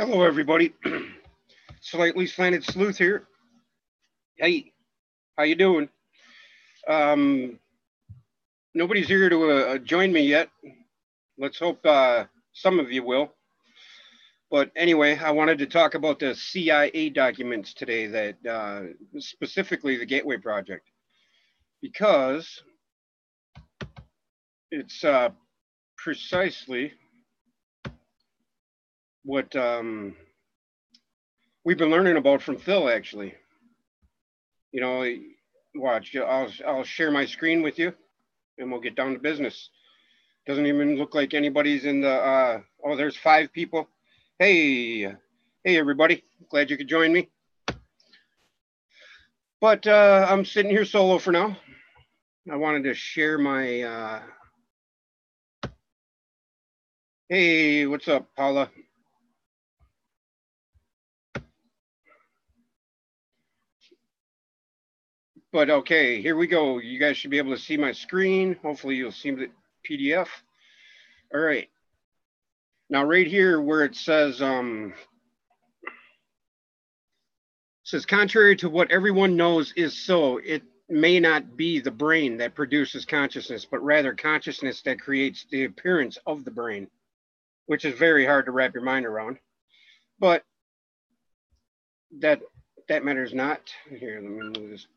Hello, everybody. Slightly Slanted Sleuth here. Hey, how you doing? Um, Nobody's here to join me yet. Let's hope some of you will. But anyway, I wanted to talk about the CIA documents today, that specifically the Gateway Project, because it's precisely what we've been learning about from Phil, actually. You know, watch, I'll share my screen with you and we'll get down to business. Doesn't even look like anybody's in the, oh, there's 5 people. Hey, everybody. Glad you could join me. But I'm sitting here solo for now. I wanted to share my, hey, what's up, Paula? But okay, here we go. You guys should be able to see my screen. Hopefully you'll see the PDF. All right. Now right here where it says contrary to what everyone knows is so, it may not be the brain that produces consciousness, but rather consciousness that creates the appearance of the brain, which is very hard to wrap your mind around. But that matters not. Here, let me move this.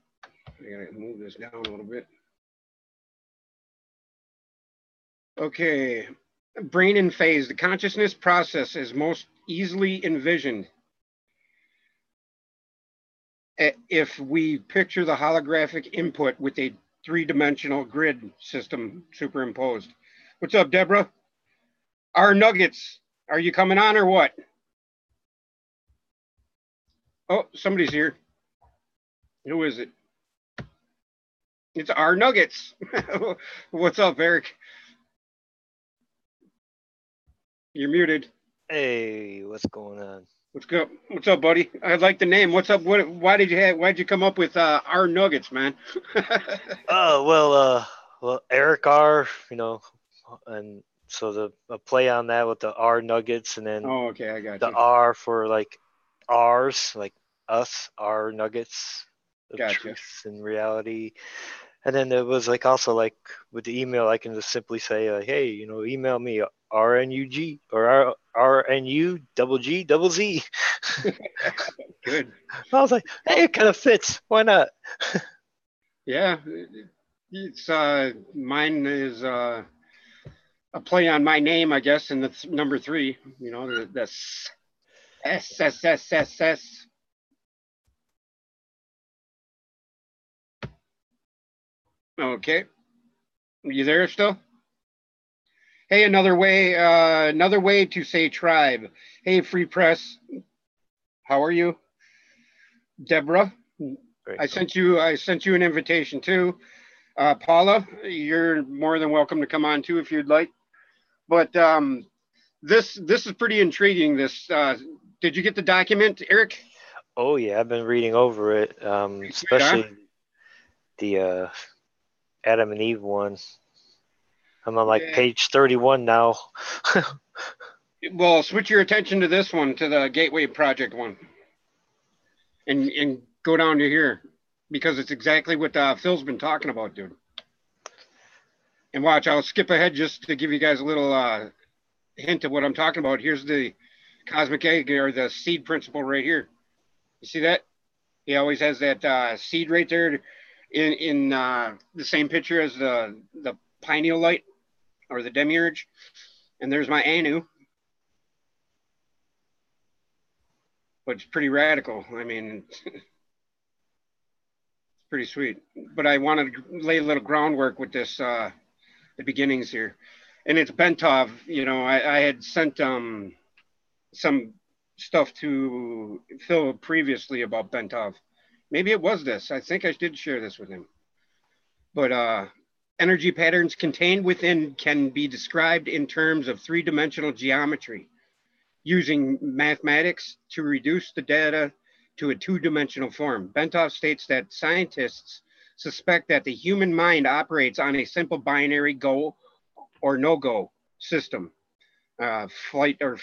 I gotta move this down a little bit. Okay, brain in phase. The consciousness process is most easily envisioned if we picture the holographic input with a 3-dimensional grid system superimposed. What's up, Deborah? Our Nuggets, are you coming on or what? Oh, somebody's here. Who is it? It's our Nuggets. What's up, Eric? You're muted. Hey, what's going on? What's up, buddy? I like the name. What's up? Why'd you come up with our Nuggets, man? Oh, well, Eric R, and so a play on that with the R Nuggets, and then oh, okay, I got the you. R for like R's, like us, R Nuggets, the Gotcha. truth and reality. And then it was like also like with the email, I can just simply say, hey, email me RNUG or RNU double G double Z. Good. I was like, hey, it kind of fits. Why not? Yeah, it's mine is a play on my name, I guess, and the number 3. You know, the S. Okay, you there still? Hey, another way to say tribe. Hey, Free Press, how are you? Deborah, I sent you an invitation too. Paula, you're more than welcome to come on too if you'd like. But this is pretty intriguing. This did you get the document, Eric? Oh yeah, I've been reading over it, especially the Adam and Eve one. I'm on like page 31 now. Well, switch your attention to this one, to the Gateway Project one, and go down to here, because it's exactly what Phil's been talking about, dude. And watch, I'll skip ahead just to give you guys a little hint of what I'm talking about. Here's the cosmic egg, or the seed principle right here. You see that? He always has that seed right there in the same picture as the pineal light or the demiurge. And there's my Anu. But it's pretty radical. I mean, it's pretty sweet. But I wanted to lay a little groundwork with this, the beginnings here. And it's Bentov. You know, I had sent some stuff to Phil previously about Bentov. Maybe it was this. I think I did share this with him. But energy patterns contained within can be described in terms of 3-dimensional geometry, using mathematics to reduce the data to a 2-dimensional form. Bentov states that scientists suspect that the human mind operates on a simple binary go or no-go system. flight or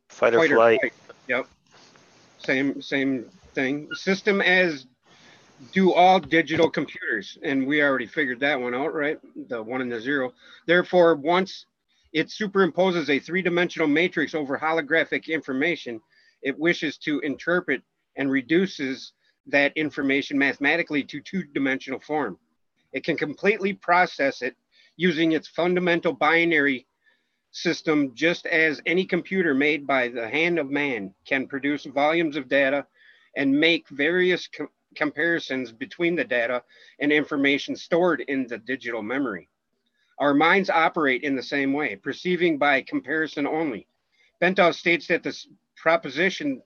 Fight or fight or flight. flight. Yep. Same thing. System as do all digital computers, and we already figured that one out, right? The one and the zero. Therefore, once it superimposes a three-dimensional matrix over holographic information, it wishes to interpret and reduces that information mathematically to two-dimensional form. It can completely process it using its fundamental binary system, just as any computer made by the hand of man can produce volumes of data and make various comparisons between the data and information stored in the digital memory. Our minds operate in the same way, perceiving by comparison only. Bentov states that this proposition,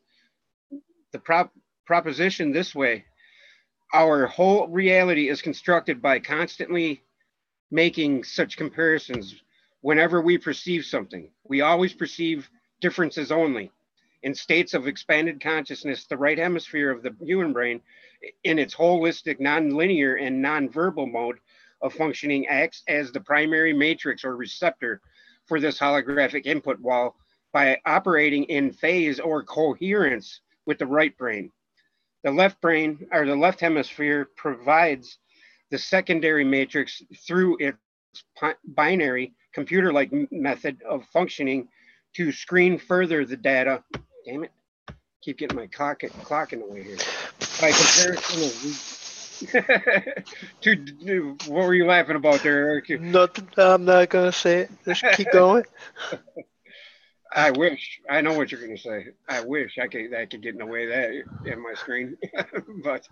the proposition this way, our whole reality is constructed by constantly making such comparisons. Whenever we perceive something, we always perceive differences only. In states of expanded consciousness, the right hemisphere of the human brain, in its holistic, nonlinear, and nonverbal mode of functioning, acts as the primary matrix or receptor for this holographic input, while by operating in phase or coherence with the right brain. The left brain, or the left hemisphere, provides the secondary matrix through its binary computer-like method of functioning to screen further the data. Damn it! Keep getting my clock in the way here. By comparison to what were you laughing about there, Eric? Nothing. I'm not gonna say it. Just keep going. I wish I know what you're going to say. I wish I could get in the way of that in my screen, but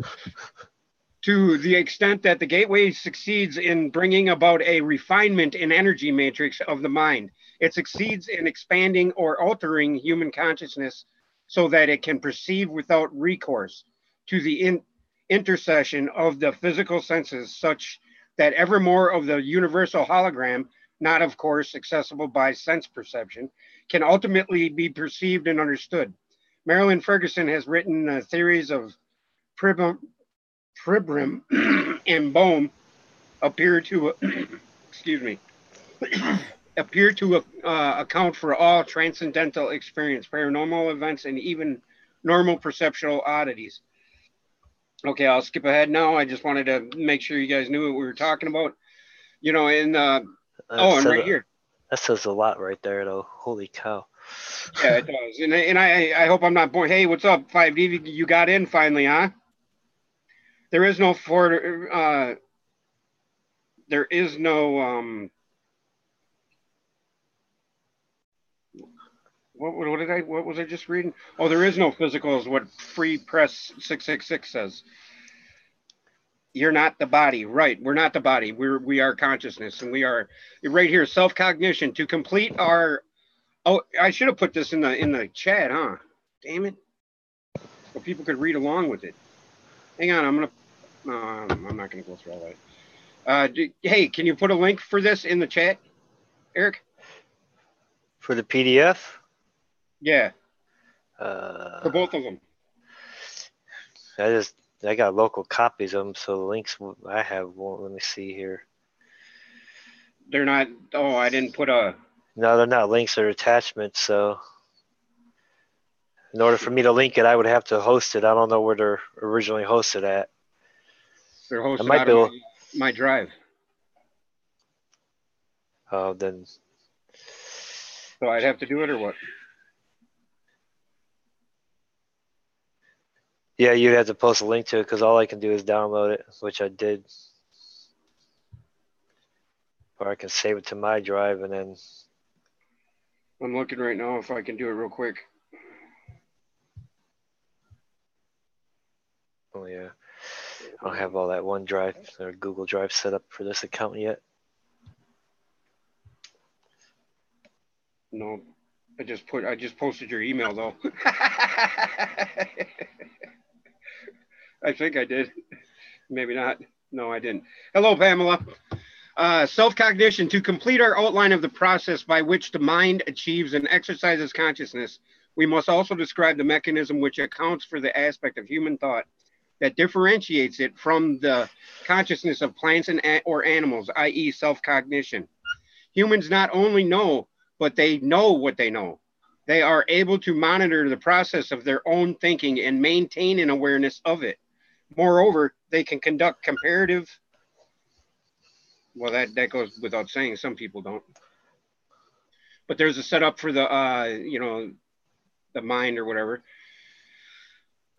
to the extent that the gateway succeeds in bringing about a refinement in energy matrix of the mind, it succeeds in expanding or altering human consciousness so that it can perceive without recourse to the intercession of the physical senses, such that ever more of the universal hologram, not of course accessible by sense perception, can ultimately be perceived and understood. Marilyn Ferguson has written theories of Pribram and Bohm appear to excuse me appear to account for all transcendental experience, paranormal events, and even normal perceptual oddities. Okay, I'll skip ahead now. I just wanted to make sure you guys knew what we were talking about. You know, and and right here. That says a lot right there, though. Holy cow. Yeah, it does. And I hope I'm not boring. Hey, what's up, 5D? You got in finally, huh? There is no there is no what was I just reading? Oh, there is no physical is what Free Press 666 says. You're not the body, right? We're not the body. We are consciousness, and we are right here. Self-cognition to complete our. Oh, I should have put this in the chat, huh? Damn it! So people could read along with it. Hang on, I'm not gonna go through all that. Hey, can you put a link for this in the chat, Eric? For the PDF? Yeah. For both of them. I got local copies of them, so the links I have won't. Let me see here. They're not. Oh, I didn't put a. No, they're not links. They're attachments. So, in order for me to link it, I would have to host it. I don't know where they're originally hosted at. They're hosted out of my drive. Oh, then. So I'd have to do it, or what? Yeah, you'd have to post a link to it because all I can do is download it, which I did. Or I can save it to my drive and then. I'm looking right now if I can do it real quick. Oh, yeah. I don't have all that OneDrive or Google Drive set up for this account yet. No, I just posted your email though. I think I did. Maybe not. No, I didn't. Hello, Pamela. Self-cognition to complete our outline of the process by which the mind achieves and exercises consciousness. We must also describe the mechanism which accounts for the aspect of human thought that differentiates it from the consciousness of plants or animals, i.e. self-cognition. Humans not only know, but they know what they know. They are able to monitor the process of their own thinking and maintain an awareness of it. Moreover, they can conduct comparative. Well, that goes without saying. Some people don't. But there's a setup for the, the mind or whatever.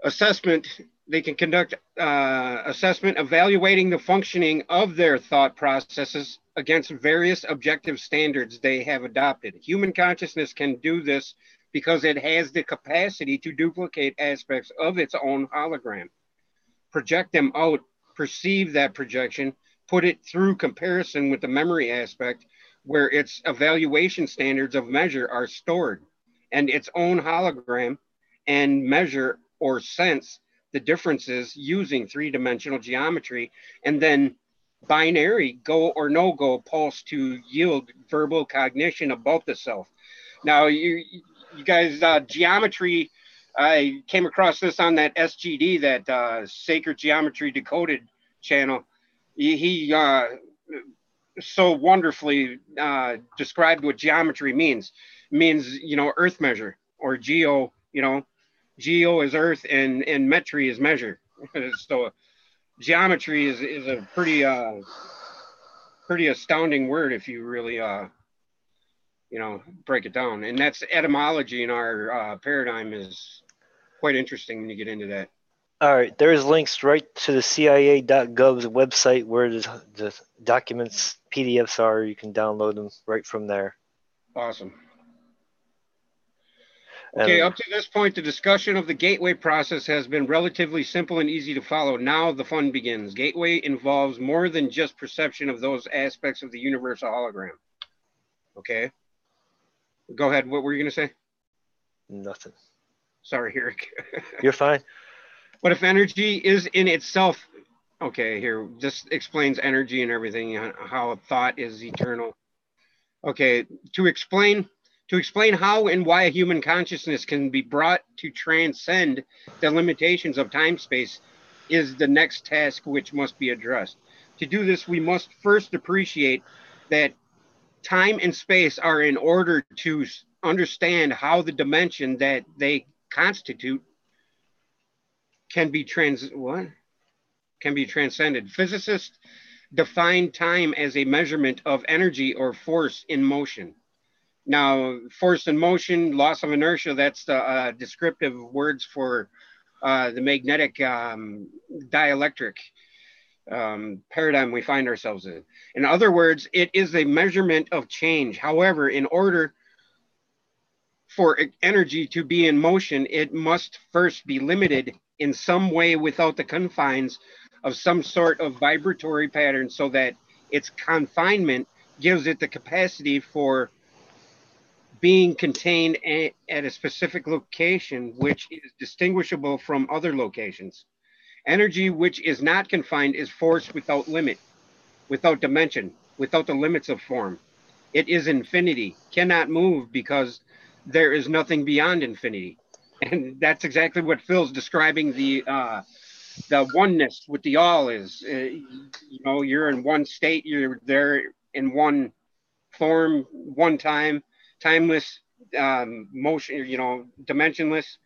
Assessment. They can conduct assessment evaluating the functioning of their thought processes against various objective standards they have adopted. Human consciousness can do this because it has the capacity to duplicate aspects of its own hologram, project them out, perceive that projection, put it through comparison with the memory aspect where its evaluation standards of measure are stored, and its own hologram, and measure or sense the differences using three-dimensional geometry, and then binary go or no go pulse to yield verbal cognition about the self. Now, you guys, geometry, I came across this on that SGD, that Sacred Geometry Decoded channel. He so wonderfully described what geometry means. It means, earth measure, or geo, geo is earth, and metry is measure. So geometry is a pretty astounding word if you really break it down. And that's etymology in our paradigm is quite interesting when you get into that. All right, there's links right to the CIA.gov's website where the documents, PDFs are. You can download them right from there. Awesome. Okay, up to this point, the discussion of the gateway process has been relatively simple and easy to follow. Now the fun begins. Gateway involves more than just perception of those aspects of the universal hologram. Okay. Go ahead. What were you going to say? Nothing. Sorry, Eric. You're fine. But if energy is in itself, okay, here, this explains energy and everything, how thought is eternal. Okay, to explain how and why a human consciousness can be brought to transcend the limitations of time-space is the next task which must be addressed. To do this, we must first appreciate that time and space are in order to understand how the dimension that they constitute can be transcended. Physicists define time as a measurement of energy or force in motion. Now, force in motion, loss of inertia, that's the descriptive words for the magnetic dielectric paradigm we find ourselves in. In other words, it is a measurement of change. However, in order for energy to be in motion, it must first be limited in some way without the confines of some sort of vibratory pattern, so that its confinement gives it the capacity for being contained at a specific location, which is distinguishable from other locations. Energy which is not confined is force without limit, without dimension, without the limits of form. It is infinity, cannot move because there is nothing beyond infinity. And that's exactly what Phil's describing the oneness with the all is. You're in one state, you're there in one form, one time, timeless, motion, dimensionless.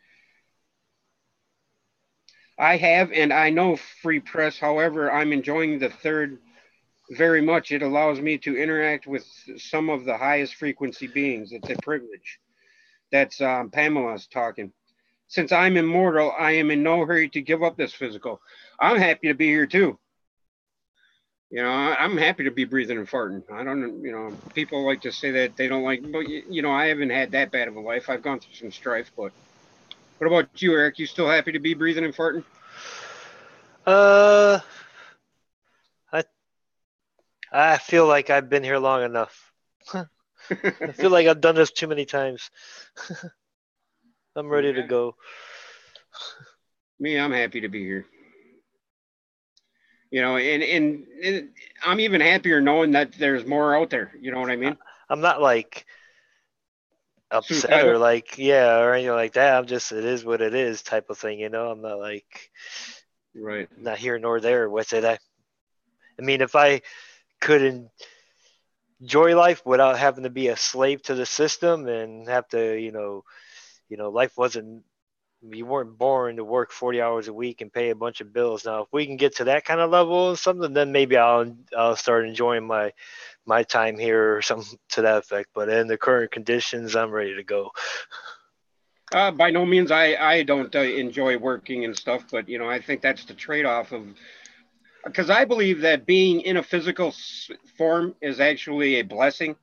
I have, and I know free press. However, I'm enjoying the third very much. It allows me to interact with some of the highest frequency beings. It's a privilege. That's Pamela's talking. Since I'm immortal, I am in no hurry to give up this physical. I'm happy to be here too. I'm happy to be breathing and farting. I don't, people like to say that they don't like, but I haven't had that bad of a life. I've gone through some strife, but what about you, Eric? You still happy to be breathing and farting? I feel like I've been here long enough. I feel like I've done this too many times. I'm ready to go. Me, I'm happy to be here. And I'm even happier knowing that there's more out there. You know what I mean? I'm not like upset Suicidal? or like, or anything like that. I'm just, it is what it is type of thing. I'm not like, right, not here nor there with it. I mean, if I couldn't enjoy life without having to be a slave to the system and have to, life wasn't, you weren't born to work 40 hours a week and pay a bunch of bills. Now, if we can get to that kind of level or something, then maybe I'll start enjoying my time here or something to that effect. But in the current conditions, I'm ready to go. By no means, I don't enjoy working and stuff, but I think that's the trade-off of, because I believe that being in a physical form is actually a blessing.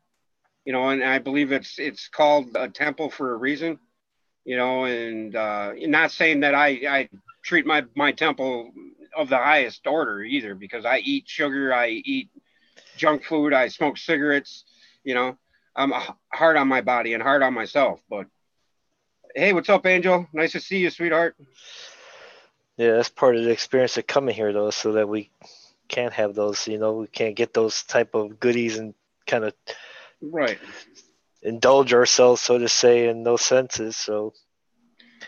And I believe it's called a temple for a reason. And not saying that I treat my temple of the highest order either, because I eat sugar, I eat junk food, I smoke cigarettes. You know, I'm hard on my body and hard on myself. But hey, what's up, Angel? Nice to see you, sweetheart. Yeah, that's part of the experience of coming here, though, so that we can't have those, we can't get those type of goodies and kind of Right. indulge ourselves, so to say, in those senses. So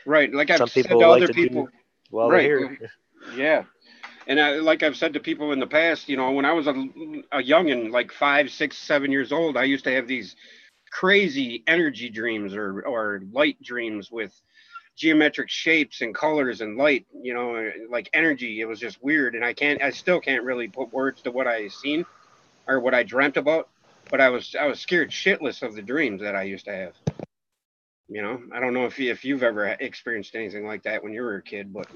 Right. Like I've some said people to like other to do people. while they're Right. here. Yeah. And like I've said to people in the past, when I was a youngin', like 5, 6, 7 years old, I used to have these crazy energy dreams or light dreams with geometric shapes and colors and light, like energy. It was just weird. And I still can't really put words to what I seen or what I dreamt about. But I was scared shitless of the dreams that I used to have. I don't know if you've ever experienced anything like that when you were a kid, but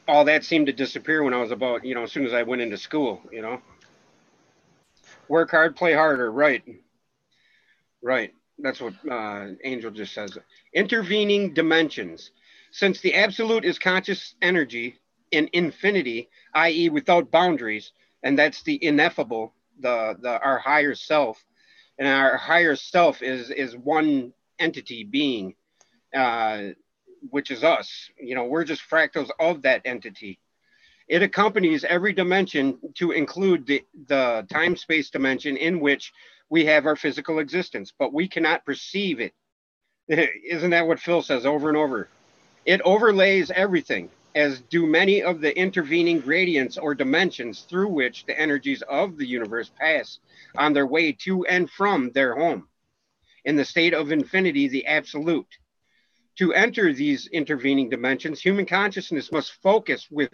all that seemed to disappear when I was about, as soon as I went into school. Work hard, play harder. Right. Right. That's what Angel just says. Intervening dimensions. Since the absolute is conscious energy in infinity, i.e., without boundaries, and that's the ineffable, the our higher self, and our higher self is one entity being, uh, which is us. We're just fractals of that entity. It accompanies every dimension to include the time space dimension in which we have our physical existence, but we cannot perceive it. Isn't that what Phil says over and over? It overlays everything, as do many of the intervening gradients or dimensions through which the energies of the universe pass on their way to and from their home. In the state of infinity, the absolute. To enter these intervening dimensions, human consciousness must focus with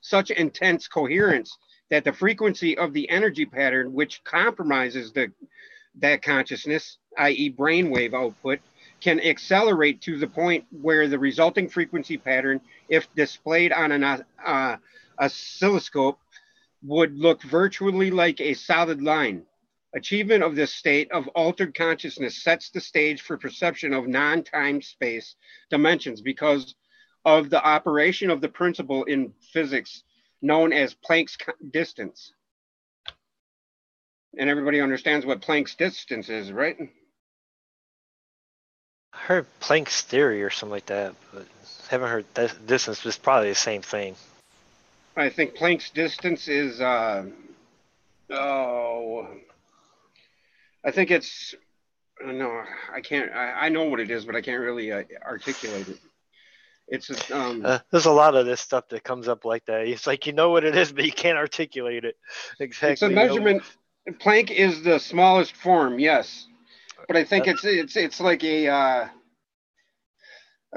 such intense coherence that the frequency of the energy pattern which compromises that consciousness, i.e., brainwave output, can accelerate to the point where the resulting frequency pattern, if displayed on an oscilloscope, would look virtually like a solid line. Achievement of this state of altered consciousness sets the stage for perception of non time space dimensions because of the operation of the principle in physics known as Planck's distance. And everybody understands what Planck's distance is, right? I heard Planck's theory or something like that, but haven't heard that distance. It's probably the same thing. I think Planck's distance is, oh, I think it's, no, I can't, I know what it is, but I can't really articulate it. It's, There's a lot of this stuff that comes up like that. It's like you know what it is, but you can't articulate it it's a exactly. measurement. Planck is the smallest form, yes, but I think it's like a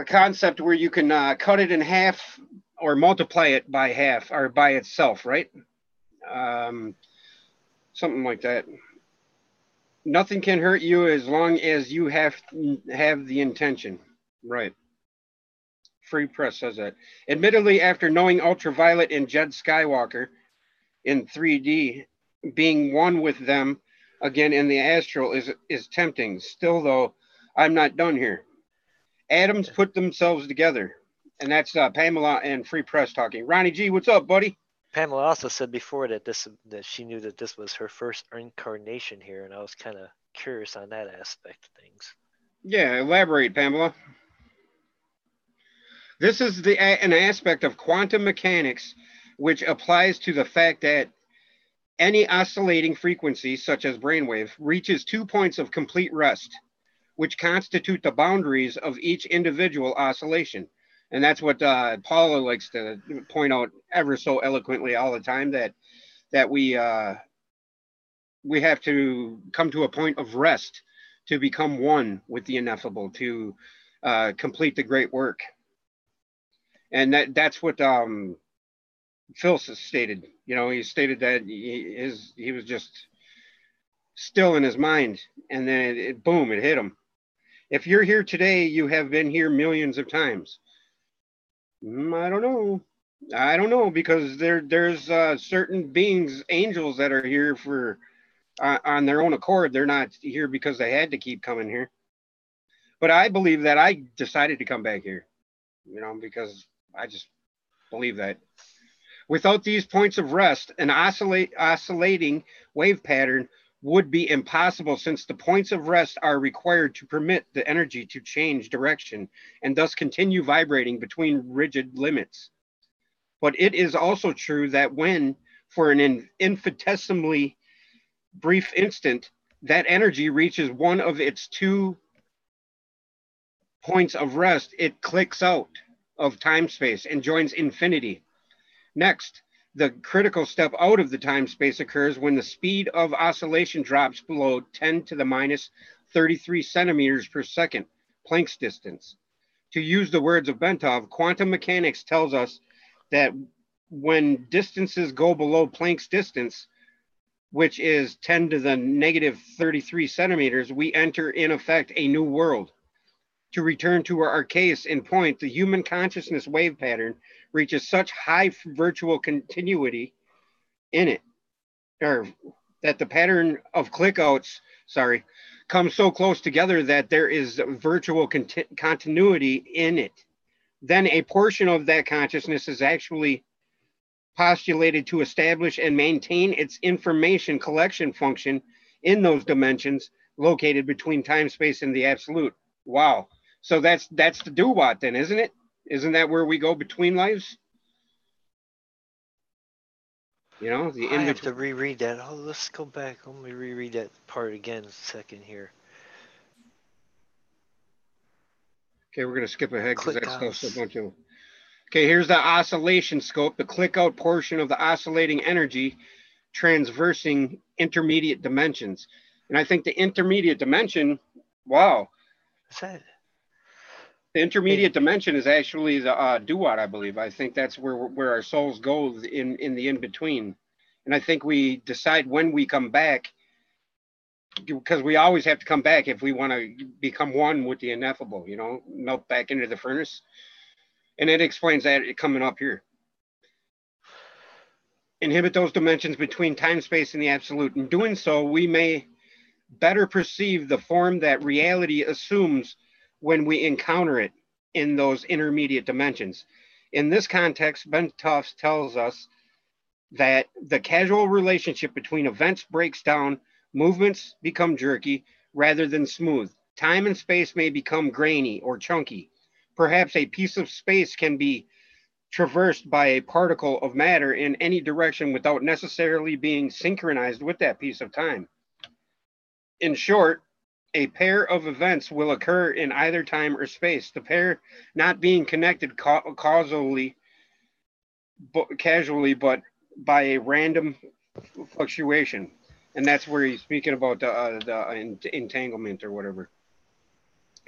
concept where you can cut it in half or multiply it by half or by itself, right? Um, Something like that. Nothing can hurt you as long as you have the intention, right? Free Press says that. Admittedly, after knowing Ultraviolet and Jed Skywalker in 3D, being one with them again in the astral is tempting. Still, though, I'm not done here. Atoms put themselves together, and that's Pamela and Free Press talking. Ronnie G, what's up, buddy? Pamela also said before that she knew that this was her first incarnation here, and I was kind of curious on that aspect of things. Yeah, elaborate, Pamela. This is an aspect of quantum mechanics which applies to the fact that any oscillating frequency, such as brainwave, reaches 2 points of complete rest, which constitute the boundaries of each individual oscillation. And that's what Paula likes to point out ever so eloquently all the time, that we we have to come to a point of rest to become one with the ineffable, to complete the great work. And that's what Phil stated. You know, he stated that he was just still in his mind, and then boom, it hit him. If you're here today, you have been here millions of times. I don't know. I don't know, because there's certain beings, angels, that are here for on their own accord. They're not here because they had to keep coming here. But I believe that I decided to come back here, you know, because I just believe that. Without these points of rest, an oscillating wave pattern would be impossible, since the points of rest are required to permit the energy to change direction and thus continue vibrating between rigid limits. But it is also true that when, for an infinitesimally brief instant, that energy reaches one of its 2 points of rest, it clicks out of time space and joins infinity. Next, the critical step out of the time space occurs when the speed of oscillation drops below 10 to the minus 33 centimeters per second, Planck's distance. To use the words of Bentov, quantum mechanics tells us that when distances go below Planck's distance, which is 10 to the negative 33 centimeters, we enter, in effect, a new world. To return to our case in point, the human consciousness wave pattern reaches such high virtual continuity in it, or that the pattern of clickouts, comes so close together that there is virtual continuity in it. Then a portion of that consciousness is actually postulated to establish and maintain its information collection function in those dimensions located between time, space, and the absolute. Wow. So that's the do-what then, isn't it? Isn't that where we go between lives? You know, the I have to reread that. Oh, let's go back. Let me reread that part again a second here. Okay, we're going to skip ahead because that stuff's a bunch of... Okay, here's the oscillation scope, the click-out portion of the oscillating energy transversing intermediate dimensions. And I think the intermediate dimension, wow. What's that? The intermediate dimension is actually the do-what, I believe. I think that's where our souls go in the in-between. And I think we decide when we come back, because we always have to come back if we want to become one with the ineffable, you know, melt back into the furnace. And it explains that coming up here. Inhibit those dimensions between time, space, and the absolute. In doing so, we may better perceive the form that reality assumes when we encounter it in those intermediate dimensions. In this context, Bentov tells us that the causal relationship between events breaks down, movements become jerky rather than smooth. Time and space may become grainy or chunky. Perhaps a piece of space can be traversed by a particle of matter in any direction without necessarily being synchronized with that piece of time. In short, a pair of events will occur in either time or space, the pair not being connected causally, casually, but by a random fluctuation. And that's where he's speaking about the entanglement or whatever.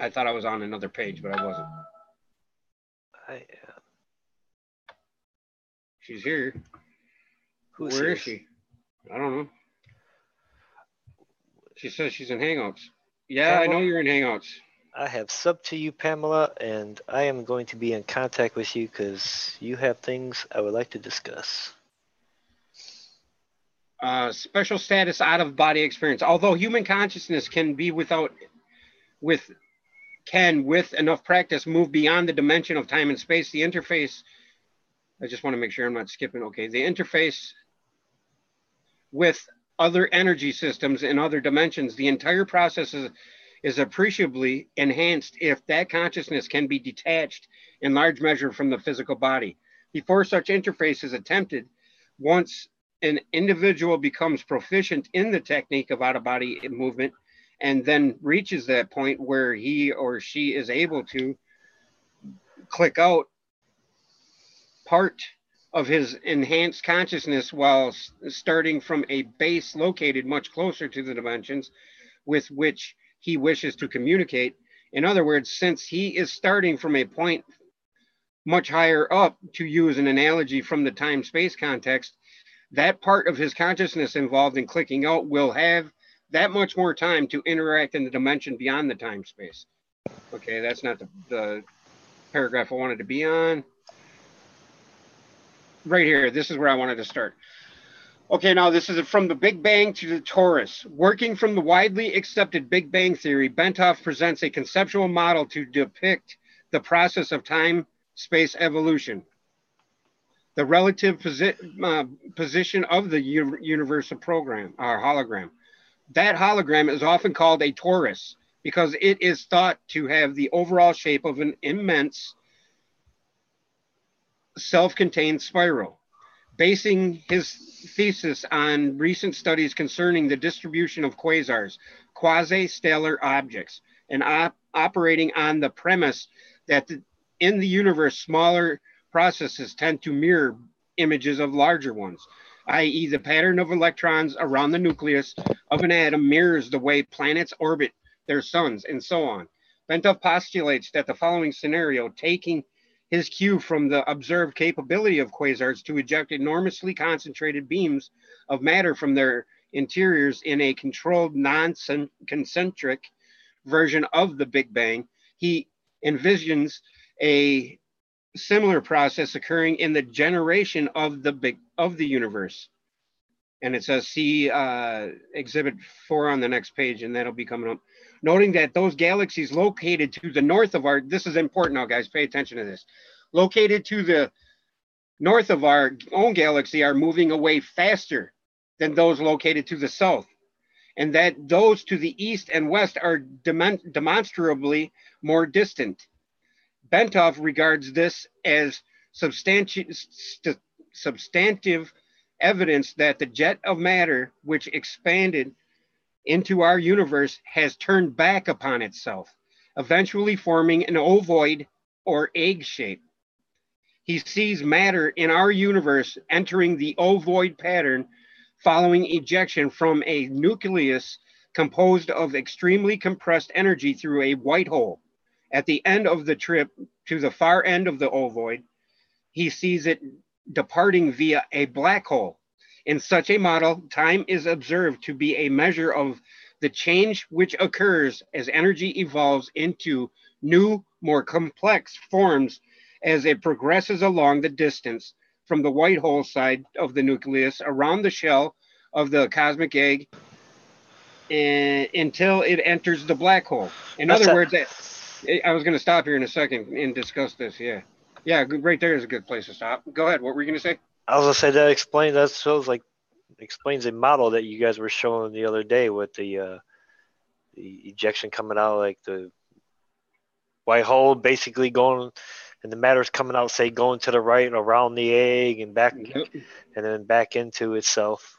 I thought I was on another page, but I wasn't. She's here. Where is she? I don't know. She says she's in Hangouts. Yeah, Pamela, I know you're in Hangouts. I have subbed to you, Pamela, and I am going to be in contact with you because you have things I would like to discuss. Special status out-of-body experience. Although human consciousness can be with enough practice move beyond the dimension of time and space, the interface, I just want to make sure I'm not skipping. Okay, the interface with other energy systems in other dimensions, the entire process is appreciably enhanced if that consciousness can be detached in large measure from the physical body. Before such interface is attempted, once an individual becomes proficient in the technique of out-of-body movement and then reaches that point where he or she is able to click out part of his enhanced consciousness while starting from a base located much closer to the dimensions with which he wishes to communicate. In other words, since he is starting from a point much higher up, to use an analogy from the time space context, that part of his consciousness involved in clicking out will have that much more time to interact in the dimension beyond the time space. Okay, that's not the paragraph I wanted to be on. Right here, this is where I wanted to start. Okay, now this is from the Big Bang to the torus. Working from the widely accepted Big Bang theory, Bentoff presents a conceptual model to depict the process of time-space evolution. The relative position of the universal program, or hologram. That hologram is often called a torus because it is thought to have the overall shape of an immense self-contained spiral. Basing his thesis on recent studies concerning the distribution of quasars, quasi-stellar objects, and operating on the premise that in the universe, smaller processes tend to mirror images of larger ones, i.e., the pattern of electrons around the nucleus of an atom mirrors the way planets orbit their suns, and so on. Bentoff postulates that the following scenario, taking his cue from the observed capability of quasars to eject enormously concentrated beams of matter from their interiors in a controlled non-concentric version of the Big Bang, he envisions a similar process occurring in the generation of the universe. And it says see exhibit 4 on the next page, and that'll be coming up. Noting that those galaxies located to the north of our, this is important now, guys, pay attention to this. Located to the north of our own galaxy are moving away faster than those located to the south. And that those to the east and west are demonstrably more distant. Bentoff regards this as substantive evidence that the jet of matter, which expanded into our universe, has turned back upon itself, eventually forming an ovoid or egg shape. He sees matter in our universe entering the ovoid pattern following ejection from a nucleus composed of extremely compressed energy through a white hole. At the end of the trip to the far end of the ovoid, he sees it departing via a black hole. In such a model, time is observed to be a measure of the change which occurs as energy evolves into new, more complex forms as it progresses along the distance from the white hole side of the nucleus around the shell of the cosmic egg until it enters the black hole. In other words, I was going to stop here in a second and discuss this. Yeah, right there is a good place to stop. Go ahead. What were you going to say? I was gonna say that shows like explains a model that you guys were showing the other day with the ejection coming out, like the white hole basically going, and the matter's coming out, say going to the right around the egg and back, Yep. and then back into itself.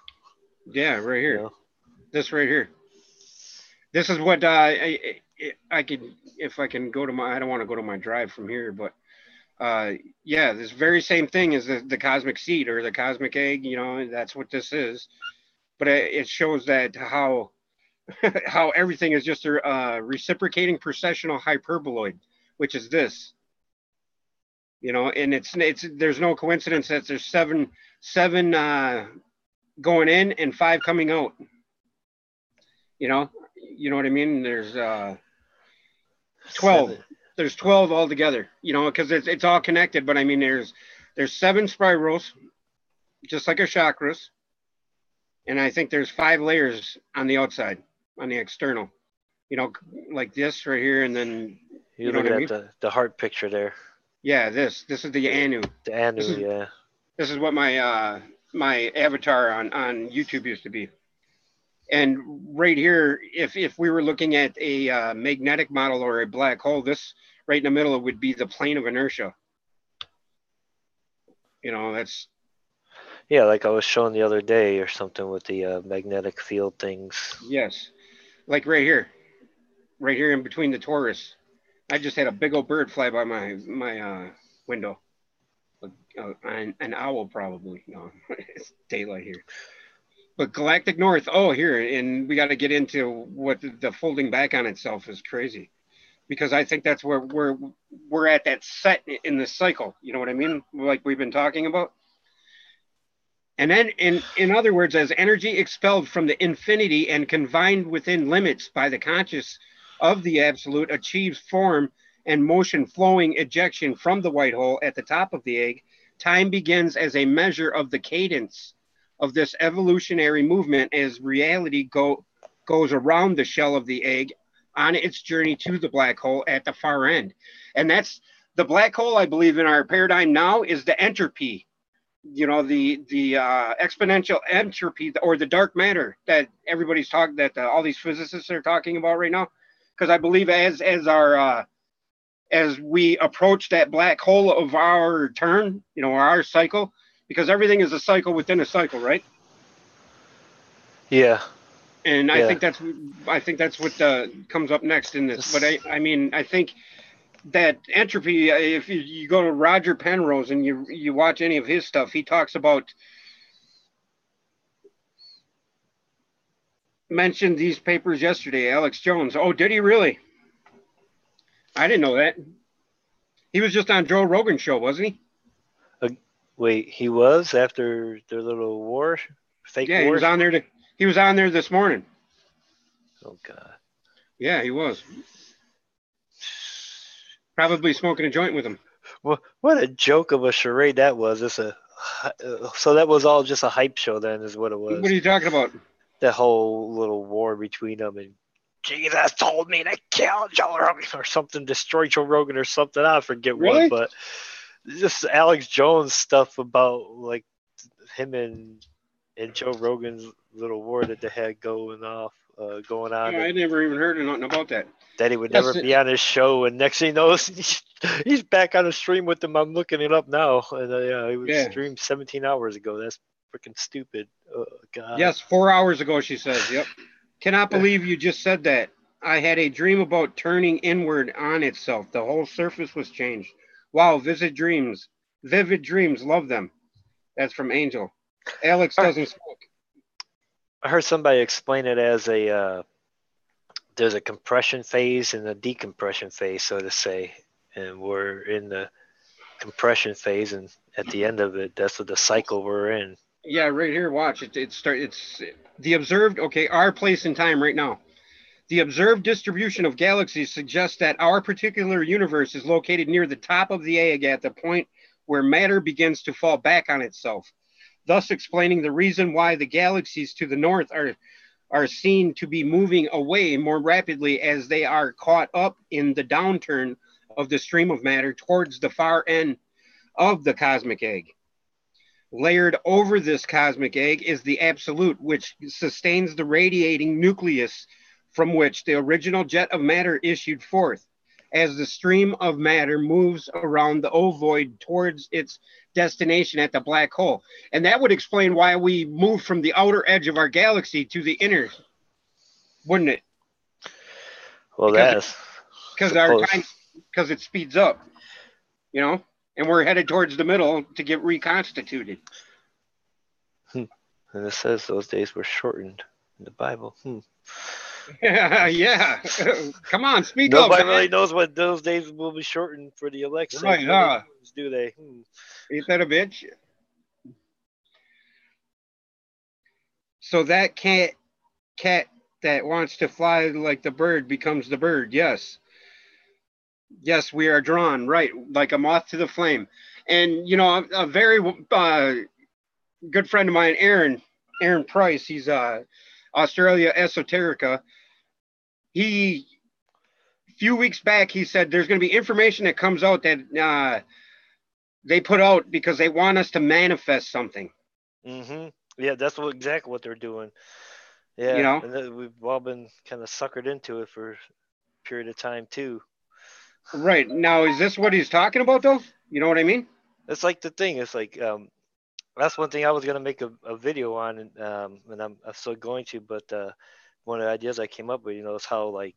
Yeah, right here. You know? This right here. This is what I can, if I can go to my, I don't want to go to my drive from here, but yeah, this very same thing as the cosmic seed or the cosmic egg, you know, that's what this is. But it shows that how how everything is just a reciprocating precessional hyperboloid, which is this. You know, and it's there's no coincidence that there's seven going in and 5 coming out. You know what I mean? There's 12. There's 12 altogether, you know, because it's all connected. But I mean, there's 7 spirals, just like our chakras. And I think there's 5 layers on the outside, on the external, you know, like this right here. And then, you know what I mean? The heart picture there. Yeah, this is the Anu. The Anu, yeah. This is what my my avatar on YouTube used to be. And right here, if we were looking at a magnetic model or a black hole, this right in the middle would be the plane of inertia. You know, that's... Yeah, like I was showing the other day or something with the magnetic field things. Yes. Like right here in between the torus. I just had a big old bird fly by my window. An owl probably. No, it's daylight here. But galactic north. Oh, here, and we got to get into what the folding back on itself is crazy, because I think that's where we're at that set in the cycle. You know what I mean? Like we've been talking about. And then, in other words, as energy expelled from the infinity and confined within limits by the conscious of the absolute achieves form and motion flowing ejection from the white hole at the top of the egg, time begins as a measure of the cadence of this evolutionary movement as reality goes around the shell of the egg on its journey to the black hole at the far end. And that's the black hole, I believe, in our paradigm now is the entropy, the exponential entropy, or the dark matter that everybody's talking, that all these physicists are talking about right now. Because I believe as we approach that black hole of our turn, our cycle, because everything is a cycle within a cycle, right? Yeah. And Yeah. I think that's what comes up next in this. But I mean, I think that entropy, if you go to Roger Penrose and you watch any of his stuff, he talks about, mentioned these papers yesterday, Alex Jones. Oh, did he really? I didn't know that. He was just on Joe Rogan's show, wasn't he? Wait, he was after their little war, fake war? Yeah, he was on there this morning. Oh God. Yeah, he was. Probably smoking a joint with him. Well, what a joke of a charade that was. So that was all just a hype show then, is what it was. What are you talking about? That whole little war between them, and Jesus told me to kill Joe Rogan or something, destroy Joe Rogan or something. I forget Really? what, but just Alex Jones stuff about like him and Joe Rogan's little war that they had going on. I never even heard of nothing about that. That he would never be on his show, and next thing he knows, he's back on the stream with them. I'm looking it up now, and he was streamed 17 hours ago. That's freaking stupid. Oh, God. Yes, 4 hours ago, she says. Yep. Cannot believe you just said that. I had a dream about turning inward on itself. The whole surface was changed. Wow, vivid dreams. Vivid dreams. Love them. That's from Angel. Alex doesn't smoke. I heard somebody explain it as there's a compression phase and a decompression phase, so to say, and we're in the compression phase, and at the end of it, that's what the cycle we're in. Yeah, right here. Watch it. It's the observed. Okay, our place in time right now. The observed distribution of galaxies suggests that our particular universe is located near the top of the egg at the point where matter begins to fall back on itself, thus explaining the reason why the galaxies to the north are seen to be moving away more rapidly as they are caught up in the downturn of the stream of matter towards the far end of the cosmic egg. Layered over this cosmic egg is the absolute, which sustains the radiating nucleus from which the original jet of matter issued forth. As the stream of matter moves around the ovoid towards its destination at the black hole. And that would explain why we move from the outer edge of our galaxy to the inner, wouldn't it? Well, because it speeds up, and we're headed towards the middle to get reconstituted. And it says those days were shortened in the Bible. Yeah. Come on, speak up. Nobody really knows what those days will be shortened for the election. Right, do they? Ain't that a bitch? So that cat that wants to fly like the bird becomes the bird. Yes. Yes, we are drawn, right, like a moth to the flame. And, a very good friend of mine, Aaron Price, he's Australia Esoterica. A few weeks back, he said there's going to be information that comes out that they put out because they want us to manifest something. Mm-hmm. Yeah, that's exactly what they're doing. Yeah, and we've all been kind of suckered into it for a period of time, too. Right. Now, is this what he's talking about, though? You know what I mean? It's like the thing. It's like that's one thing I was going to make a video on, and I'm still going to, but one of the ideas I came up with, is how, like,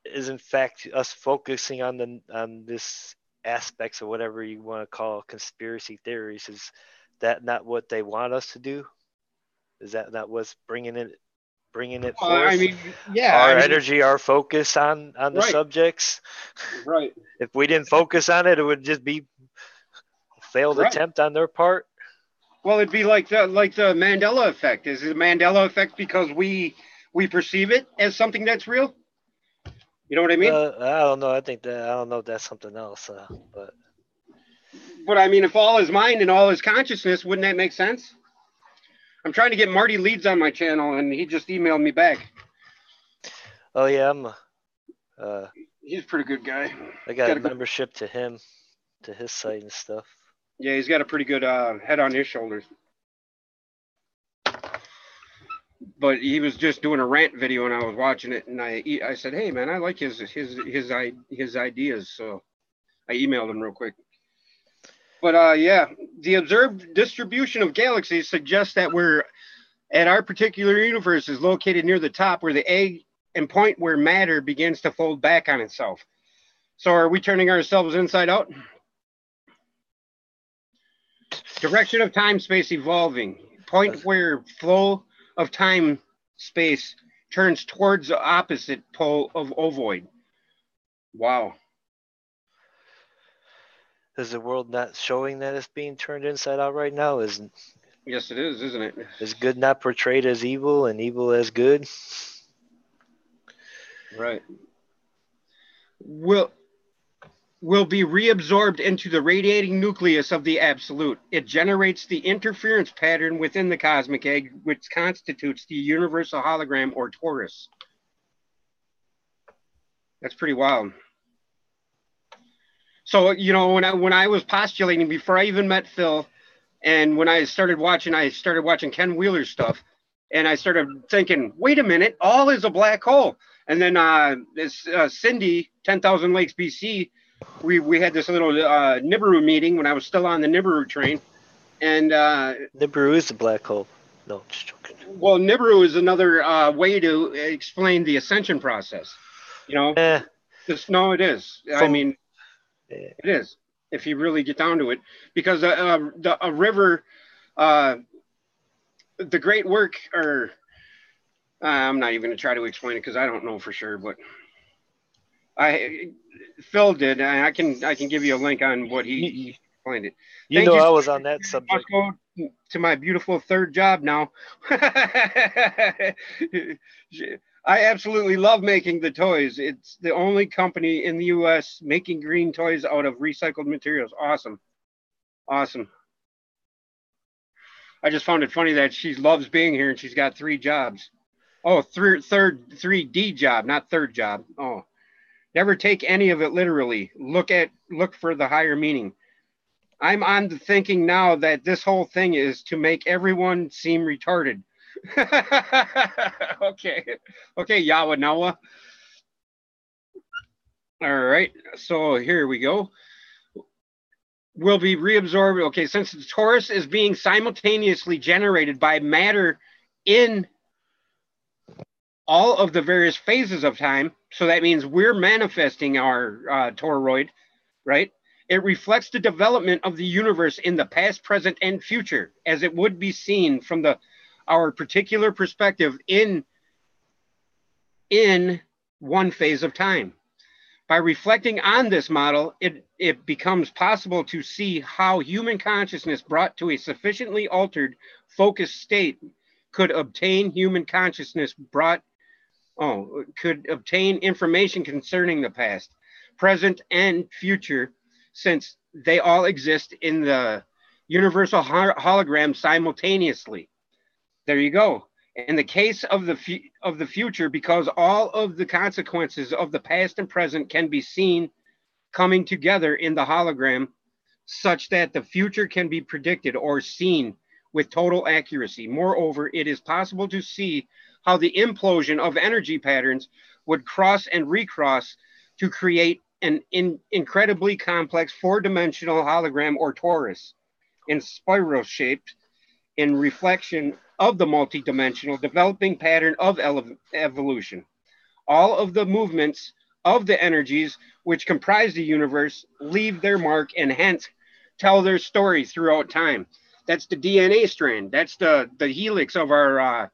is in fact us focusing on this aspects of whatever you want to call conspiracy theories. Is that not what they want us to do? Is that not what's bringing it I forth? mean, yeah, Our I mean, energy, our focus on the right, subjects. right, If we didn't focus on it, it would just be a failed right. attempt on their part. Well, it'd be like the Mandela effect. Is it Mandela effect because we perceive it as something that's real? You know what I mean? I don't know. I don't know if that's something else. But But I mean, if all is mind and all is consciousness, wouldn't that make sense? I'm trying to get Marty Leeds on my channel, and he just emailed me back. oh yeah, He's a pretty good guy. I got a membership to him, to his site and stuff. Yeah, he's got a pretty good head on his shoulders. But he was just doing a rant video, and I was watching it, and I said, "Hey, man, I like his ideas." So I emailed him real quick. But yeah, the observed distribution of galaxies suggests that our particular universe is located near the top, where the egg and point where matter begins to fold back on itself. So are we turning ourselves inside out? Direction of time space evolving. Point where flow of time space turns towards the opposite pole of ovoid. Wow. Is the world not showing that it's being turned inside out right now? Yes, it is, isn't it? Is good not portrayed as evil and evil as good? Right. Will be reabsorbed into the radiating nucleus of the absolute. It generates the interference pattern within the cosmic egg, which constitutes the universal hologram or torus. That's pretty wild. So, you know, when I was postulating before I even met Phil, and when I started watching Ken Wheeler's stuff, and I started thinking, wait a minute, all is a black hole. And then Cindy, 10,000 Lakes, BC, we had this little Nibiru meeting when I was still on the Nibiru train. And Nibiru is a black hole. No, just joking. Well, Nibiru is another way to explain the ascension process. You know, no, it is. I mean, it is, if you really get down to it, because a river, the great work, or I'm not even going to try to explain it because I don't know for sure, but Phil did. I can give you a link on what he explained it. I was on that subject. I'll go to my beautiful third job now. I absolutely love making the toys. It's the only company in the U.S. making green toys out of recycled materials. Awesome. Awesome. I just found it funny that she loves being here and she's got 3 jobs. Oh, 3D job, not third job. Oh, never take any of it literally. Look for the higher meaning. I'm on the thinking now that this whole thing is to make everyone seem retarded. Okay, Yawa Nawa. All right, so here we go. Will be reabsorbed. Okay, since the torus is being simultaneously generated by matter in all of the various phases of time, so that means we're manifesting our toroid, right? It reflects the development of the universe in the past, present, and future, as it would be seen from our particular perspective in one phase of time. By reflecting on this model, it becomes possible to see how human consciousness brought to a sufficiently altered, focused state could obtain information concerning the past, present, and future, since they all exist in the universal hologram simultaneously. There you go. In the case of the future, because all of the consequences of the past and present can be seen coming together in the hologram, such that the future can be predicted or seen with total accuracy. Moreover, it is possible to see how the implosion of energy patterns would cross and recross to create an incredibly complex 4-dimensional hologram or torus in spiral shaped in reflection of the multidimensional developing pattern of evolution. All of the movements of the energies which comprise the universe leave their mark and hence tell their story throughout time. That's the DNA strand. That's the helix of our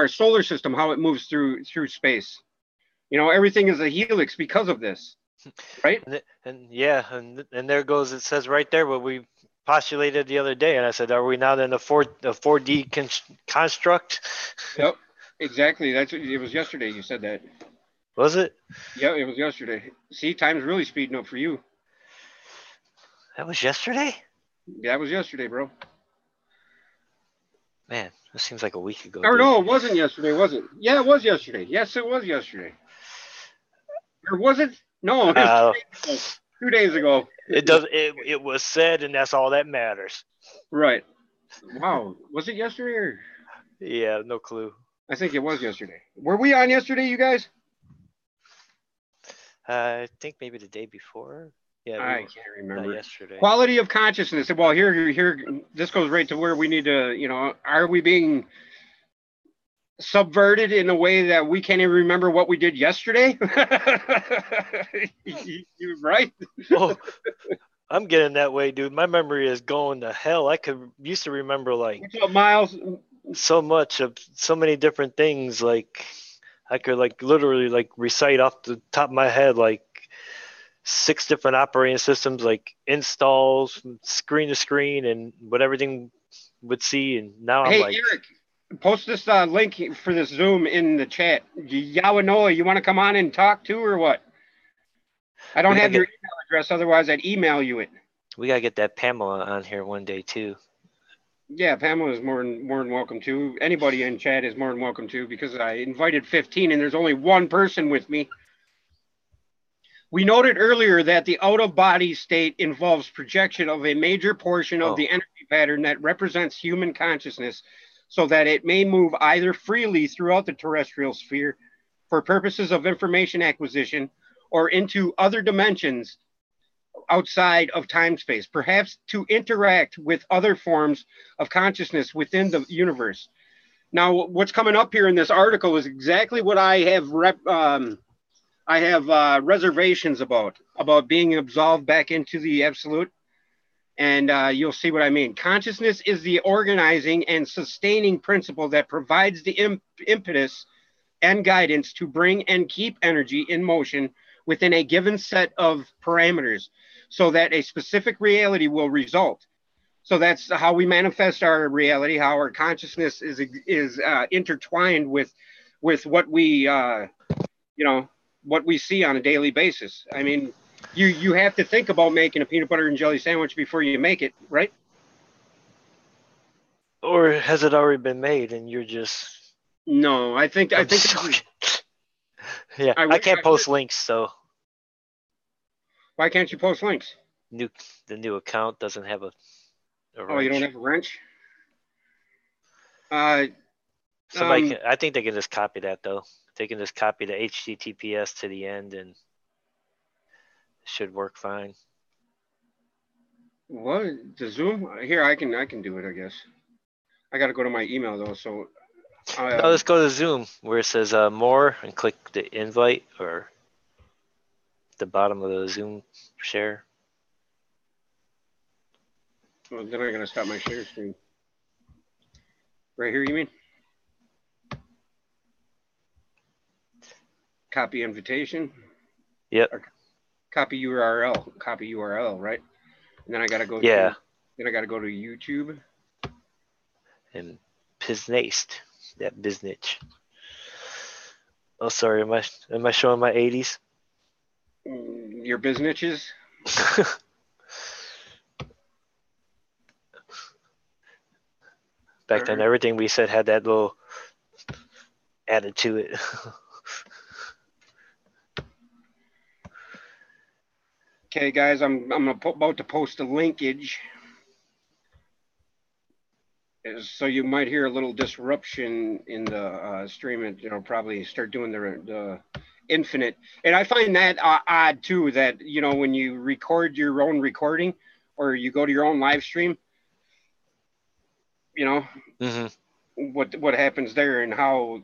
solar system, how it moves through space. You know, everything is a helix because of this, right? And there goes, it says right there what we postulated the other day, and I said, are we now in a 4D construct? Yep, exactly. It was yesterday you said that. Was it? Yeah, it was yesterday. See, time's really speeding up for you. That was yesterday? That was yesterday, bro. Man, that seems like a week ago. Or Dude. no, it wasn't yesterday, was it? Yeah, it was yesterday. Yes, it was yesterday. Or was it? No, it was 2 days ago. 2 days ago. It was said, and that's all that matters. Right. Wow. Was it yesterday or? Yeah, no clue. I think it was yesterday. Were we on yesterday, you guys? I think maybe the day before. Yeah, I can't remember. Not yesterday. Quality of consciousness. Well, here, this goes right to where we need to, you know, are we being subverted in a way that we can't even remember what we did yesterday? You're right. Oh, I'm getting that way, dude. My memory is going to hell. I used to remember like What's up, Miles? so much of so many different things. Like I could like literally like recite off the top of my head like 6 different operating systems, like installs from screen to screen and what everything would see. And now I'm like, Eric, post this link for this Zoom in the chat. Yawanoa, you want to come on and talk too, or what? I don't have your email address, otherwise I'd email you it. We gotta get that Pamela on here one day too. Yeah, Pamela is more than welcome to. Anybody in chat is more than welcome to, because I invited 15 and there's only one person with me. We noted earlier that the out-of-body state involves projection of a major portion of the energy pattern that represents human consciousness, so that it may move either freely throughout the terrestrial sphere for purposes of information acquisition or into other dimensions outside of time-space, perhaps to interact with other forms of consciousness within the universe. Now, what's coming up here in this article is exactly what I have reservations about being absolved back into the absolute. And you'll see what I mean. Consciousness is the organizing and sustaining principle that provides the impetus and guidance to bring and keep energy in motion within a given set of parameters so that a specific reality will result. So that's how we manifest our reality, how our consciousness is intertwined with what we, what we see on a daily basis. I mean, you have to think about making a peanut butter and jelly sandwich before you make it, right? Or has it already been made and you're just... No, I think yeah, I can't post links, so why can't you post links? The new account doesn't have a wrench. You don't have a wrench? Somebody can, I think they can just copy that though. They can just copy the HTTPS to the end and it should work fine. What? The Zoom? Here, I can do it, I guess. I got to go to my email though, so. No, let's go to Zoom where it says more and click the invite or the bottom of the Zoom share. Well, then I'm going to stop my share screen. Right here, you mean? Copy invitation. Yep. Or copy URL. Copy URL, right? And then I got to go. Yeah. Then I got to go to YouTube. And Piznaced. That biznitch. Oh, sorry. Am I showing my 80s? Your biznitches? Back then, everything we said had that little added to it. Okay, guys, I'm about to post a linkage. So you might hear a little disruption in the stream, and probably start doing the infinite. And I find that odd too. That when you record your own recording, or you go to your own live stream, what happens there, and how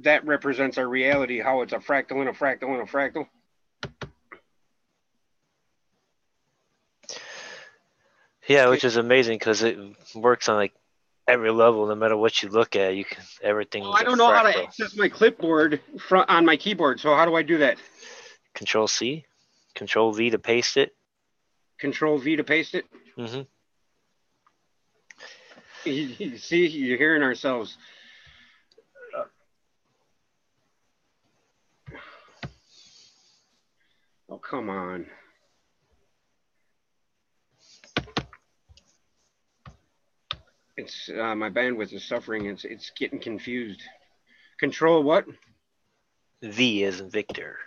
that represents our reality. How it's a fractal and a fractal and a fractal. Yeah, which is amazing because it works on like every level, no matter what you look at. You can Oh, everything's I a don't know how to fractal. access my clipboard on my keyboard. So how do I do that? Control C, Control V to paste it. Control V to paste it. Mm-hmm. See, you're hearing ourselves. Oh, come on. It's my bandwidth is suffering. It's getting confused. Control what? V as in Victor.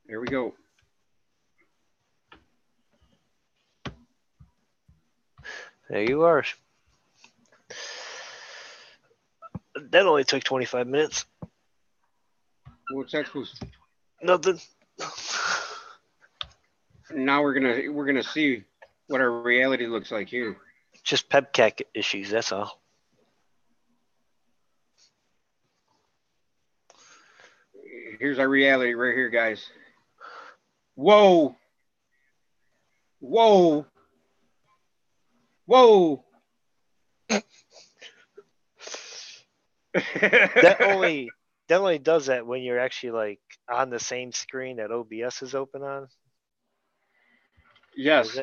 There we go. There you are. That only took 25 minutes. What's that supposed to? Nothing. Now we're gonna see what our reality looks like here. Just PEBCAC issues, that's all. Here's our reality right here, guys. Whoa. Whoa. Whoa. that only does that when you're actually like on the same screen that OBS is open on. Yes.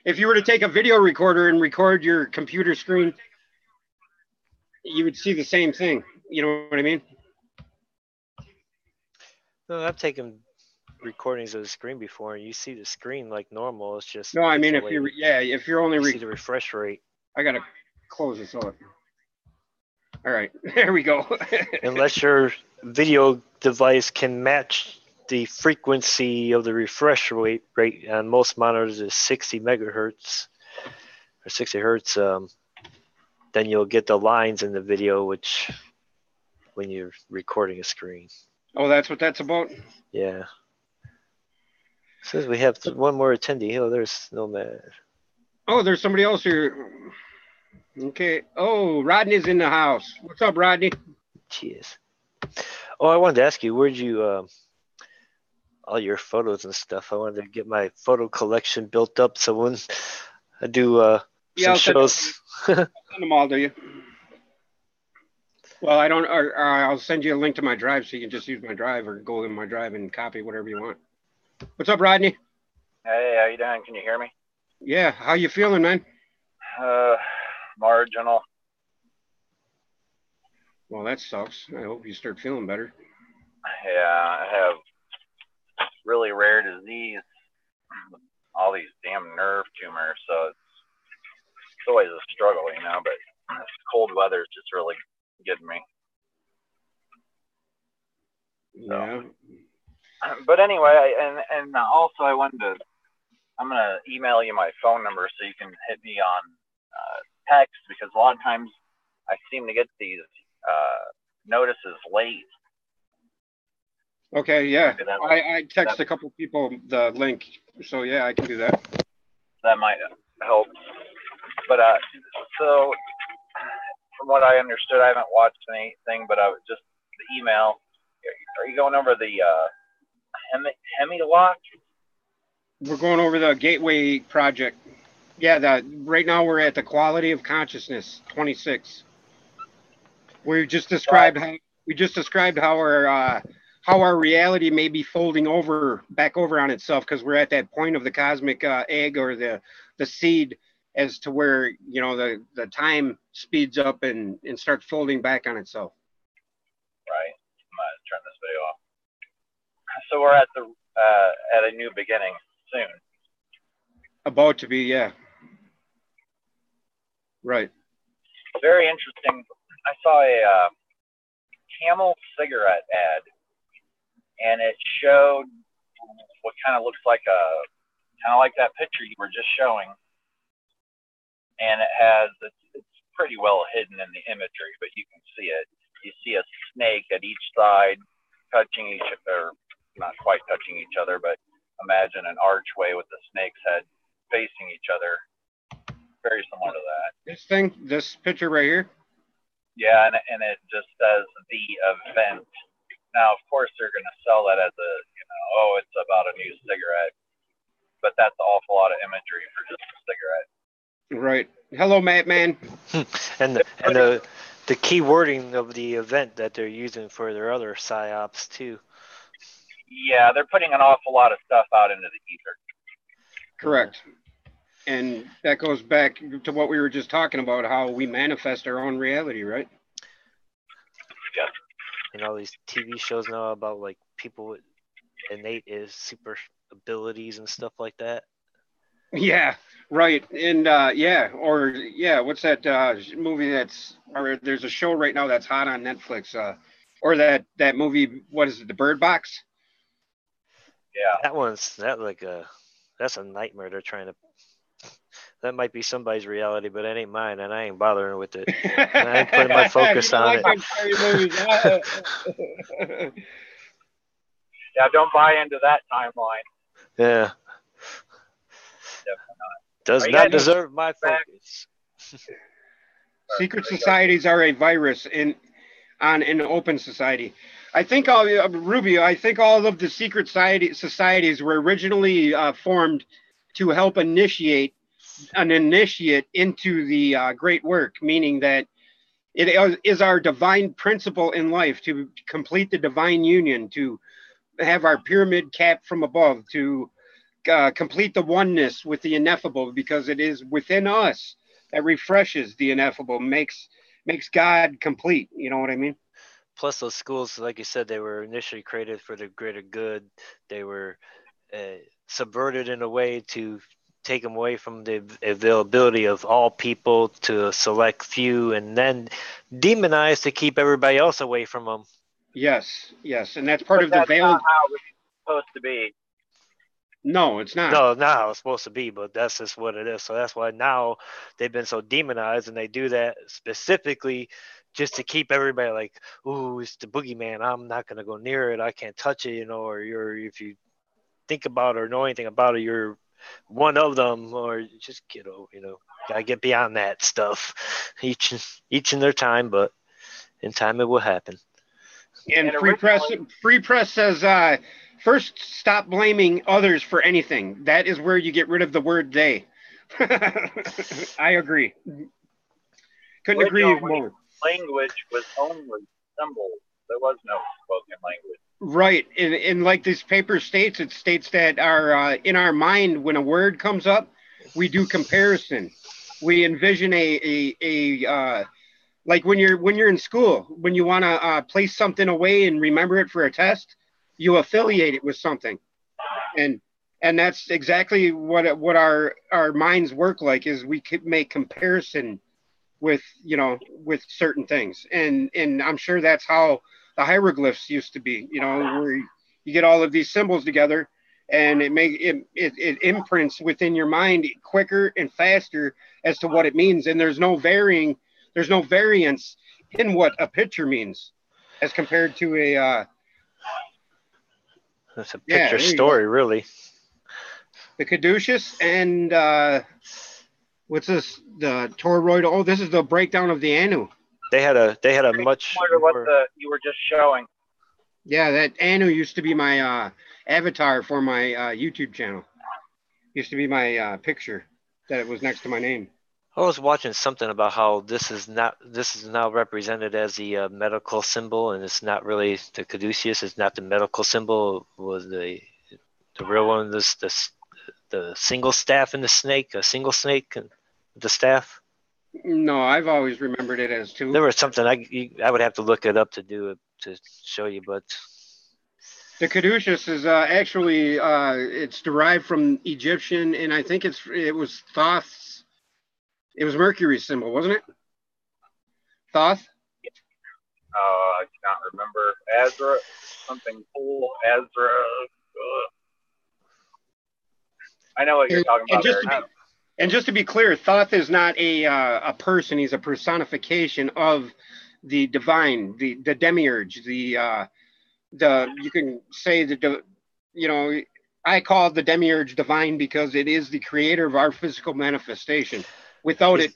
If you were to take a video recorder and record your computer screen, you would see the same thing. You know what I mean? No, I've taken recordings of the screen before, and you see the screen like normal. It's just no. I mean, pixelated. if you're only see the refresh rate. I gotta close this up. All right, there we go. Unless your video device can match the frequency of the refresh rate on most monitors is 60 megahertz or 60 hertz, then you'll get the lines in the video, which when you're recording a screen. Oh, that's what that's about? Yeah. Says we have one more attendee. Oh, there's Nomad. Oh, there's somebody else here. Okay. Oh, Rodney's in the house. What's up, Rodney? Cheers. Oh, I wanted to ask you, where'd you all your photos and stuff? I wanted to get my photo collection built up so when I do some shows. I'll send them all to you. Well, I don't. I'll send you a link to my drive so you can just use my drive or go in my drive and copy whatever you want. What's up, Rodney? Hey, how you doing? Can you hear me? Yeah. How you feeling, man? Marginal. Well, that sucks. I hope you start feeling better. Yeah, I have really rare disease. All these damn nerve tumors, so it's always a struggle, you know. But this cold weather is just really getting me. So. Yeah. But anyway, and also I wanted to. I'm gonna email you my phone number so you can hit me on text, because a lot of times I seem to get these notices late. Okay, yeah. I text a couple people the link, so yeah, I can do that. That might help. But so from what I understood, I haven't watched anything, but I was just the email. Are you going over the Hemilock? We're going over the Gateway project. Yeah, right now we're at the quality of consciousness 26. We just described how our reality may be folding back over on itself, because we're at that point of the cosmic egg or the seed, as to where the time speeds up and starts folding back on itself. Right. I'm gonna turn this video off. So we're at a new beginning soon. About to be, yeah. Right. Very interesting. I saw a Camel cigarette ad, and it showed what kind of looks like that picture you were just showing, and it's pretty well hidden in the imagery, but you can see it. You see a snake at each side touching each other, not quite touching each other, but imagine an archway with the snake's head facing each other. Very similar to that. This picture right here? Yeah, and it just says the event. Now, of course, they're going to sell that as it's about a new cigarette. but that's an awful lot of imagery for just a cigarette. Right. Hello, Matt Man. and the key wording of the event that they're using for their other psyops too. Yeah, they're putting an awful lot of stuff out into the ether. Correct. And that goes back to what we were just talking about, how we manifest our own reality, right? Yeah. And all these TV shows now about like people with innate super abilities and stuff like that. Yeah, right. And what's that movie or there's a show right now that's hot on Netflix, or that movie, what is it, The Bird Box? Yeah. That's a nightmare. They're trying to. That might be somebody's reality, but it ain't mine, and I ain't bothering with it. And I ain't putting my focus on it. Yeah, don't buy into that timeline. Yeah. Definitely not. Does not deserve my focus. Secret societies are a virus in an open society. I think all of the secret societies were originally formed to help initiate an initiate into the great work, meaning that it is our divine principle in life to complete the divine union, to have our pyramid capped from above, to complete the oneness with the ineffable, because it is within us that refreshes the ineffable, makes God complete. You know what I mean? Plus, those schools, like you said, they were initially created for the greater good. They were subverted in a way to take them away from the availability of all people to a select few, and then demonized to keep everybody else away from them. Yes, and that's part of the veil. That's not how it's supposed to be. No, it's not. No, not how it's supposed to be, but that's just what it is. So that's why now they've been so demonized, and they do that specifically just to keep everybody like, ooh, it's the boogeyman. I'm not going to go near it. I can't touch it, or if you think about it or know anything about it, you're one of them, or just gotta get beyond that stuff. Each in their time, but in time it will happen. And free press says, first, stop blaming others for anything. That is where you get rid of the word they. I agree. Couldn't agree more. Language was only symbols. There was no spoken language. Right. And like this paper states, it states that in our mind, when a word comes up, we do comparison. We envision like when you're in school, when you want to place something away and remember it for a test, you affiliate it with something, and that's exactly what our minds work like. Is we could make comparison with certain things, and I'm sure that's how the hieroglyphs used to be. Where you get all of these symbols together, and it imprints within your mind quicker and faster as to what it means, and there's no variance in what a picture means as compared to a that's a picture story, really. The Caduceus and what's this? The toroid. Oh, this is the breakdown of the Anu. They had a much similar to what you were just showing. Yeah, that Anu used to be my avatar for my YouTube channel. Used to be my picture that was next to my name. I was watching something about how this is now represented as the medical symbol, and it's not really the caduceus. It's not the medical symbol. It was the real one? The single staff in the snake, a single snake and the staff. No, I've always remembered it as two. There was something I would have to look it up to show you, but the caduceus is actually it's derived from Egyptian, and I think it was Thoth's. It was Mercury's symbol, wasn't it? Thoth? I can't remember. Azra, something cool. Azra. I know what you're talking about. And just to be clear, Thoth is not a person. He's a personification of the divine, the demiurge, you can say I call the demiurge divine because it is the creator of our physical manifestation. Without it,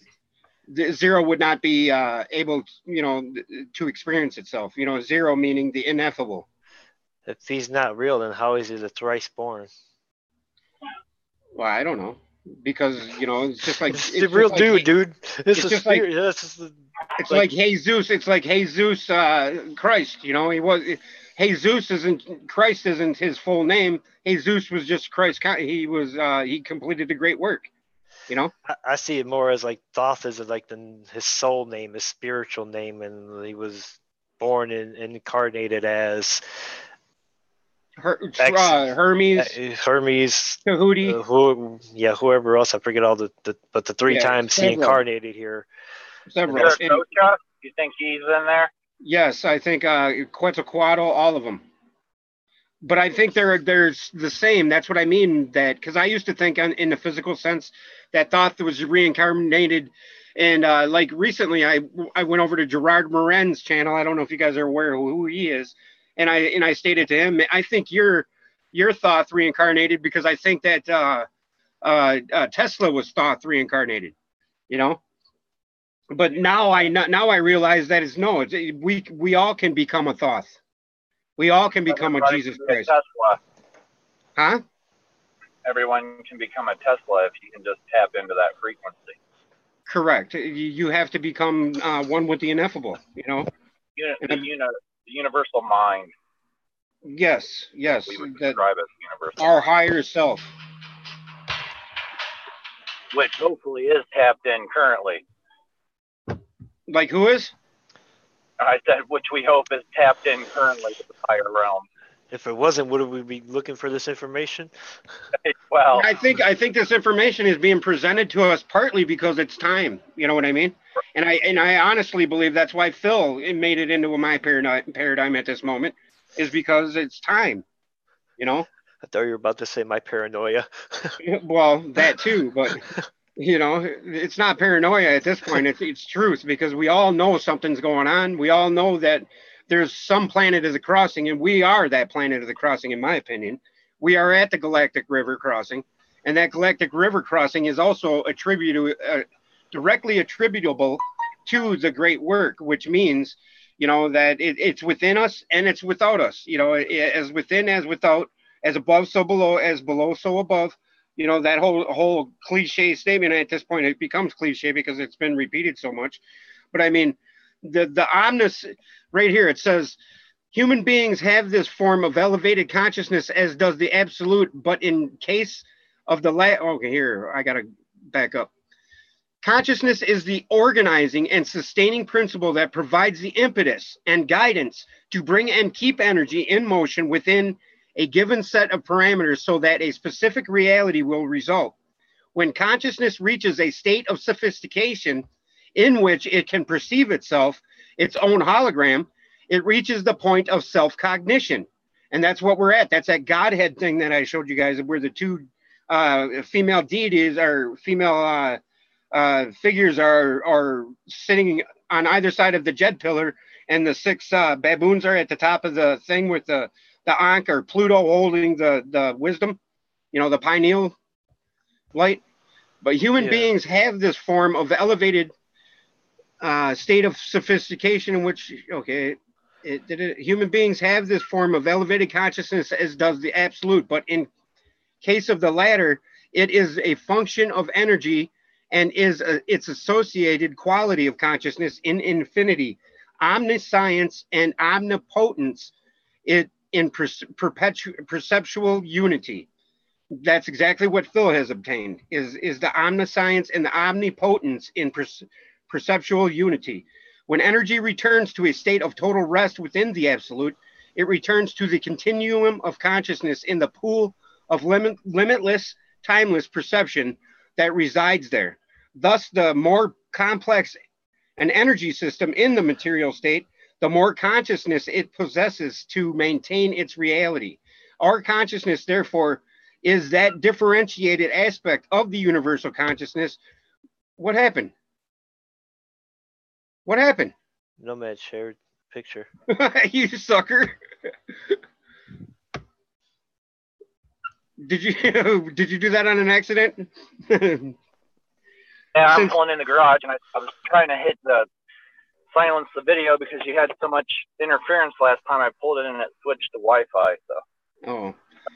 the zero would not be able, to experience itself. Zero meaning the ineffable. If he's not real, then how is he the thrice born? Well, I don't know, because it's just like It's the real dude. This it's is just like spirit. This is the, it's like like Jesus. It's like Jesus Christ. He was Jesus isn't Christ isn't his full name. Jesus was just Christ. He completed a great work. You know. I see it more as like Thoth is like his soul name, his spiritual name, and he was born and incarnated as Hermes, Hermes, Tahuti. whoever else. I forget all but the three Yeah, times he incarnated here. several. Zarathustra, you think he's in there? Yes, I think Quetzalcoatl, all of them. But I think there's the same. That's what I mean. That because I used to think in the physical sense that Thoth was reincarnated, and like recently I went over to Gerard Morin's channel. I don't know if you guys are aware of who he is, and I stated to him, I think your Thoth reincarnated because I think that Tesla was Thoth reincarnated. You know. But now I realize that we all can become a Thoth. We all can become a Everybody Jesus can be a Christ. Tesla. Huh? Everyone can become a Tesla if you can just tap into that frequency. Correct. You have to become one with the ineffable, The universal mind. Yes. We would describe as universal Our mind. higher self. Which hopefully is tapped in currently. Like who is? I said, which we hope is tapped in currently to the higher realm. If it wasn't, would we be looking for this information? Well, I think this information is being presented to us partly because it's time. You know what I mean? And I honestly believe that's why Phil made it into my paradigm at this moment, is because it's time. You know? I thought you were about to say my paranoia. Well, that too, but it's not paranoia at this point. It's truth, because we all know something's going on. We all know that there's some planet of the crossing, and we are that planet of the crossing, in my opinion. We are at the galactic river crossing, and that galactic river crossing is also directly attributable to the great work, which means, that it's within us and it's without us. As within, as without, as above, so below, as below, so above. That whole cliche statement. At this point, it becomes cliche because it's been repeated so much. But I mean, the omnis right here, it says human beings have this form of elevated consciousness, as does the absolute. But in case of okay, here I gotta back up. Consciousness is the organizing and sustaining principle that provides the impetus and guidance to bring and keep energy in motion within a given set of parameters so that a specific reality will result. When consciousness reaches a state of sophistication in which it can perceive itself, its own hologram, it reaches the point of self-cognition. And that's what we're at. That's that Godhead thing that I showed you guys, where the two female deities or female figures are sitting on either side of the Jed pillar, and the six baboons are at the top of the thing with the Ankh or Pluto holding the wisdom, the pineal light. But human beings have this form of elevated state of sophistication in which, human beings have this form of elevated consciousness, as does the absolute. But in case of the latter, it is a function of energy and is its associated quality of consciousness in infinity, omniscience, and omnipotence. It in perceptual unity. That's exactly what Phil has obtained, is the omniscience and the omnipotence in perceptual unity. When energy returns to a state of total rest within the absolute, it returns to the continuum of consciousness in the pool of limitless, timeless perception that resides there. Thus, the more complex an energy system in the material state, the more consciousness it possesses to maintain its reality. Our consciousness, therefore, is that differentiated aspect of the universal consciousness. What happened? What happened? Nomad shared picture. You sucker. Did you do that on an accident? Yeah, I'm pulling in the garage, and I was trying to hit the silence the video because you had so much interference last time I pulled it, and it switched to Wi-Fi. So. Oh,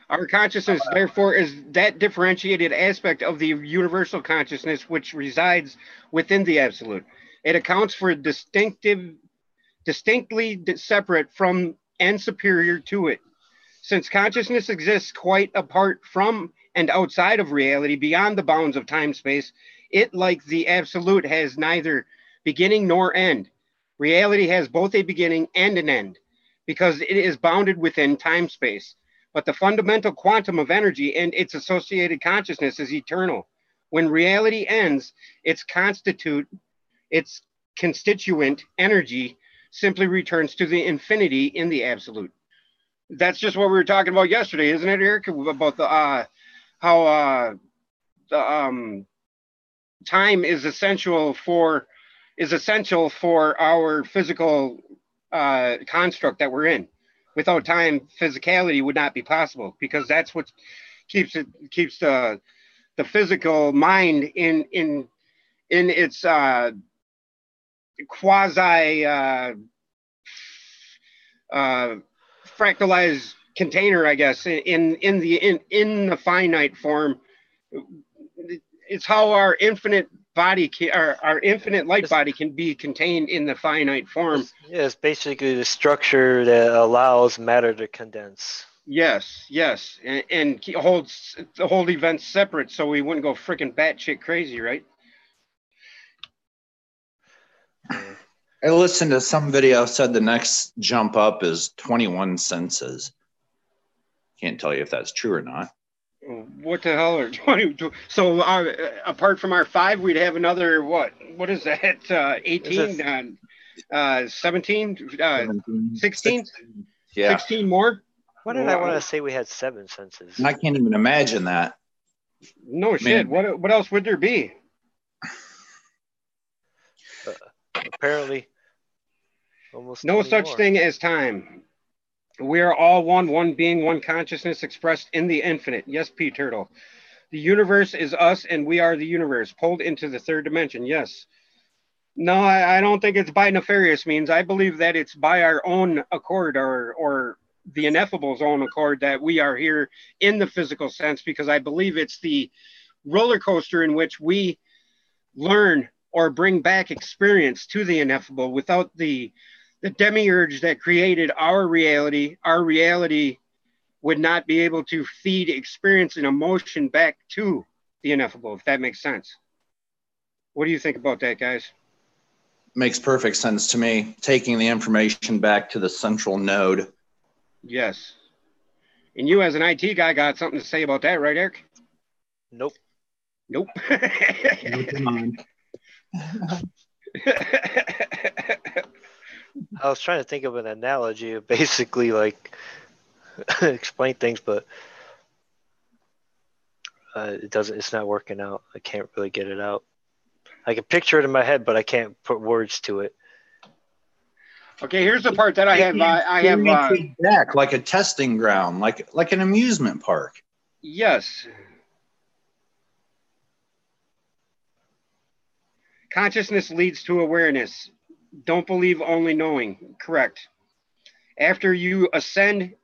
Our consciousness, therefore, is that differentiated aspect of the universal consciousness which resides within the absolute. It accounts for distinctly separate from and superior to it. Since consciousness exists quite apart from and outside of reality, beyond the bounds of time space, it, like the absolute, has neither beginning nor end. Reality has both a beginning and an end because it is bounded within time space. But the fundamental quantum of energy and its associated consciousness is eternal. When reality ends, its constituent energy simply returns to the infinity in the absolute. That's just what we were talking about yesterday, isn't it, Eric? About the how the time is essential for our physical construct that we're in. Without time, physicality would not be possible because that's what keeps the physical mind in its quasi fractalized container, I guess, in the finite form. It's how our infinite body, our infinite light body, can be contained in the finite form. It's basically the structure that allows matter to condense. Yes, and holds events separate, so we wouldn't go freaking batshit crazy, right? I listened to some video said the next jump up is 21 senses. Can't tell you if that's true or not. What the hell are 20? So apart from our 5, we'd have another what? What is that? 18, 17, 16? Yeah. 16 more? Why did I want to say we had 7 senses? And I can't even imagine that. No shit. What else would there be? Apparently, almost no such more. thing as time. We are all one being, one consciousness expressed in the infinite. Yes, P. Turtle. The universe is us, and we are the universe, pulled into the third dimension. Yes. No, I don't think it's by nefarious means. I believe that it's by our own accord or the ineffable's own accord that we are here in the physical sense, because I believe it's the roller coaster in which we learn or bring back experience to the ineffable. Without the demiurge that created our reality would not be able to feed experience and emotion back to the ineffable, if that makes sense. What do you think about that, guys? Makes perfect sense to me. Taking the information back to the central node. Yes. And you as an IT guy got something to say about that, right, Eric? Nope. I was trying to think of an analogy of basically like explain things, but it's not working out. I can't really get it out. I can picture it in my head, but I can't put words to it. Okay, here's the part that I have back like a testing ground, like an amusement park. Yes. Consciousness leads to awareness. Don't believe only knowing. Correct. After you ascend,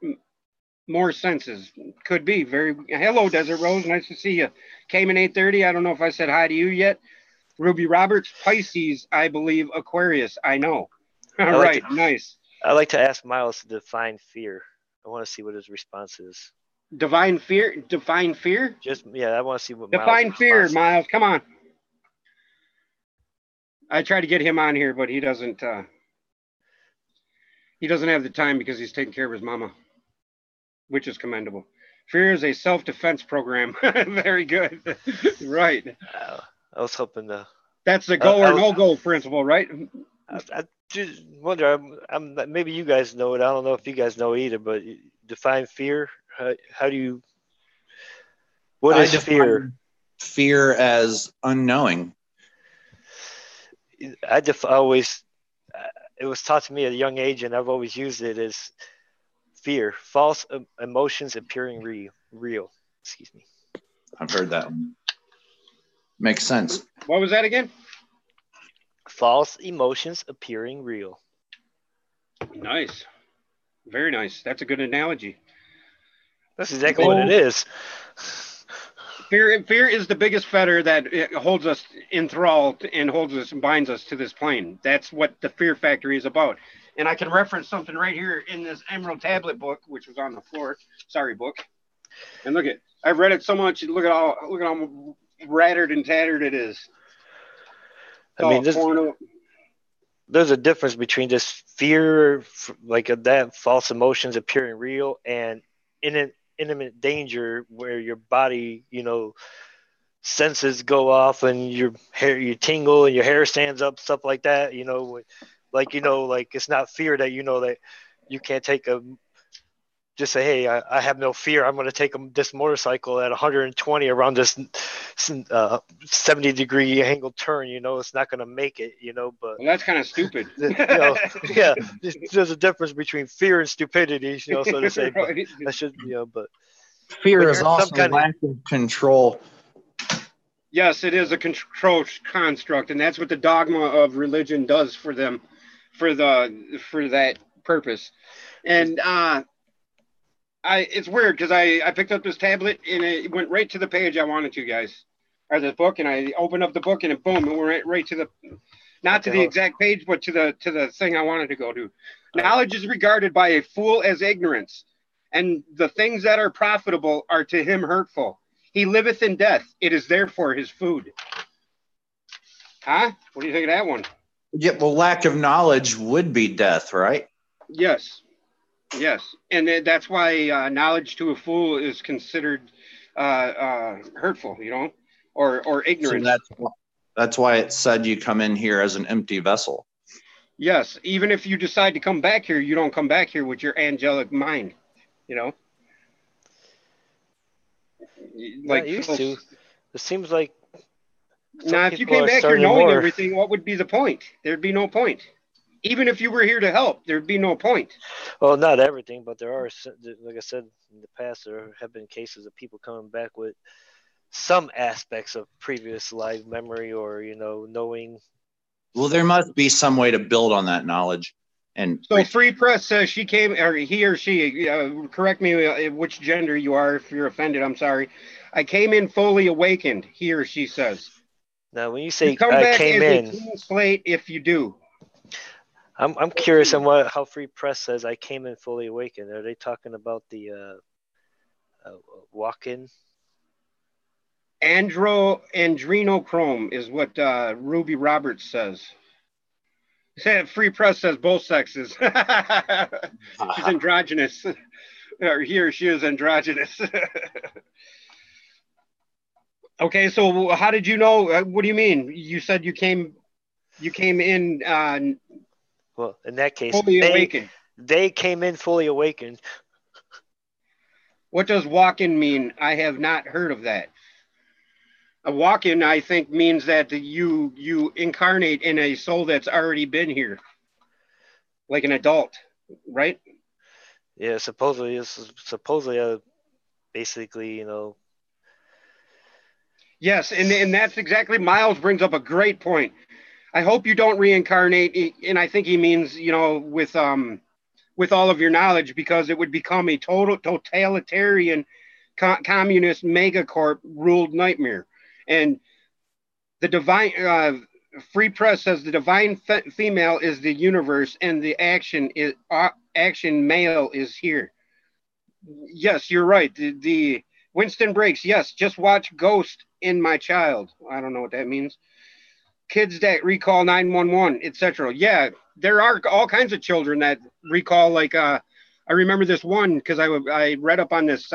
more senses. Could be. Hello, Desert Rose. Nice to see you. Cayman 830. I don't know if I said hi to you yet. Ruby Roberts, Pisces, I believe. Aquarius, I know. All right, nice. I like to ask Miles to define fear. I want to see what his response is. Define fear? Define fear? I want to see what define fear, Miles. Come on. I tried to get him on here, but he doesn't have the time because he's taking care of his mama, which is commendable. Fear is a self-defense program. Very good. Right. I was hoping to. That's the go or no-go principle, right? I just wonder, maybe you guys know it. I don't know if you guys know either, but define fear. How do you, what is fear? Fear as unknowing. It was taught to me at a young age, and I've always used it as fear, false emotions appearing real. Excuse me. I've heard that one. Makes sense. What was that again? False emotions appearing real. Nice. Very nice. That's a good analogy. That's exactly what it is. Fear is the biggest fetter that holds us enthralled and holds us and binds us to this plane. That's what the fear factory is about. And I can reference something right here in this Emerald Tablet book, which was on the floor. Sorry, book. And look at, I've read it so much. Look at how rattered and tattered it is. I mean, there's a difference between just fear, like that false emotions appearing real, and imminent danger where your body, senses go off and your hair, you tingle and your hair stands up, stuff like that. Like it's not fear that that you can't just say, hey, I have no fear. I'm going to take this motorcycle at 120 around this 70-degree angle turn. It's not going to make it. But well, that's kind of stupid. Yeah, there's a difference between fear and stupidity. So to say, right. but I should, but fear is also lack of control. Yes, it is a control construct, and that's what the dogma of religion does for them, for that purpose. And it's weird because I picked up this tablet and it went right to the page I wanted to, guys, or this book, and I opened up the book and boom, it went right to the, not to the exact page, but to the thing I wanted to go to. Knowledge is regarded by a fool as ignorance, and the things that are profitable are to him hurtful. He liveth in death; it is therefore his food. Huh? What do you think of that one? Yeah, well, lack of knowledge would be death, right? Yes. Yes, and that's why knowledge to a fool is considered hurtful, or ignorance. So that's why it said you come in here as an empty vessel. Yes, even if you decide to come back here, you don't come back here with your angelic mind, Like used to. It seems like now, if you came back here knowing everything, what would be the point? There'd be no point. Even if you were here to help, there'd be no point. Well, not everything, but there are, like I said in the past, there have been cases of people coming back with some aspects of previous life memory or, knowing. Well, there must be some way to build on that knowledge. And so Free Press says she came, or he or she, correct me which gender you are. If you're offended, I'm sorry. I came in fully awakened, he or she says. Now, when you say you come back as a clean slate if you do. I'm curious on how Free Press says I came in fully awakened. Are they talking about the walk-in? Adrenochrome is what Ruby Roberts says. Free Press says both sexes. She's androgynous. Or he or she is androgynous. Okay, so how did you know? What do you mean? You said you came in. Well, in that case, fully awakened. They came in fully awakened. What does walk-in mean? I have not heard of that. A walk-in, I think, means that you incarnate in a soul that's already been here, like an adult, right? Yeah, supposedly basically, Yes, and that's exactly. Miles brings up a great point. I hope you don't reincarnate, and I think he means, with all of your knowledge, because it would become a totalitarian communist megacorp ruled nightmare. And the divine Free Press says the divine female is the universe, and the action male is here. Yes, you're right. The Winston Breaks. Yes, just watch Ghost in My Child. I don't know what that means. Kids that recall 911, etc. Yeah, there are all kinds of children that recall. Like I remember this one because I read up on this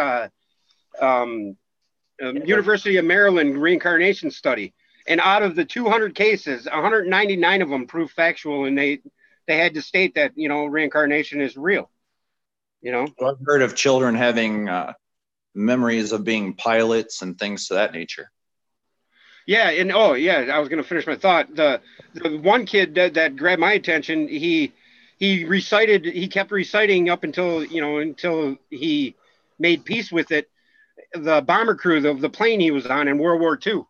University of Maryland reincarnation study, and out of the 200 cases, 199 of them proved factual, and they had to state that reincarnation is real. I've heard of children having memories of being pilots and things to that nature. Yeah, and I was going to finish my thought. The one kid that grabbed my attention, he kept reciting up until he made peace with it. The bomber crew of the plane he was on in World War II.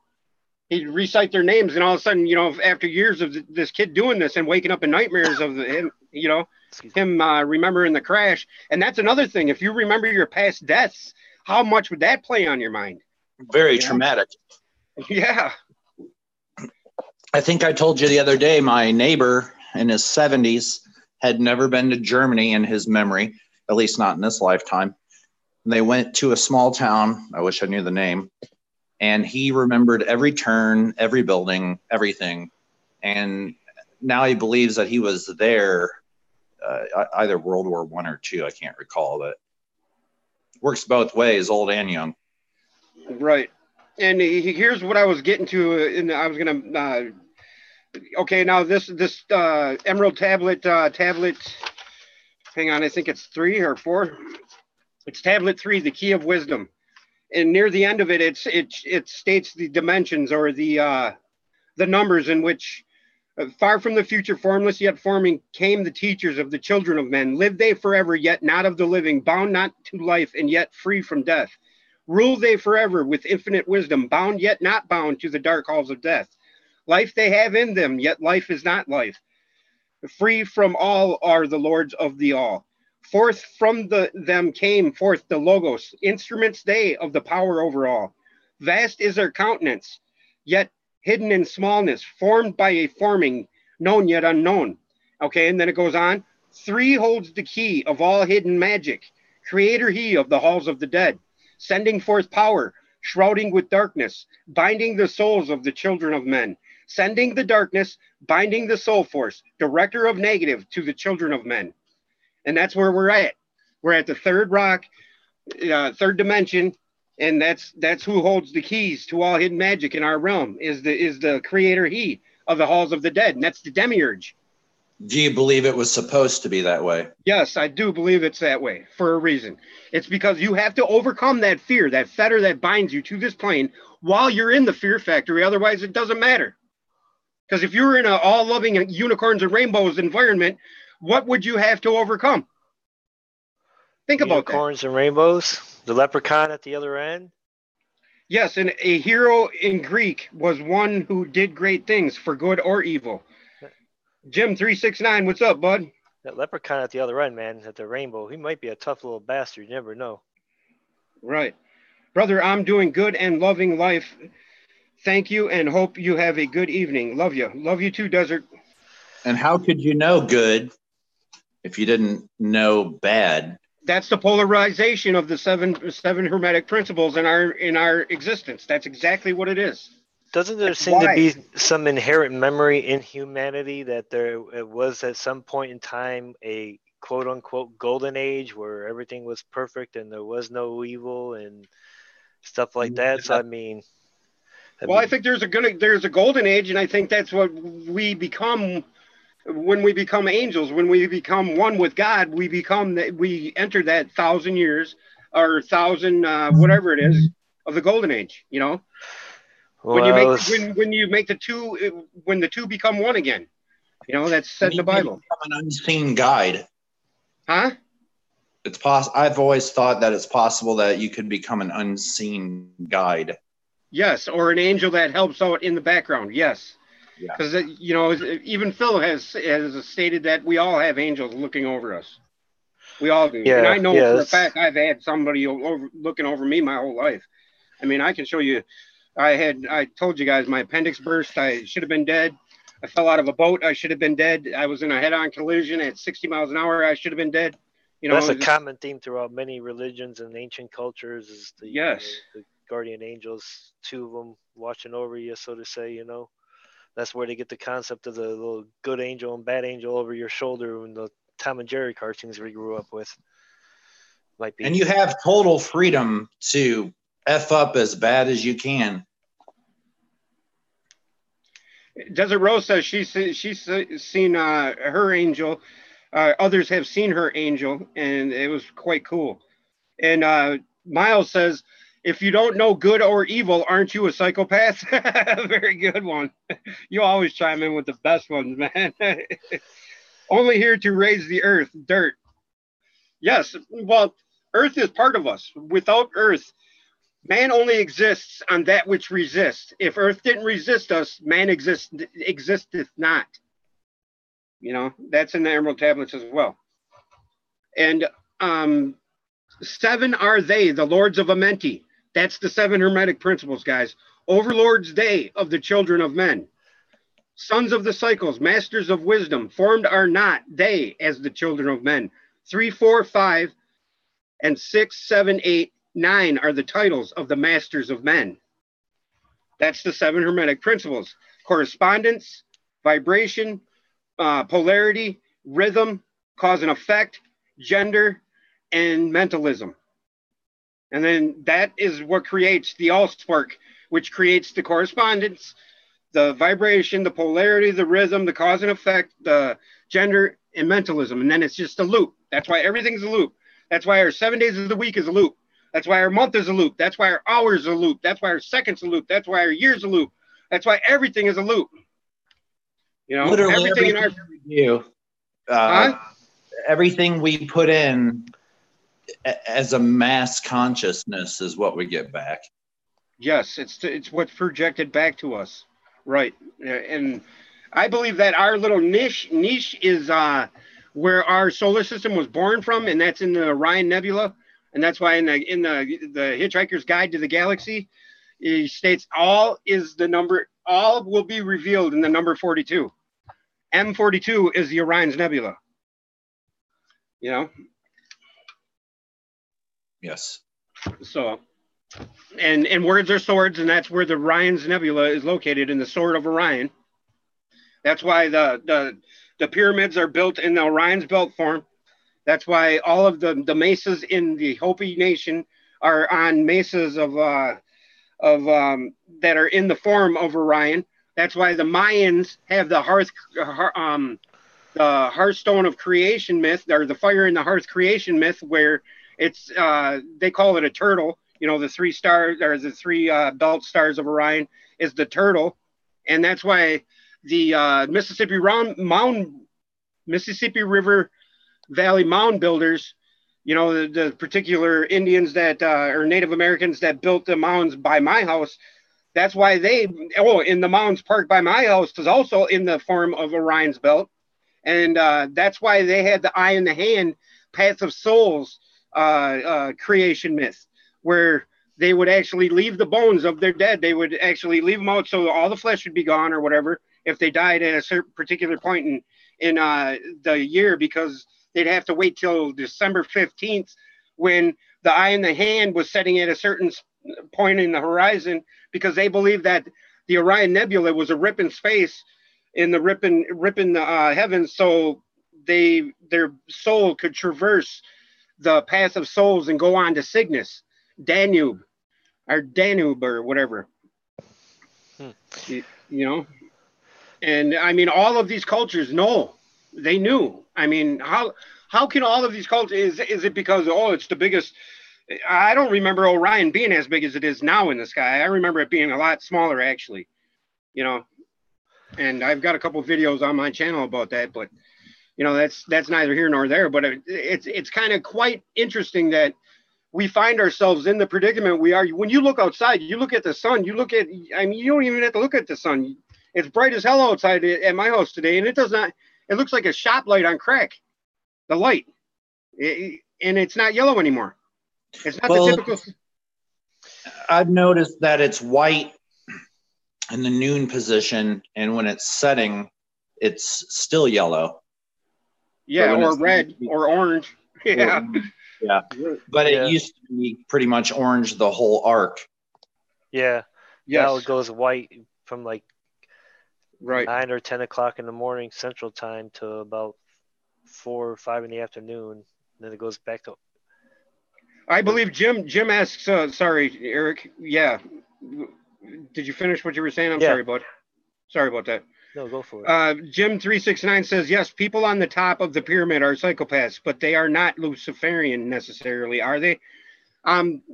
He'd recite their names, and all of a sudden, after years of this kid doing this and waking up in nightmares of him You know, Excuse me. him remembering the crash. And that's another thing. If you remember your past deaths, how much would that play on your mind? Very You know? traumatic. Yeah. I think I told you the other day, my neighbor in his 70s had never been to Germany in his memory, at least not in this lifetime. And they went to a small town. I wish I knew the name. And he remembered every turn, every building, everything. And now he believes that he was there, either World War I or II. I can't recall, but it works both ways, old and young. Right. And here's what I was getting to. And I was going to, okay, now this Emerald tablet, hang on, I think it's 3 or 4. It's tablet 3, the key of wisdom. And near the end of it, it states the dimensions or the numbers in which far from the future, formless yet forming, came the teachers of the children of men. Live they forever, yet not of the living, bound not to life, and yet free from death. Rule they forever with infinite wisdom, bound yet not bound to the dark halls of death. Life they have in them, yet life is not life. Free from all are the lords of the all. Forth from them came forth the Logos, instruments they of the power over all. Vast is their countenance, yet hidden in smallness, formed by a forming, known yet unknown. Okay, and then it goes on. 3 holds the key of all hidden magic, creator he of the halls of the dead, sending forth power, shrouding with darkness, binding the souls of the children of men, sending the darkness, binding the soul force, director of negative to the children of men. And that's where we're at. We're at the third rock, third dimension, and that's who holds the keys to all hidden magic in our realm, is the creator he of the halls of the dead, and that's the demiurge. Do you believe it was supposed to be that way? Yes, I do believe it's that way for a reason. It's because you have to overcome that fear, that fetter that binds you to this plane while you're in the fear factory. Otherwise, it doesn't matter. Because if you're in an all-loving unicorns and rainbows environment, what would you have to overcome? Think about that. Unicorns and rainbows. The leprechaun at the other end. Yes, and a hero in Greek was one who did great things for good or evil. Jim 369, what's up, bud? That leprechaun at the other end, man, at the rainbow. He might be a tough little bastard. You never know. Right. Brother, I'm doing good and loving life. Thank you and hope you have a good evening. Love you. Love you too, Desert. And how could you know good if you didn't know bad? That's the polarization of the seven hermetic principles in our existence. That's exactly what it is. Doesn't there seem to be some inherent memory in humanity that it was at some point in time a quote unquote golden age where everything was perfect and there was no evil and stuff like that? So I mean, I think there's a golden age, and I think that's what we become when we become angels. When we become one with God, we enter that 1,000 years or 1,000 whatever it is of the golden age. You know, when you make the two, when the two become one again. You know, that's said in the Bible. Become an unseen guide. Huh? It's I've always thought that it's possible that you could become an unseen guide. Yes, or an angel that helps out in the background. Yes, because you know, even Phil has stated that we all have angels looking over us. We all do, and I know for a fact I've had somebody looking over me my whole life. I mean, I can show you. I told you guys my appendix burst. I should have been dead. I fell out of a boat. I should have been dead. I was in a head-on collision at 60 miles an hour. I should have been dead. You know, that's a common theme throughout many religions and ancient cultures. Is the guardian angels, 2 of them watching over you, so to say. You know, that's where they get the concept of the little good angel and bad angel over your shoulder in the Tom and Jerry cartoons we grew up with. Might be. And you have total freedom to F up as bad as you can. Desert Rose says she's seen her angel. Others have seen her angel, and it was quite cool. And Miles says, if you don't know good or evil, aren't you a psychopath? Very good one. You always chime in with the best ones, man. Only here to raise the earth, dirt. Yes, well, earth is part of us. Without earth, man only exists on that which resists. If earth didn't resist us, man existeth not. You know, that's in the Emerald Tablets as well. And 7 are they, the lords of Amenti. That's the 7 Hermetic principles, guys. Overlords they of the children of men. Sons of the cycles, masters of wisdom, formed are not they as the children of men. 3, 4, 5, and 6, 7, 8, 9 are the titles of the masters of men. That's the 7 Hermetic principles. Correspondence, vibration, polarity, rhythm, cause and effect, gender, and mentalism. And then that is what creates the all-spark, which creates the correspondence, the vibration, the polarity, the rhythm, the cause and effect, the gender, and mentalism. And then it's just a loop. That's why everything's a loop. That's why our 7 days of the week is a loop. That's why our month is a loop. That's why our hours are a loop. That's why our seconds a loop. That's why our years a loop. That's why everything is a loop. You know, literally everything in our we do, everything we put in as a mass consciousnness is what we get back. Yes, it's what's projected back to us, right? And I believe that our little niche is where our solar system was born from, and that's in the Orion Nebula, and that's why in the Hitchhiker's Guide to the Galaxy, he states all will be revealed in the number 42. M42 is the Orion's Nebula. You know. Yes. So. And words are swords, and that's where the Orion's Nebula is located, in the Sword of Orion. That's why the pyramids are built in the Orion's belt form. That's why all of the mesas in the Hopi Nation are on mesas that are in the form of Orion. That's why the Mayans have the Hearthstone of Creation myth, or the Fire in the Hearth creation myth, where it's they call it a turtle. You know, the 3 stars, or the 3 belt stars of Orion is the turtle. And that's why the Mississippi River Valley mound builders, you know, the particular Indians that, or Native Americans that built the mounds by my house, that's why in the mounds parked by my house is also in the form of Orion's belt. And that's why they had the eye in the hand, Path of Souls creation myth, where they would actually leave the bones of their dead. They would actually leave them out so all the flesh would be gone or whatever if they died at a certain particular point in the year, because they'd have to wait till December 15th when the eye in the hand was setting at a certain point in the horizon, because they believed that the Orion Nebula was a rip in space in the ripping heavens, so their soul could traverse the path of souls and go on to Cygnus, Danube or whatever. You know, and I mean, all of these cultures they knew. I mean, how can all of these cultures, is it because it's the biggest? I don't remember Orion being as big as it is now in the sky. I remember it being a lot smaller, actually, you know. And I've got a couple videos on my channel about that, but you know, that's neither here nor there. But it's kind of quite interesting that we find ourselves in the predicament we are. When you look outside, you look at the sun, you don't even have to look at the sun. It's bright as hell outside at my house today, and it looks like a shop light on crack, the light. And it's not yellow anymore. It's not the typical. I've noticed that it's white in the noon position, and when it's setting, it's still yellow. Yeah, or red or orange. Yeah. Yeah. But it used to be pretty much orange the whole arc. Yeah. Yes. Now it goes white from like 9 or 10 o'clock in the morning Central Time to about 4 or 5 in the afternoon. Then it goes back to. I believe Jim asks. Sorry, Eric. Yeah. Did you finish what you were saying? I'm sorry, bud. Sorry about that. No, go for it. Jim369 says, yes, people on the top of the pyramid are psychopaths, but they are not Luciferian necessarily, are they?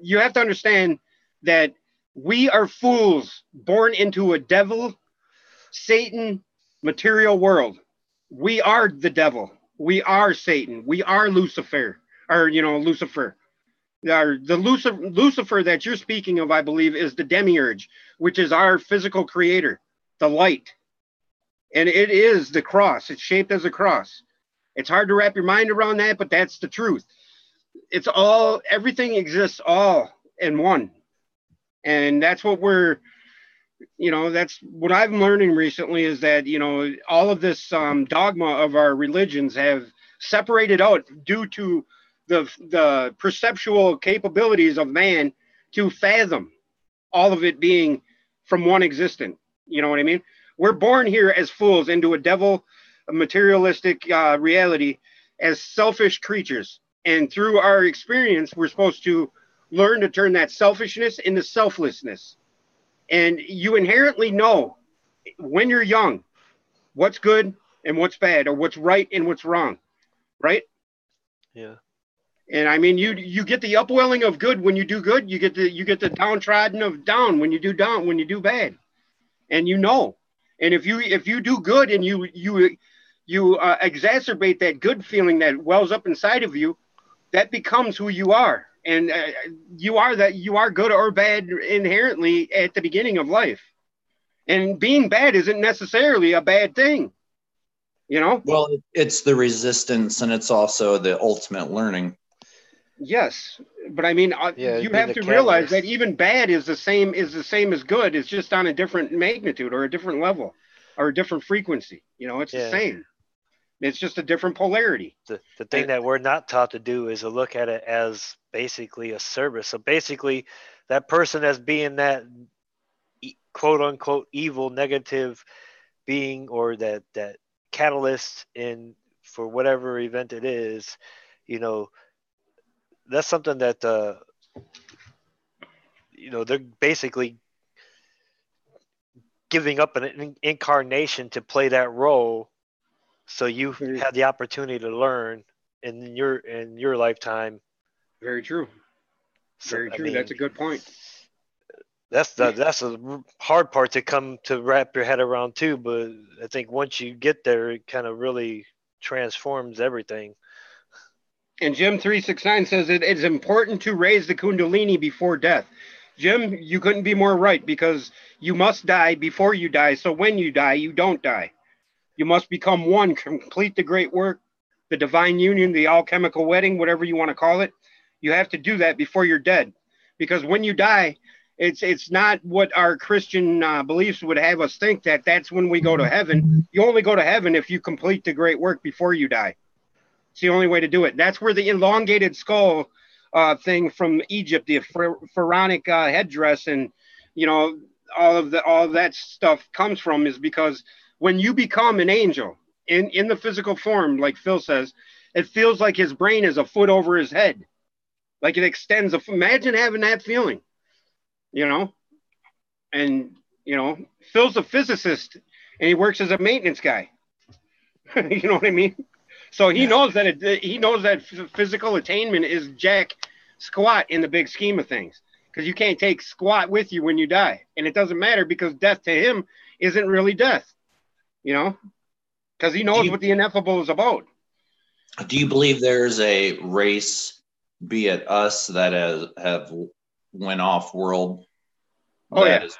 You have to understand that we are fools born into a devil, Satan, material world. We are the devil. We are Satan. We are Lucifer, or, Lucifer. The Lucifer that you're speaking of, I believe, is the demiurge, which is our physical creator, the light. And it is the cross. It's shaped as a cross. It's hard to wrap your mind around that, but that's the truth. It's all, everything exists all in one. And that's what we're, that's what I'm learning recently, is that, all of this dogma of our religions have separated out due to the perceptual capabilities of man to fathom all of it being from one existent. You know what I mean? We're born here as fools into a materialistic reality, as selfish creatures. And through our experience, we're supposed to learn to turn that selfishness into selflessness. And you inherently know when you're young what's good and what's bad, or what's right and what's wrong, right? Yeah. And I mean, you get the upwelling of good when you do good. You get the downtrodden of down when you do bad, and And if you do good and you exacerbate that good feeling that wells up inside of you, that becomes who you are. And you are good or bad inherently at the beginning of life. And being bad isn't necessarily a bad thing, Well, it's the resistance, and it's also the ultimate learning. Yes, but I mean, you have to realize that even bad is the same as good. It's just on a different magnitude or a different level or a different frequency. It's the same. It's just a different polarity. The thing that we're not taught to do is to look at it as basically a service. So basically, that person as being that quote unquote evil, negative being, or that catalyst for whatever event it is, that's something that they're basically giving up an incarnation to play that role, so you have the opportunity to learn in your lifetime. Very true. Very true. That's a good point. That's a hard part to come to wrap your head around too, but I think once you get there, it kind of really transforms everything. And Jim 369 says it is important to raise the Kundalini before death. Jim, you couldn't be more right, because you must die before you die. So when you die, you don't die. You must become one, complete the great work, the divine union, the alchemical wedding, whatever you want to call it. You have to do that before you're dead, because when you die, it's not what our Christian beliefs would have us think, that that's when we go to heaven. You only go to heaven if you complete the great work before you die. It's the only way to do it. That's where the elongated skull thing from Egypt, the pharaonic headdress, and all of that stuff comes from, is because when you become an angel in the physical form, like Phil says, it feels like his brain is a foot over his head, like it extends. Imagine having that feeling, and Phil's a physicist and he works as a maintenance guy. You know what I mean? So he knows that physical attainment is jack squat in the big scheme of things, because you can't take squat with you when you die, and it doesn't matter, because death to him isn't really death, because he knows what the ineffable is about. Do you believe there's a race, be it us, that have went off world? That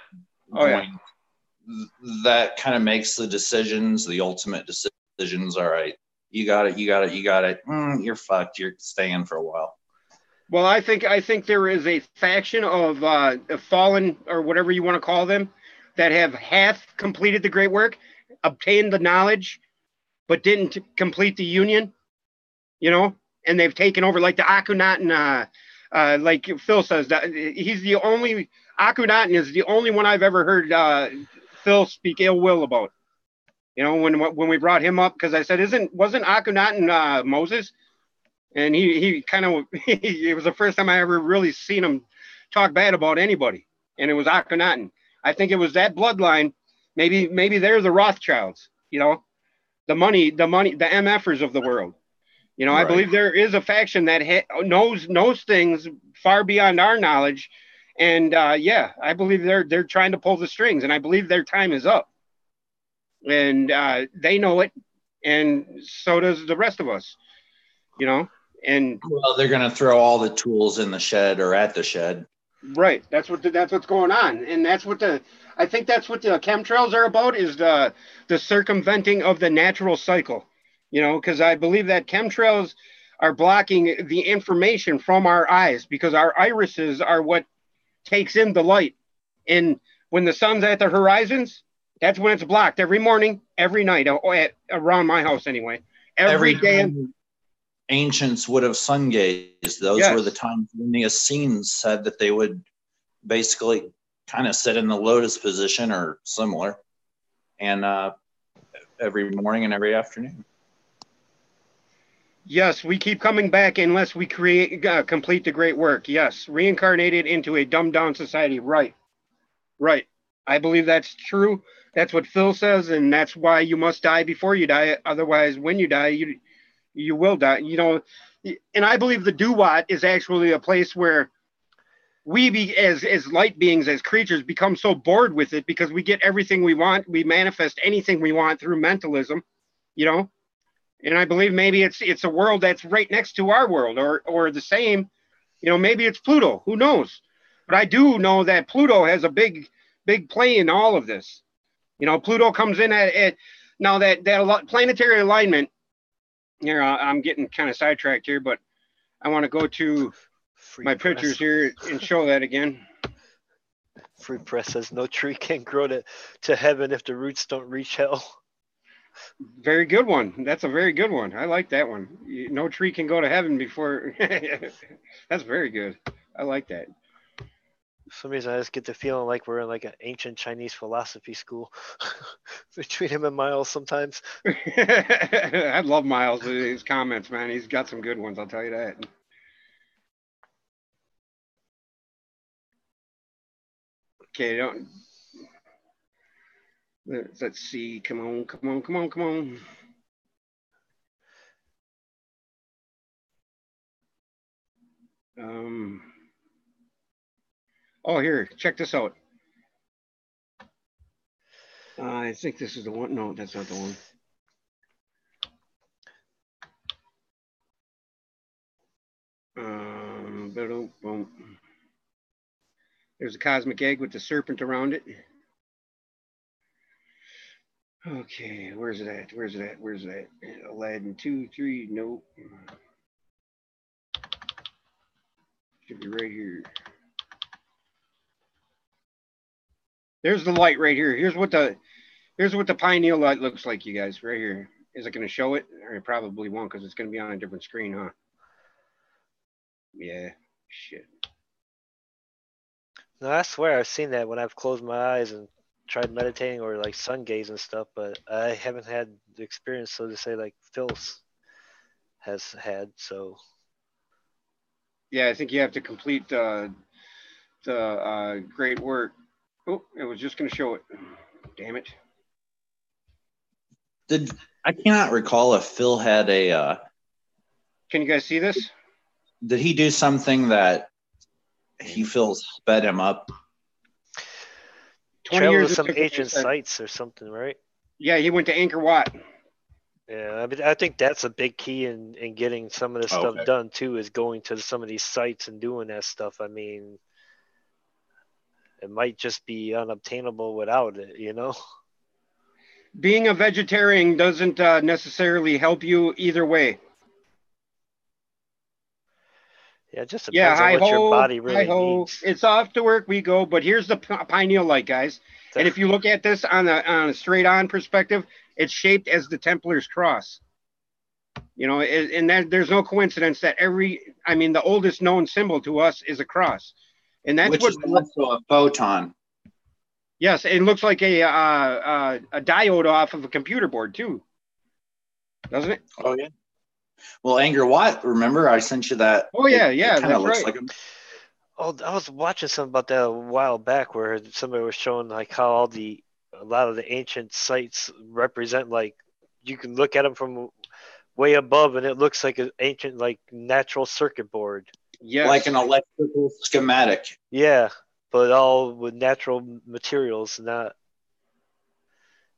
kind of makes the decisions, the ultimate decisions. All right, you got it. You're fucked. You're staying for a while. Well, I think there is a faction of fallen, or whatever you want to call them, that have half completed the great work, obtained the knowledge, but didn't complete the union. And they've taken over, like the Akhenaten. Like Phil says, that he's the only Akhenaten is the only one I've ever heard Phil speak ill will about. When we brought him up, because I said, wasn't Akhenaten Moses? And he kind of, it was the first time I ever really seen him talk bad about anybody. And it was Akhenaten. I think it was that bloodline. Maybe they're the Rothschilds, the money, the MFers of the world. Right. I believe there is a faction that knows things far beyond our knowledge. And I believe they're trying to pull the strings, and I believe their time is up. And they know it, and so does the rest of us, And well, they're going to throw all the tools in the shed, or at the shed. Right. That's what's going on, and I think that's what the chemtrails are about, is the circumventing of the natural cycle. You know, because I believe that chemtrails are blocking the information from our eyes, because our irises are what takes in the light. And when the sun's at the horizons, that's when it's blocked every morning, every night, around my house anyway. Every Every day. time ancients would have sun gazed, those were the Yes. times when the Essenes said that they would basically kind of sit in the lotus position or similar, and every morning and every afternoon. Yes, we keep coming back unless we complete the great work. Yes, reincarnated into a dumbed down society. Right, right. I believe that's true. That's what Phil says, and that's why you must die before you die. Otherwise, when you die, you will die. You know, and I believe the Duwat is actually a place where we be as light beings, as creatures, become so bored with it because we get everything we want. We manifest anything we want through mentalism. You know, and I believe maybe it's a world that's right next to our world, or the same. You know, maybe it's Pluto. Who knows? But I do know that Pluto has a big play in all of this. You know, Pluto comes in at now that planetary alignment. Here, I'm getting kind of sidetracked here, but I want to go to Free my press. pictures here and show that again. Free press says no tree can grow to heaven if the roots don't reach hell. Very good one. That's a very good one. I like that one. No tree can go to heaven before. That's very good. I like that. For some reason, I just get the feeling like we're in like an ancient Chinese philosophy school between him and Miles sometimes. I love Miles' his comments, man. He's got some good ones. I'll tell you that. Okay, don't. Let's see. Come on, come on, come on, come on. Oh, here, check this out. I think this is the one. No, that's not the one. Boom. There's a cosmic egg with the serpent around it. Okay, where's it at? Where's it at? Where's it at? Aladdin 2, 3, nope. Should be right here. There's the light right here. Here's what the pineal light looks like, you guys, right here. Is it going to show it? Or it probably won't, because it's going to be on a different screen, huh? Yeah, shit. No, I swear I've seen that when I've closed my eyes and tried meditating or like sun gaze and stuff, but I haven't had the experience, so to say, like Phil's has had. So Yeah, I think you have to complete the great work. Oh, it was just going to show it. Damn it. I cannot recall if Phil had a. Can you guys see this? Did he do something that he feels sped him up? 20 travel years to some it ancient took him. sites or something, right? Yeah, he went to Angkor Wat. Yeah, I mean, I think that's a big key in getting some of this stuff Okay. done too, is going to some of these sites and doing that stuff. I mean, it might just be unobtainable without it, you know? Being a vegetarian doesn't necessarily help you either way. Yeah, it just Yeah, depends on what your body hi really ho. needs. It's off to work we go. But here's the pineal light, guys. And if you look at this on a straight on perspective, it's shaped as the Templar's cross. You know, and there's no coincidence that the oldest known symbol to us is a cross, and that's Which what. is also a photon. Yes, it looks like a diode off of a computer board too, doesn't it? Oh yeah. Well, Angkor Wat, remember I sent you that? Oh yeah, It yeah, kind of that's looks right. like him. Oh, I was watching something about that a while back where somebody was showing like how a lot of the ancient sites represent, like you can look at them from way above and it looks like an ancient like natural circuit board. Yes. Like an electrical schematic. Yeah, but all with natural materials, not.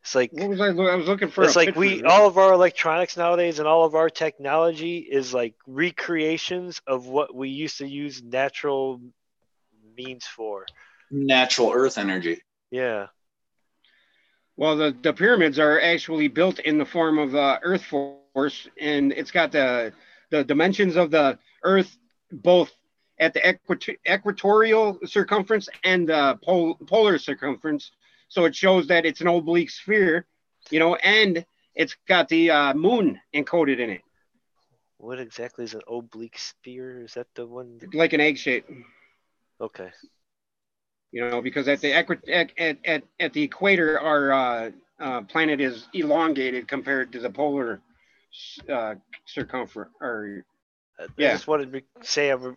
It's like What was I was looking for? It's like all of our electronics nowadays and all of our technology is like recreations of what we used to use natural means for. Natural earth energy. Yeah. Well, the pyramids are actually built in the form of Earth force, and it's got the dimensions of the Earth both at the equatorial circumference and the polar circumference. So it shows that it's an oblique sphere, and it's got the moon encoded in it. What exactly is an oblique sphere? Is that the one? Like an egg shape. Okay. Because at the at the equator, our planet is elongated compared to the polar circumference. I just wanted to say I'm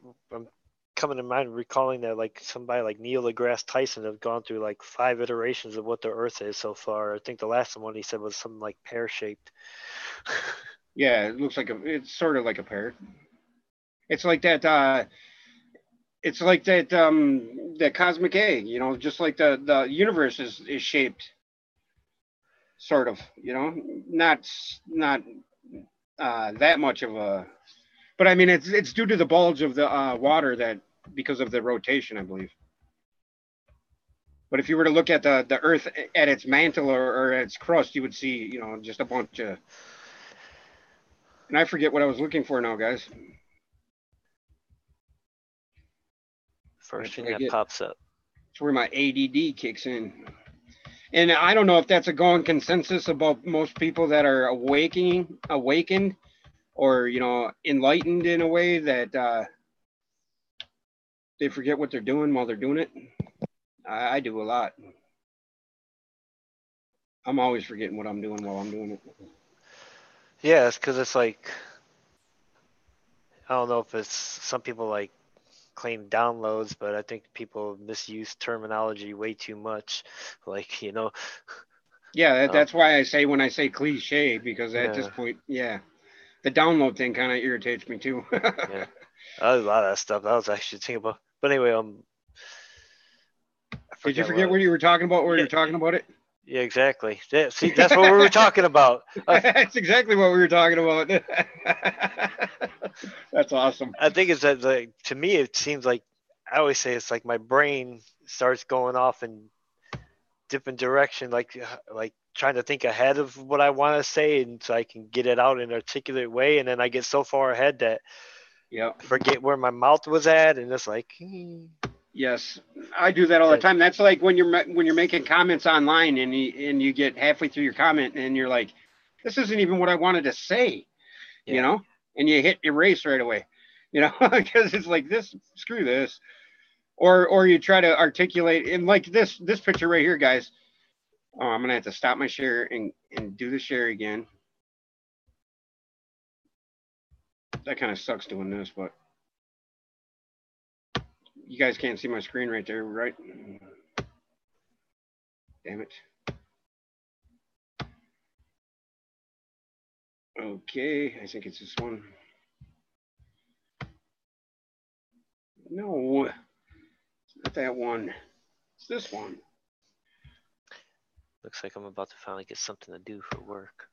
coming to mind recalling that like somebody like Neil deGrasse Tyson have gone through like 5 iterations of what the Earth is so far. I think the last one he said was something like pear-shaped. Yeah, it looks like it's sort of like a pear. It's like that. It's like that that cosmic egg, just like the universe is shaped, sort of, not that much of a, but I mean it's due to the bulge of the water that because of the rotation, I believe. But if you were to look at the Earth at its mantle or at its crust, you would see, just a bunch of, and I forget what I was looking for now, guys. First thing that pops up. It's where my ADD kicks in. And I don't know if that's a going consensus about most people that are awakened or, enlightened in a way that they forget what they're doing while they're doing it. I do a lot. I'm always forgetting what I'm doing while I'm doing it. Yeah, it's because it's like, I don't know if it's some people like claim downloads, but I think people misuse terminology way too much. Like, Yeah, that's why I say when I say cliche, because at this point, the download thing kind of irritates me too. Yeah, a lot of that stuff I was actually thinking about. But anyway, did you forget what you were talking about? Where you were talking about it? Yeah, exactly. See, that's what we were talking about. That's exactly what we were talking about. That's awesome. I think it's that, like, to me, it seems like I always say it's like my brain starts going off in different direction, like trying to think ahead of what I want to say, and so I can get it out in an articulate way, and then I get so far ahead that forget where my mouth was at, and it's like. Yes, I do that all the time. That's like when you're making comments online and you get halfway through your comment and you're like, this isn't even what I wanted to say, and you hit erase right away, because it's like this, screw this, or you try to articulate, and like this picture right here, guys. Oh, I'm gonna have to stop my share and do the share again. That kind of sucks doing this, but. You guys can't see my screen right there, right? Damn it. Okay, I think it's this one. No, it's not that one. It's this one. Looks like I'm about to finally get something to do for work.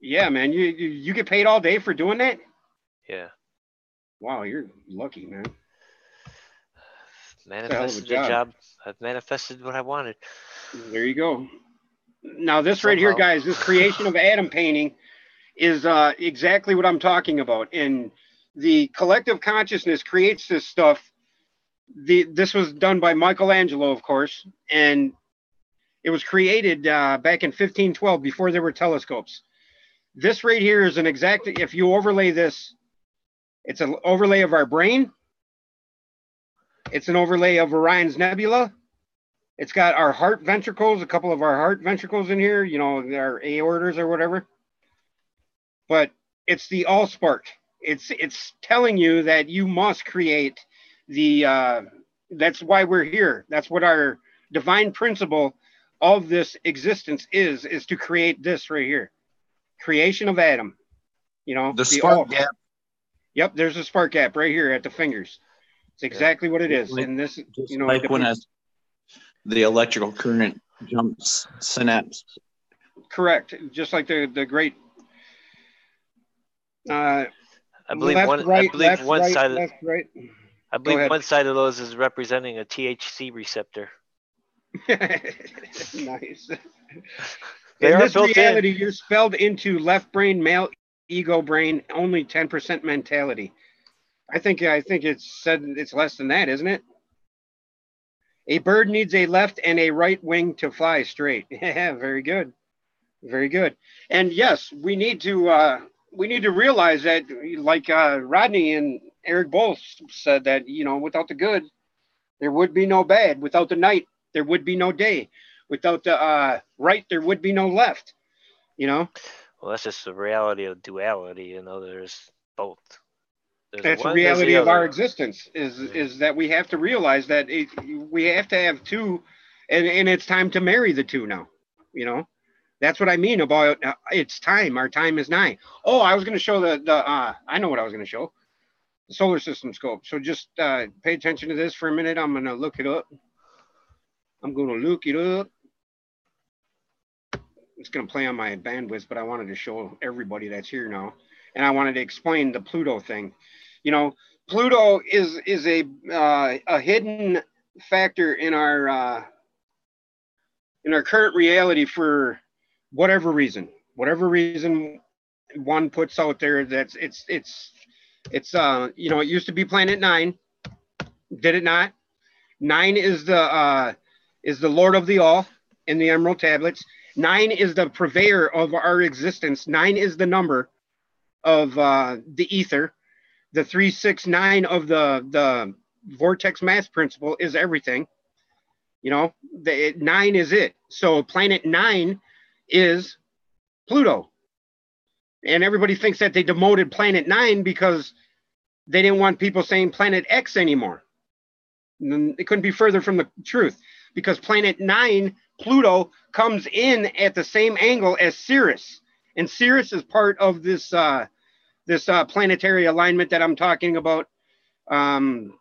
Yeah, man. You get paid all day for doing that? Yeah. Wow, you're lucky, man. Manifested the job. I've manifested what I wanted. There you go. Now this right here, guys, this creation of atom painting is exactly what I'm talking about. And the collective consciousness creates this stuff. This was done by Michelangelo, of course, and it was created back in 1512 before there were telescopes. This right here is an exact, if you overlay this, it's an overlay of our brain. It's an overlay of Orion's Nebula. It's got our heart ventricles, a couple of our heart ventricles in here, our aortas or whatever. But it's the allspark. It's telling you that you must create that's why we're here. That's what our divine principle of this existence is to create this right here. Creation of atom. The spark gap. Yep, there's a spark gap right here at the fingers. It's exactly what it is. And this, like when the electrical current jumps synapse. Correct. Just like the great. I believe one side. Left, right. I Go believe ahead. one side of those is representing a THC receptor. Nice. They In are this built reality, in. you're spelled into left brain, male ego brain, only 10% mentality. I think it's said it's less than that, isn't it? A bird needs a left and a right wing to fly straight. Yeah, very good. Very good. And yes, we need to realize that, like Rodney and Eric both said, that without the good, there would be no bad. Without the night, there would be no day. Without the right, there would be no left. You know, Well, that's just the reality of duality. There's both. There's that's the one, there's the reality of our other. existence. Is Mhm. is that we have to realize that we have to have two, and it's time to marry the two now. You know, that's what I mean about it's time. Our time is nigh. Oh, I was going to show the I know what I was going to show. The solar system scope. So just pay attention to this for a minute. I'm going to look it up. I'm going to look it up. It's going to play on my bandwidth, but I wanted to show everybody that's here now, and I wanted to explain the Pluto thing. Pluto is a hidden factor in our current reality for whatever reason. Whatever reason one puts out there, that's it used to be Planet Nine, did it not? Nine is the Lord of the All in the Emerald Tablets. Nine is the purveyor of our existence. Nine is the number of the ether. The 369 of the vortex math principle is everything. Nine is it. So planet nine is Pluto. And everybody thinks that they demoted planet nine because they didn't want people saying planet X anymore. It couldn't be further from the truth, because planet nine, Pluto, comes in at the same angle as Sirius. And Sirius is part of this planetary alignment that I'm talking about. So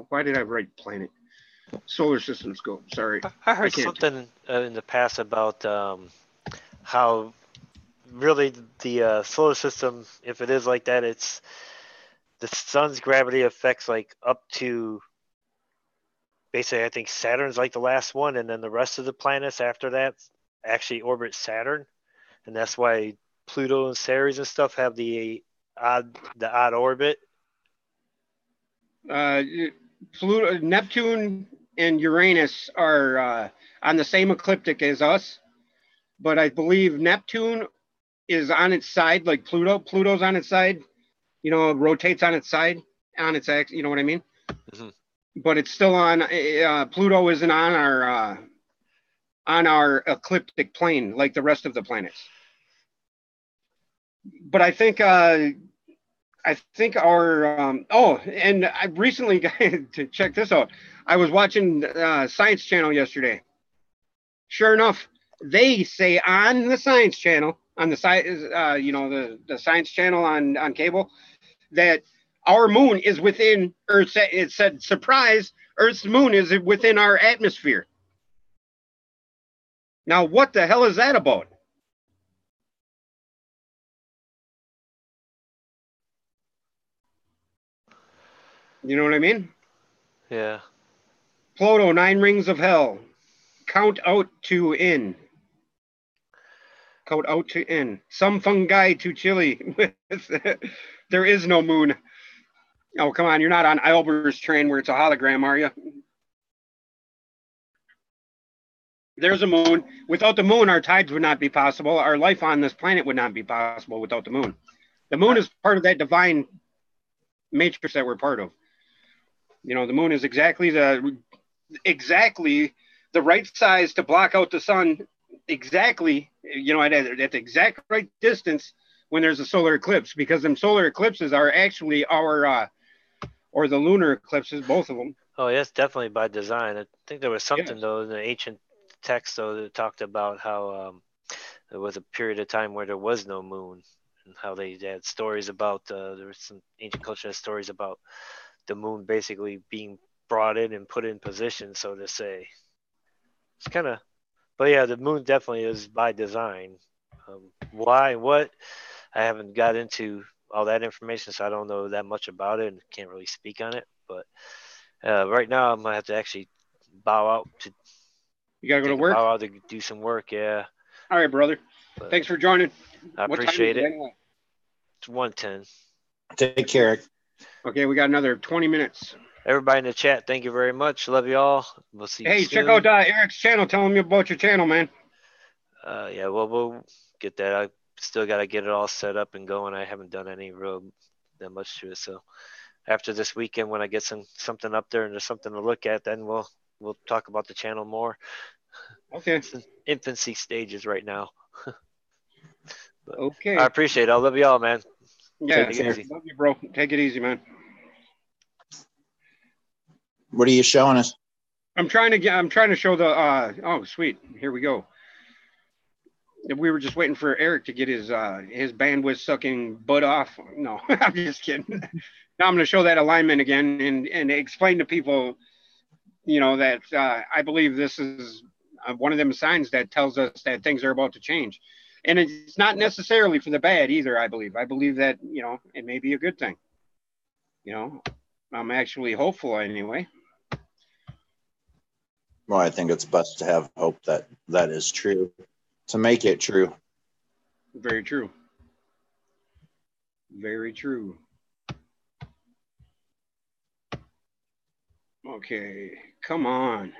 why did I write planet? Solar system scope. Sorry. I heard something in the past about how really the solar system, if it is like that, it's the sun's gravity affects like up to basically, I think Saturn's like the last one, and then the rest of the planets after that actually orbit Saturn, and that's why Pluto and Ceres and stuff have the odd orbit. Pluto, Neptune, and Uranus are on the same ecliptic as us, but I believe Neptune is on its side, like Pluto. Pluto's on its side. It rotates on its side, on its axis. You know what I mean? Mm-hmm. But it's still on. Pluto isn't on our ecliptic plane like the rest of the planets. But I think our and I recently got to check this out. I was watching Science Channel yesterday. Sure enough, they say on the Science Channel, on the the Science Channel on cable, that our moon is within Earth's. It said, surprise, Earth's moon is within our atmosphere. Now, what the hell is that about? You know what I mean? Yeah. Pluto, 9 rings of hell. Count out to in. Count out to in. Some fungi to Chile. There is no moon. Oh, come on. You're not on Albers train where it's a hologram, are you? There's a moon. Without the moon, our tides would not be possible. Our life on this planet would not be possible without the moon. The moon is part of that divine matrix that we're part of. The moon is exactly the right size to block out the sun, exactly, at the exact right distance when there's a solar eclipse, because them solar eclipses are actually our or the lunar eclipses, both of them. Oh, yes, definitely by design. I think there was something though in the ancient text though that talked about how there was a period of time where there was no moon, and how they had stories about there was some ancient culture stories about the moon basically being brought in and put in position, so to say. It's kind of, but yeah, the moon definitely is by design. Why and what I haven't got into all that information, so I don't know that much about it and can't really speak on it. But right now, I'm gonna have to actually bow out to. You gotta go to work. Bow out to do some work. Yeah. All right, brother. But thanks for joining. I What appreciate time is it. anyway? It's 1:10. Take care. Okay, we got another 20 minutes. Everybody in the chat, thank you very much. Love you all. We'll see you Hey, soon. check out Eric's channel. Tell him about your channel, man. Yeah, well, we'll get that. I still got to get it all set up and going. I haven't done any real that much to it. So after this weekend, when I get something up there and there's something to look at, then we'll talk about the channel more. Okay. It's in infancy stages right now. Okay. I appreciate it. I love you all, man. Yeah, love you, bro. Take it easy, man. What are you showing us? I'm trying to show the oh sweet. Here we go. We were just waiting for Eric to get his bandwidth sucking butt off. No, I'm just kidding. Now I'm going to show that alignment again and explain to people, you know, that I believe this is one of them signs that tells us that things are about to change. And it's not necessarily for the bad either, I believe. I believe that, you know, it may be a good thing. You know, I'm actually hopeful anyway. Well, I think it's best to have hope that that is true, to make it true. Very true. Very true. Okay, come on.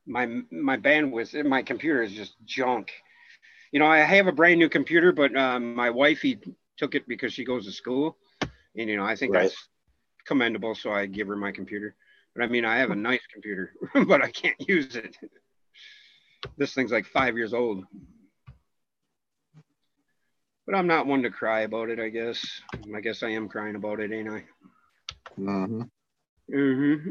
My bandwidth in my computer is just junk. You know, I have a brand new computer, but my wifey took it because she goes to school. And, you know, I think that's commendable, so I give her my computer. But I mean, I have a nice computer, but I can't use it. This thing's like 5 years old. But I'm not one to cry about it, I guess. I guess I am crying about it, ain't I? Mm-hmm. Mm-hmm.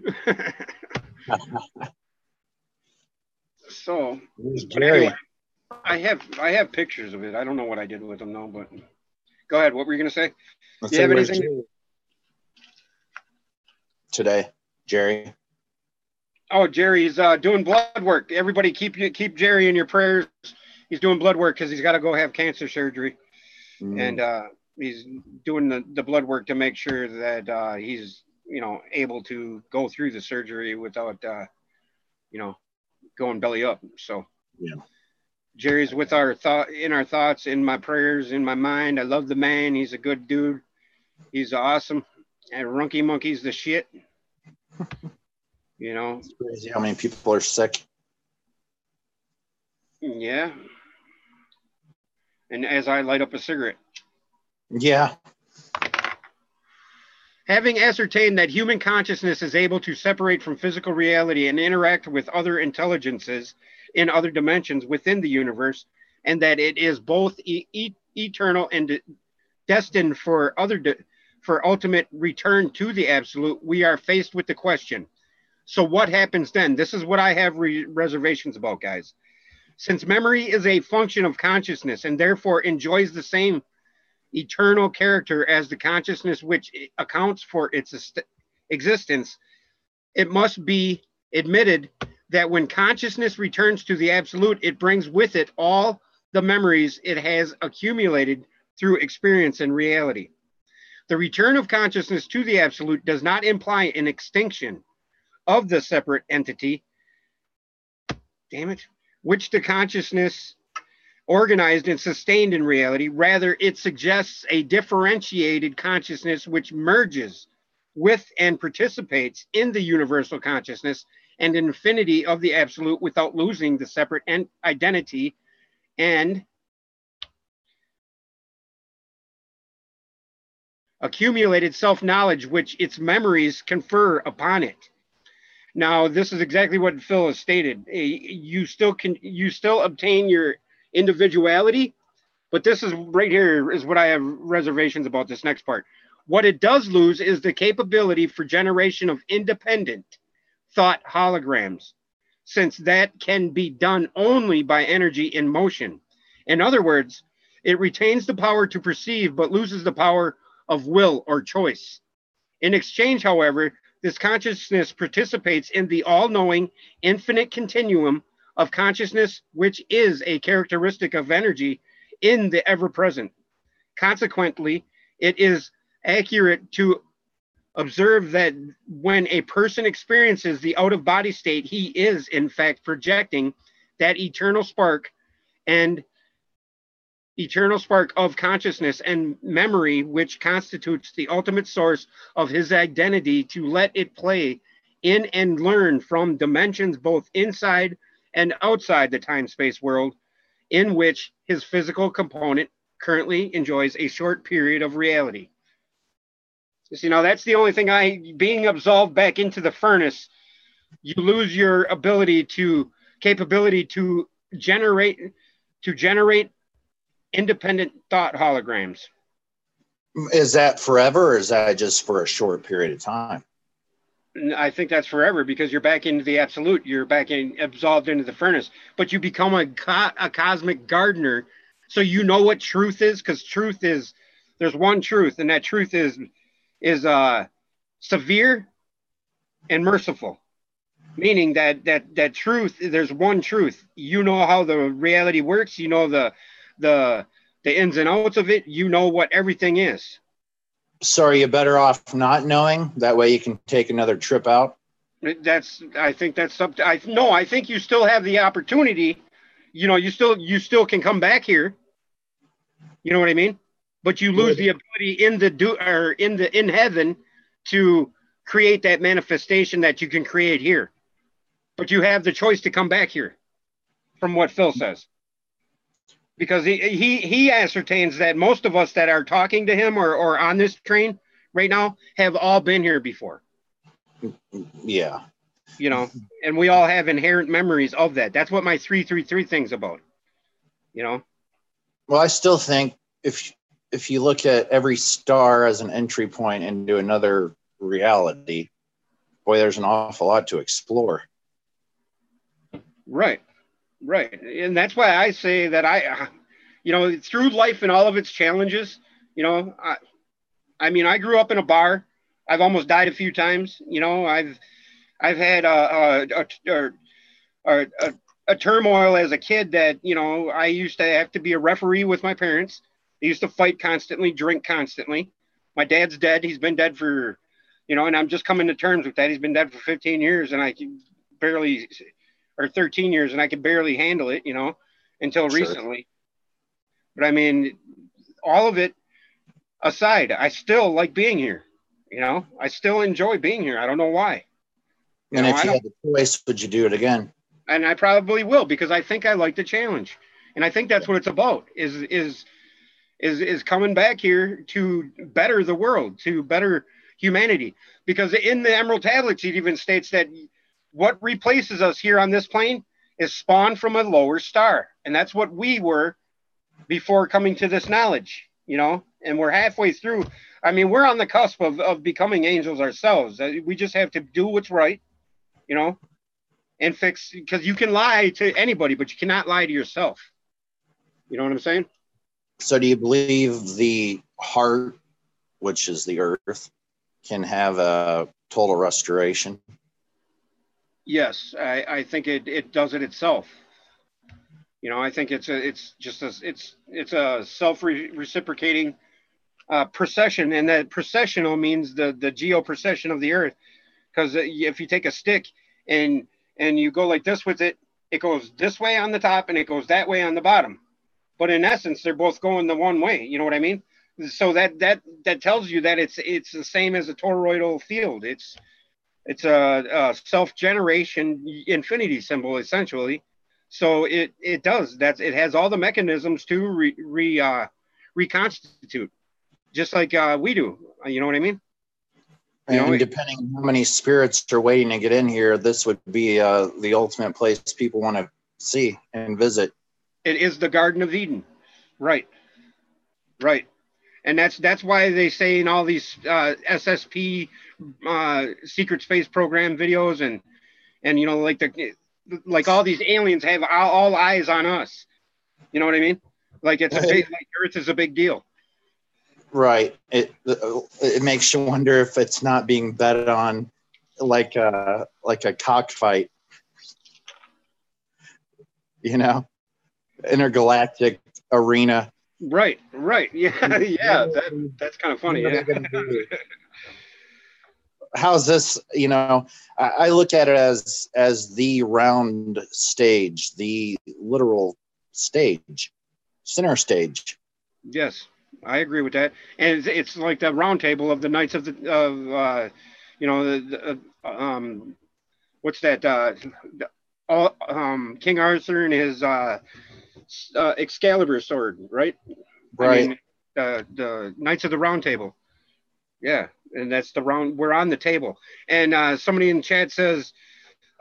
So, Jerry. Anyway, I have pictures of it. I don't know what I did with them, though, but go ahead. What were you going to say? Let's Do you have anything? Jerry today, Jerry. Oh, Jerry's doing blood work. Everybody keep Jerry in your prayers. He's doing blood work because he's got to go have cancer surgery. And he's doing the blood work to make sure that he's, you know, able to go through the surgery without, you know, going belly up. So yeah, Jerry's with our thoughts, in my prayers, in my mind. I love the man. He's a good dude. He's awesome. And Runky Monkey's the shit. You know, it's crazy how many people are sick. Yeah. And as I light up a cigarette. Yeah. Having ascertained that human consciousness is able to separate from physical reality and interact with other intelligences in other dimensions within the universe, and that it is both eternal and destined for for ultimate return to the absolute, we are faced with the question. So what happens then? This is what I have reservations about, guys. Since memory is a function of consciousness and therefore enjoys the same eternal character as the consciousness which accounts for its existence, it must be admitted that when consciousness returns to the absolute, it brings with it all the memories it has accumulated through experience and reality. The return of consciousness to the absolute does not imply an extinction of the separate entity, which the consciousness organized and sustained in reality. Rather, it suggests a differentiated consciousness which merges with and participates in the universal consciousness and infinity of the absolute without losing the separate identity and accumulated self-knowledge which its memories confer upon it. Now, this is exactly what Phil has stated. You still obtain your individuality, but this is right here is what I have reservations about this next part. What it does lose is the capability for generation of independent thought holograms, since that can be done only by energy in motion. In other words, it retains the power to perceive, but loses the power of will or choice. In exchange, however, this consciousness participates in the all-knowing infinite continuum of consciousness, which is a characteristic of energy in the ever-present. Consequently, it is accurate to observe that when a person experiences the out-of-body state, he is in fact projecting that and eternal spark of consciousness and memory, which constitutes the ultimate source of his identity, to let it play in and learn from dimensions both inside and outside the time-space world in which his physical component currently enjoys a short period of reality. You know, that's the only thing being absolved back into the furnace, you lose your capability to generate independent thought holograms. Is that forever, or is that just for a short period of time? I think that's forever, because you're back into the absolute. You're absolved into the furnace, but you become a cosmic gardener. So you know what truth is, because there's one truth, and that truth is severe and merciful. Meaning that truth, there's one truth. You know how the reality works. You know the ins and outs of it. You know what everything is. So are you better off not knowing? That way you can take another trip out? I think that's something. I think you still have the opportunity. You know, you still can come back here. You know what I mean? But you lose the ability in heaven to create that manifestation that you can create here. But you have the choice to come back here, from what Phil says. Because he ascertains that most of us that are talking to him or on this train right now have all been here before. Yeah. You know, and we all have inherent memories of that. That's what my 333 thing's about. You know? Well, I still think if you look at every star as an entry point into another reality, boy, there's an awful lot to explore. Right. And that's why I say that through life and all of its challenges, you know, I mean, I grew up in a bar. I've almost died a few times. You know, I've had a turmoil as a kid that, you know, I used to have to be a referee with my parents. They used to fight constantly, drink constantly. My dad's dead. He's been dead for, you know, and I'm just coming to terms with that. He's been dead for 15 years, and I can barely, or 13 years, and I could barely handle it, you know, until recently. But I mean, all of it aside, I still like being here. You know, I still enjoy being here. I don't know why. And if you had the choice, would you do it again? And I probably will, because I think I like the challenge. And I think that's what it's about, is coming back here to better the world, to better humanity. Because in the Emerald Tablets, it even states that what replaces us here on this plane is spawned from a lower star. And that's what we were before coming to this knowledge, you know, and we're halfway through. I mean, we're on the cusp of becoming angels ourselves. We just have to do what's right, you know, and fix, because you can lie to anybody, but you cannot lie to yourself. You know what I'm saying? So do you believe the heart, which is the earth, can have a total restoration? Yes, I think it does it itself. You know, I think it's a self-reciprocating precession, and that precessional means the geoprecession of the earth. Because if you take a stick and you go like this with it, it goes this way on the top and it goes that way on the bottom. But in essence, they're both going the one way. You know what I mean? So that tells you that it's the same as a toroidal field. It's a self-generation infinity symbol, essentially. So it has all the mechanisms to reconstitute, just like we do. You know what I mean? And depending on how many spirits are waiting to get in here, this would be the ultimate place people want to see and visit. It is the Garden of Eden, right? And that's why they say in all these SSP secret space program videos and you know, like all these aliens have all eyes on us. You know what I mean? Like like Earth is a big deal. Right. It makes you wonder if it's not being bet on like a cockfight. You know, intergalactic arena Right. Yeah, yeah. That's kind of funny. Yeah. How's this? I look at it as the round stage, the literal stage, center stage. Yes, I agree with that. And it's like the round table of the Knights of what's that? King Arthur and his Excalibur sword, right? I Right. mean, the Knights of the Round Table. Yeah, and that's the round. We're on the table. And somebody in the chat says,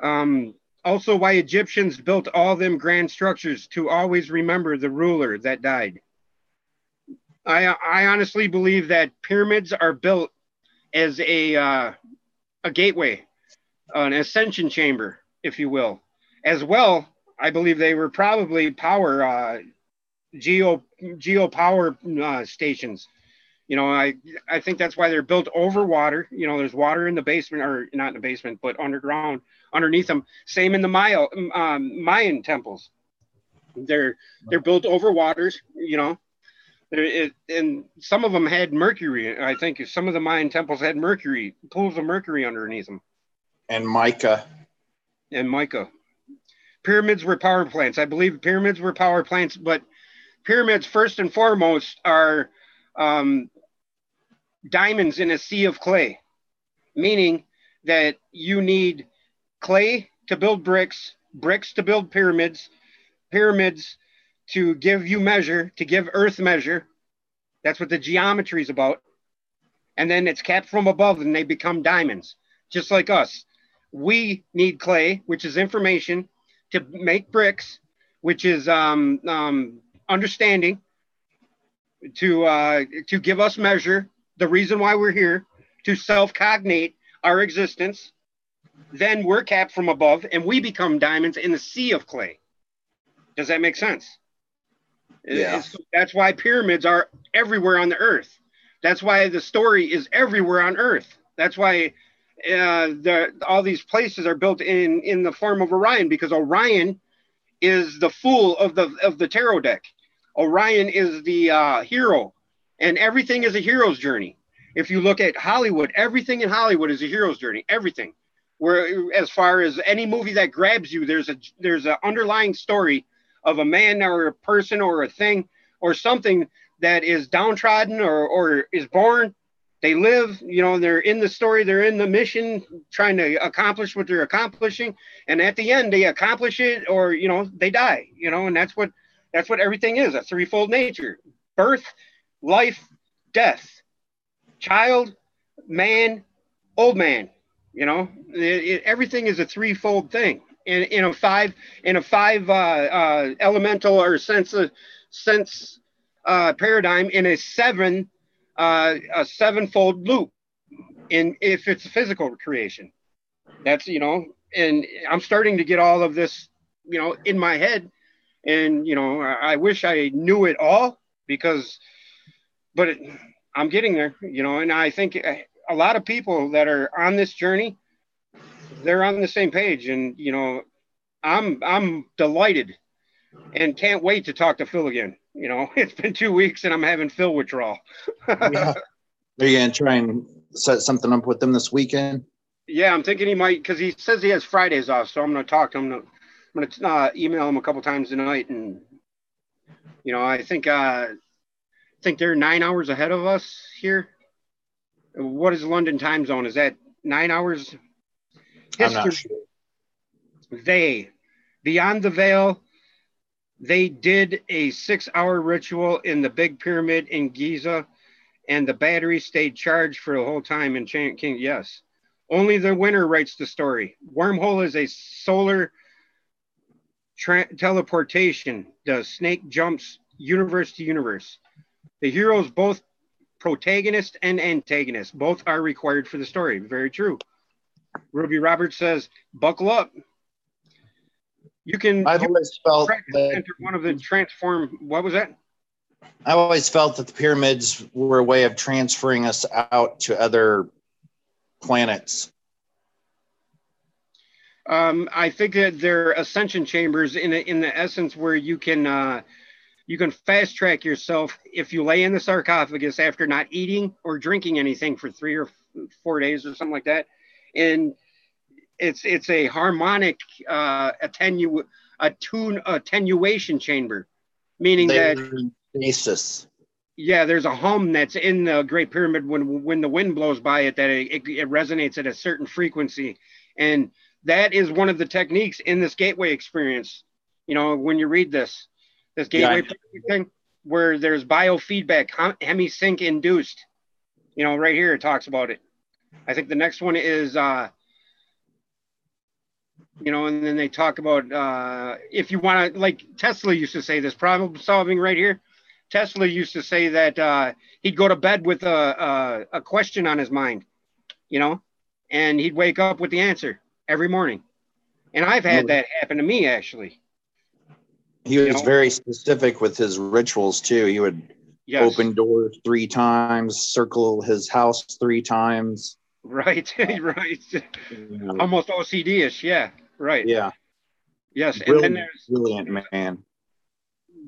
also why Egyptians built all them grand structures to always remember the ruler that died. I honestly believe that pyramids are built as a gateway, an ascension chamber, if you will. As well, I believe they were probably geo power stations. I think that's why they're built over water. There's water in the basement, or not in the basement, but underground, underneath them. Same in the Mayan temples. They're built over waters. And some of them had mercury. I think some of the Mayan temples had mercury, pools of mercury underneath them. And mica. Pyramids were power plants. I believe pyramids were power plants, but pyramids, first and foremost, are diamonds in a sea of clay, meaning that you need clay to build bricks, bricks to build pyramids, pyramids to give you measure, to give earth measure. That's what the geometry is about. And then it's capped from above and they become diamonds, just like us. We need clay, which is information, to make bricks, which is understanding, to give us measure, the reason why we're here, to self-cognate our existence. Then we're capped from above and we become diamonds in the sea of clay. Does that make sense? Yeah. That's why pyramids are everywhere on the earth. That's why the story is everywhere on earth. That's why all these places are built in the form of Orion, because Orion is the fool of the tarot deck. Orion is the hero, and everything is a hero's journey. If you look at Hollywood, everything in Hollywood is a hero's journey. Everything. Where, as far as any movie that grabs you, there's an underlying story of a man or a person or a thing or something that is downtrodden or is born. They live, they're in the story, they're in the mission, trying to accomplish what they're accomplishing. And at the end, they accomplish it, or, they die, and that's what everything is, a threefold nature: birth, life, death, child, man, old man. Everything is a threefold thing. In a five elemental or sense paradigm, in a sevenfold loop, if it's a physical creation. That's and I'm starting to get all of this in my head, and I wish I knew it all, but I'm getting there, and I think a lot of people that are on this journey, they're on the same page, and I'm delighted and can't wait to talk to Phil again. It's been 2 weeks and I'm having Phil withdrawal. Yeah. Are you gonna try and set something up with them this weekend? Yeah, I'm thinking he might, because he says he has Fridays off, so I'm going to talk to him. I'm going to email him a couple times tonight, and I think they're 9 hours ahead of us here. What is London time zone? Is that 9 hours? I'm not sure. Beyond the Veil, they did a 6-hour ritual in the Big Pyramid in Giza, and the battery stayed charged for the whole time in King. Yes. Only the winner writes the story. Wormhole is a solar teleportation. The snake jumps universe to universe. The heroes, both protagonist and antagonist, both are required for the story. Very true. Ruby Roberts says, buckle up. I've always felt that enter one of the transform. What was that? I always felt that the pyramids were a way of transferring us out to other planets. I think that they're ascension chambers in the essence where you can you can fast track yourself if you lay in the sarcophagus after not eating or drinking anything for 3 or 4 days or something like that. And it's a harmonic attenuation chamber, meaning that basis. Yeah, there's a hum that's in the Great Pyramid when the wind blows by it, that it resonates at a certain frequency. And that is one of the techniques in this gateway experience. You know, when you read this gateway thing, where there's biofeedback, hemisync induced. You know, right here it talks about it. I think the next one is, you know, and then they talk about if you want to, like Tesla used to say this, problem solving right here. Tesla used to say that he'd go to bed with a question on his mind, you know, and he'd wake up with the answer every morning. And I've had that happen to me, actually. He was very specific with his rituals, too. He would open doors 3 times, circle his house 3 times. Right, right. Almost OCD-ish, yeah, right. Yeah. Yes, Brilliant, and then brilliant man.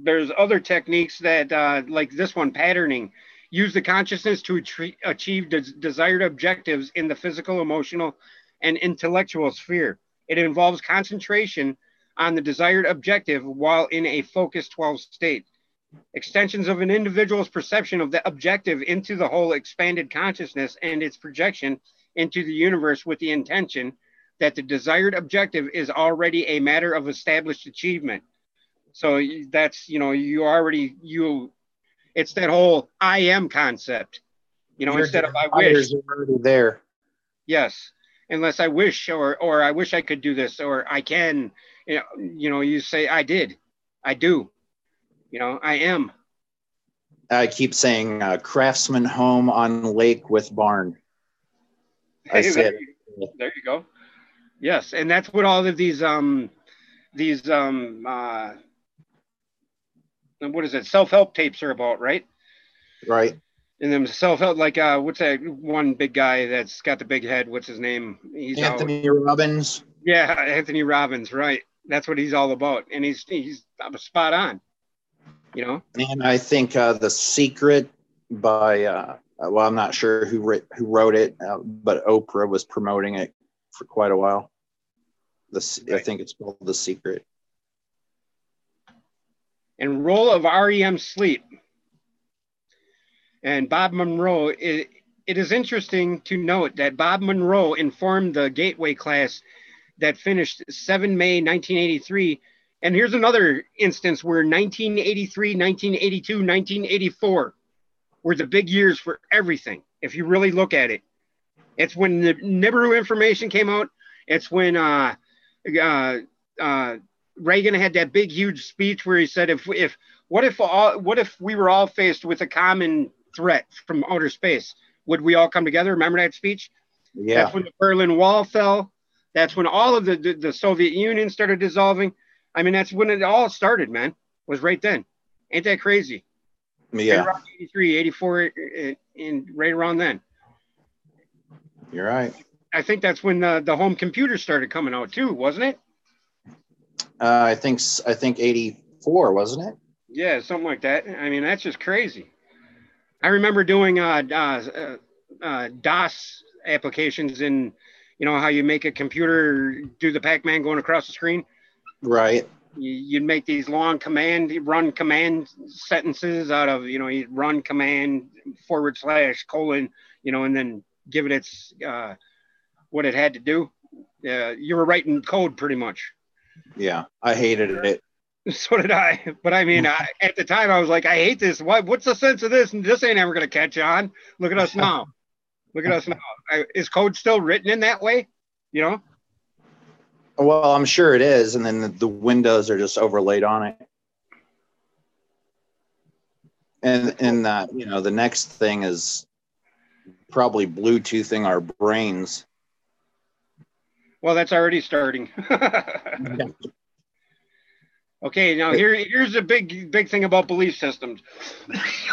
There's other techniques that, like this one, patterning, use the consciousness to achieve desired objectives in the physical, emotional, and intellectual sphere. It involves concentration on the desired objective while in a focused 12 state. Extensions of an individual's perception of the objective into the whole expanded consciousness and its projection into the universe with the intention that the desired objective is already a matter of established achievement. So that's, you know, it's that whole I am concept, you know, instead of I wish. Already there. Yes. Unless I wish, or I wish I could do this, or I can, you know, you say I did, I do, you know, I am. I keep saying craftsman home on lake with barn. I said, there you go. Yes. And that's what all of these what is it? Self-help tapes are about, right? Right. And then self-help, like what's that one big guy that's got the big head? What's his name? He's Anthony Robbins. Yeah, Anthony Robbins, right? That's what he's all about, and he's spot on. You know. And I think The Secret by well, I'm not sure who wrote it, but Oprah was promoting it for quite a while. I think it's called The Secret. And role of REM sleep. And Bob Monroe, it is interesting to note that Bob Monroe informed the Gateway class that finished 7 May 1983. And here's another instance where 1983, 1982, 1984 were the big years for everything, if you really look at it. It's when the Nibiru information came out. It's when Reagan had that big, huge speech where he said, what if we were all faced with a common threat from outer space? Would we all come together? Remember that speech? Yeah. That's when the Berlin Wall fell. That's when all of the Soviet Union started dissolving. I mean, that's when it all started, man. Was right then. Ain't that crazy? Yeah. Right around 83, 84, and right around then. You're right. I think that's when the home computer started coming out too, wasn't it? I think 84, wasn't it? Yeah, something like that. I mean, that's just crazy. I remember doing DOS applications in, you know, how you make a computer do the Pac-Man going across the screen. Right. You'd make these long run command sentences out of, you know, you'd run command / :, you know, and then give it its what it had to do. You were writing code pretty much. Yeah, I hated it. So did I. But I mean, at the time I was like, I hate this. What's the sense of this? And this ain't ever going to catch on. Look at us now. Look at us now. Is code still written in that way? You know? Well, I'm sure it is. And then the windows are just overlaid on it. And you know, the next thing is probably Bluetoothing our brains. Well, that's already starting. Okay, now here's a big thing about belief systems.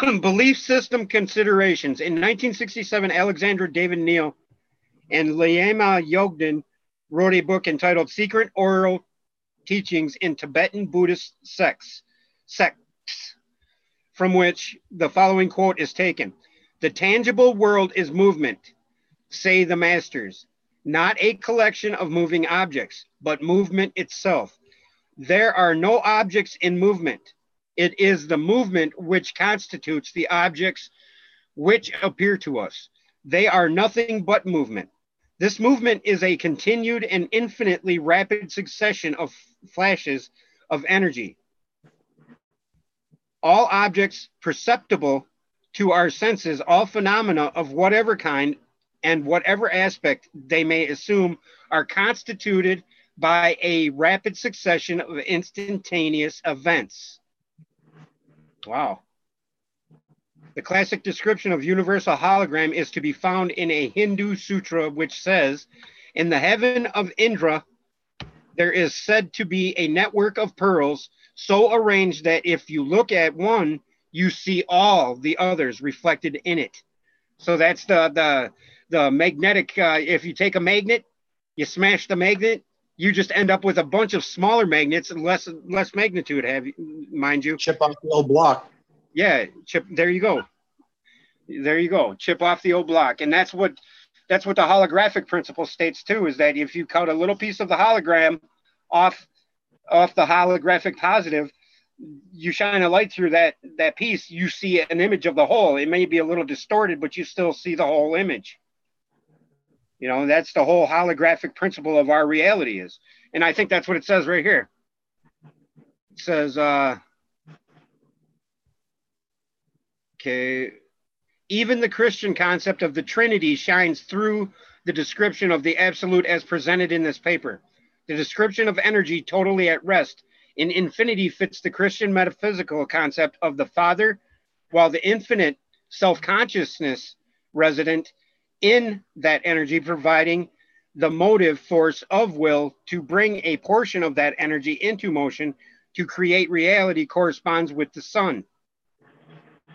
Belief system considerations. In 1967, Alexandra David Neal and Lama Yogden wrote a book entitled Secret Oral Teachings in Tibetan Buddhist Sects. from which the following quote is taken. The tangible world is movement, say the masters, not a collection of moving objects, but movement itself. There are no objects in movement. It is the movement which constitutes the objects which appear to us. They are nothing but movement. This movement is a continued and infinitely rapid succession of flashes of energy. All objects perceptible to our senses, all phenomena of whatever kind and whatever aspect they may assume, are constituted by a rapid succession of instantaneous events. Wow. The classic description of universal hologram is to be found in a Hindu sutra, which says, in the heaven of Indra, there is said to be a network of pearls so arranged that if you look at one, you see all the others reflected in it. So that's the magnetic. If you take a magnet, you smash the magnet, you just end up with a bunch of smaller magnets and less magnitude, mind you. Chip off the old block. Yeah, chip. There you go. There you go. Chip off the old block, and that's what the holographic principle states too. Is that if you cut a little piece of the hologram off the holographic positive, you shine a light through that piece, you see an image of the whole. It may be a little distorted, but you still see the whole image. You know, that's the whole holographic principle of our reality is. And I think that's what it says right here. It says, okay, even the Christian concept of the Trinity shines through the description of the absolute as presented in this paper. The description of energy totally at rest in infinity fits the Christian metaphysical concept of the Father, while the infinite self-consciousness resident in that energy, providing the motive force of will to bring a portion of that energy into motion to create reality, corresponds with the Son.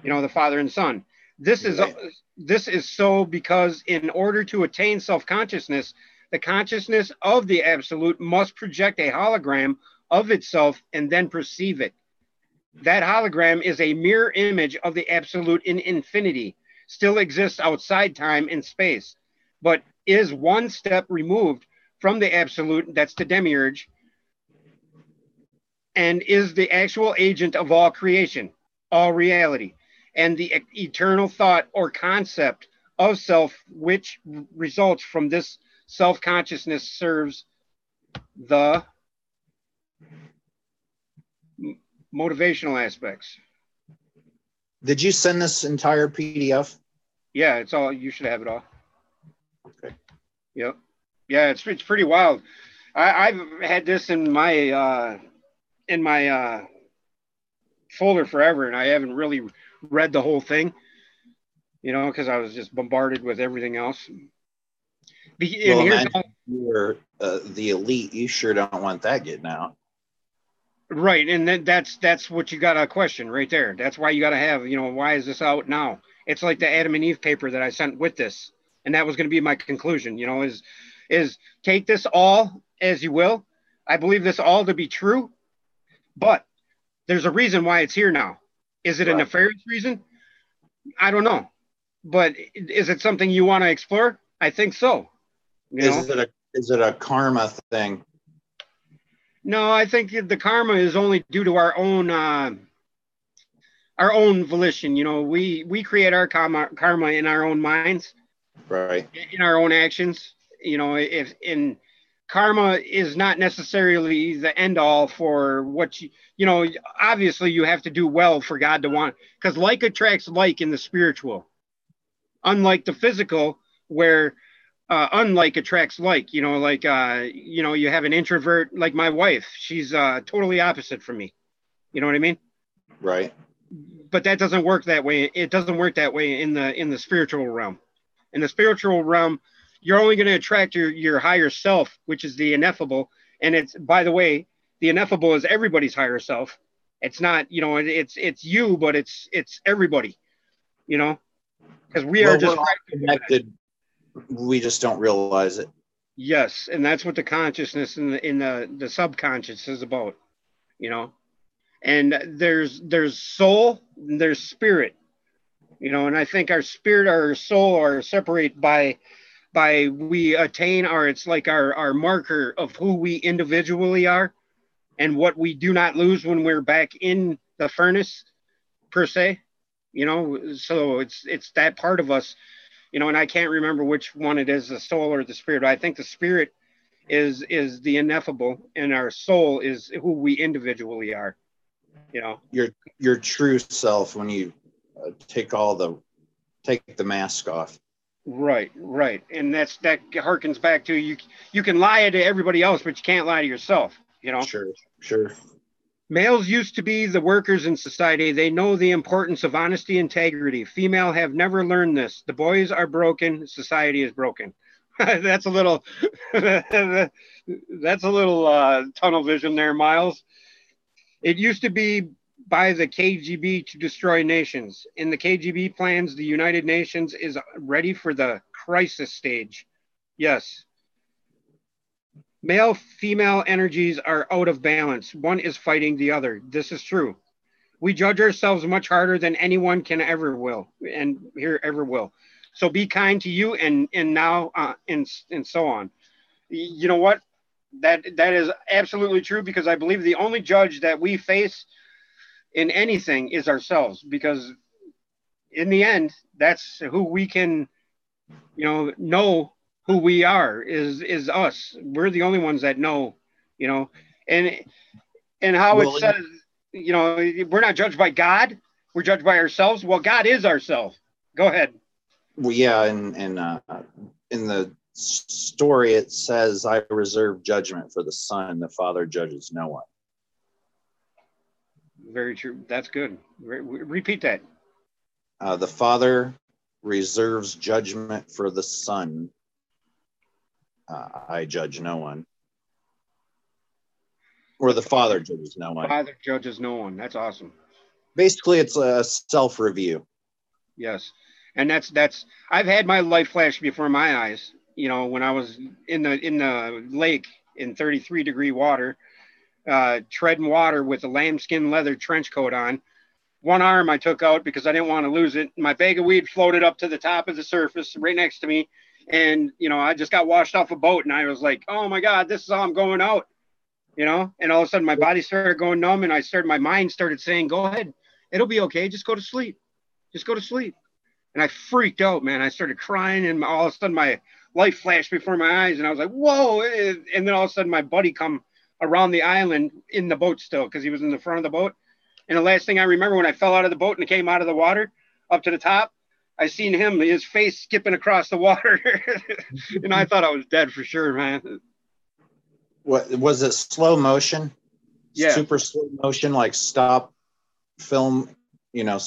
You know, the Father and Son. This is so because in order to attain self-consciousness, the consciousness of the absolute must project a hologram of itself and then perceive it. That hologram is a mirror image of the absolute in infinity, still exists outside time and space, but is one step removed from the absolute, that's the demiurge, and is the actual agent of all creation, all reality, and the eternal thought or concept of self, which results from this self-consciousness, serves the motivational aspects. Did you send this entire PDF? Yeah, it's all. You should have it all. Okay. Yep. Yeah, it's pretty wild. I've had this in my folder forever, and I haven't really read the whole thing. You know, because I was just bombarded with everything else. Well, imagine you're the elite. You sure don't want that getting out. Right, and then that's what you got to question right there. That's why you got to have, you know, why is this out now? It's like the Adam and Eve paper that I sent with this, and that was going to be my conclusion. You know, is take this all as you will. I believe this all to be true, but there's a reason why it's here now. Is it a nefarious reason? I don't know, but is it something you want to explore? I think so. Is it a karma thing? No, I think the karma is only due to our own volition. You know, we create our karma in our own minds, right? In our own actions. You know, if in karma is not necessarily the end all for what you know. Obviously, you have to do well for God to want, because like attracts like in the spiritual, unlike the physical, where unlike attracts like, you know, like, you know, you have an introvert like my wife. She's totally opposite from me. You know what I mean? Right. But that doesn't work that way. It doesn't work that way in the spiritual realm. In the spiritual realm, you're only going to attract your higher self, which is the ineffable. And it's, by the way, the ineffable is everybody's higher self. It's not, you know, it's you, but it's everybody, you know, because we're just all connected. We just don't realize it. Yes, and that's what the consciousness in the subconscious is about, you know. And there's soul, and there's spirit, you know, and I think our spirit, our soul are separate by we attain our, it's like our marker of who we individually are and what we do not lose when we're back in the furnace per se, you know. So it's that part of us, you know, and I can't remember which one it is, the soul or the spirit. I think the spirit is the ineffable, and our soul is who we individually are, you know. Your true self when you take the mask off. Right, right. And that harkens back to you can lie to everybody else, but you can't lie to yourself, you know. Sure. Males used to be the workers in society. They know the importance of honesty, integrity. Female have never learned this. The boys are broken, society is broken. That's a little that's a little tunnel vision there, Miles. It used to be by the KGB to destroy nations. In the KGB plans, the United Nations is ready for the crisis stage. Yes. Male female energies are out of balance. One is fighting the other. This is true. We judge ourselves much harder than anyone can ever will, and here ever will. So be kind to you, and now and so on. You know what? That is absolutely true, because I believe the only judge that we face in anything is ourselves, because in the end, that's who we can, you know who we are is us. We're the only ones that know, you know, and how it Well, says, you know, we're not judged by God, we're judged by ourselves. Well, God is ourselves. Go ahead. well, yeah, and in the story it says, "I reserve judgment for the Son; the Father judges no one." Very true. That's good. Repeat that. The Father reserves judgment for the Son. I judge no one, or the Father judges no one. Father judges no one. That's awesome. Basically, it's a self-review. Yes. And that's I've had my life flash before my eyes, you know, when I was in the lake in 33-degree water, treading water with a lambskin leather trench coat on. One arm I took out because I didn't want to lose it. My bag of weed floated up to the top of the surface right next to me. And, you know, I just got washed off a boat, and I was like, oh my God, this is how I'm going out, you know? And all of a sudden my body started going numb, and my mind started saying, go ahead, it'll be okay. Just go to sleep. Just go to sleep. And I freaked out, man. I started crying, and all of a sudden my life flashed before my eyes, and I was like, whoa. And then all of a sudden my buddy come around the island in the boat still, because he was in the front of the boat. And the last thing I remember, when I fell out of the boat and came out of the water up to the top, I seen him, his face skipping across the water. And I thought I was dead for sure, man. What was it? Slow motion? Yeah. Super slow motion, like stop film, you know,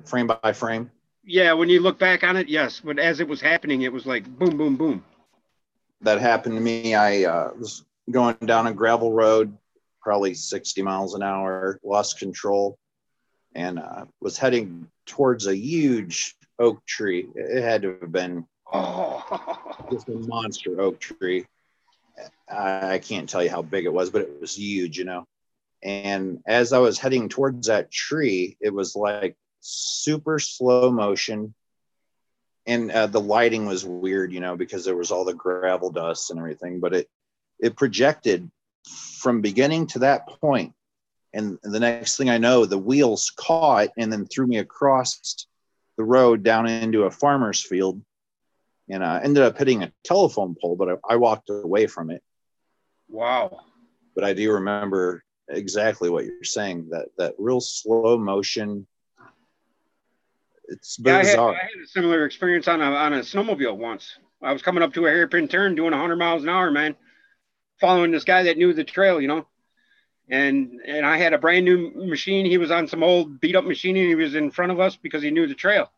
frame by frame. Yeah, when you look back on it, yes. But as it was happening, it was like boom, boom, boom. That happened to me. I was going down a gravel road, probably 60 miles an hour, lost control, and was heading towards a huge oak tree. It had to have been just a monster oak tree. I can't tell you how big it was, but it was huge, you know. And as I was heading towards that tree, it was like super slow motion. And the lighting was weird, you know, because there was all the gravel dust and everything, but it projected from beginning to that point. And the next thing I know, the wheels caught and then threw me across the road down into a farmer's field. And I ended up hitting a telephone pole, but I walked away from it. Wow. But I do remember exactly what you're saying, that real slow motion. It's bizarre. I had a similar experience on a snowmobile once. I was coming up to a hairpin turn doing 100 miles an hour, man, following this guy that knew the trail, you know. And I had a brand new machine. He was on some old beat up machine, and he was in front of us because he knew the trail.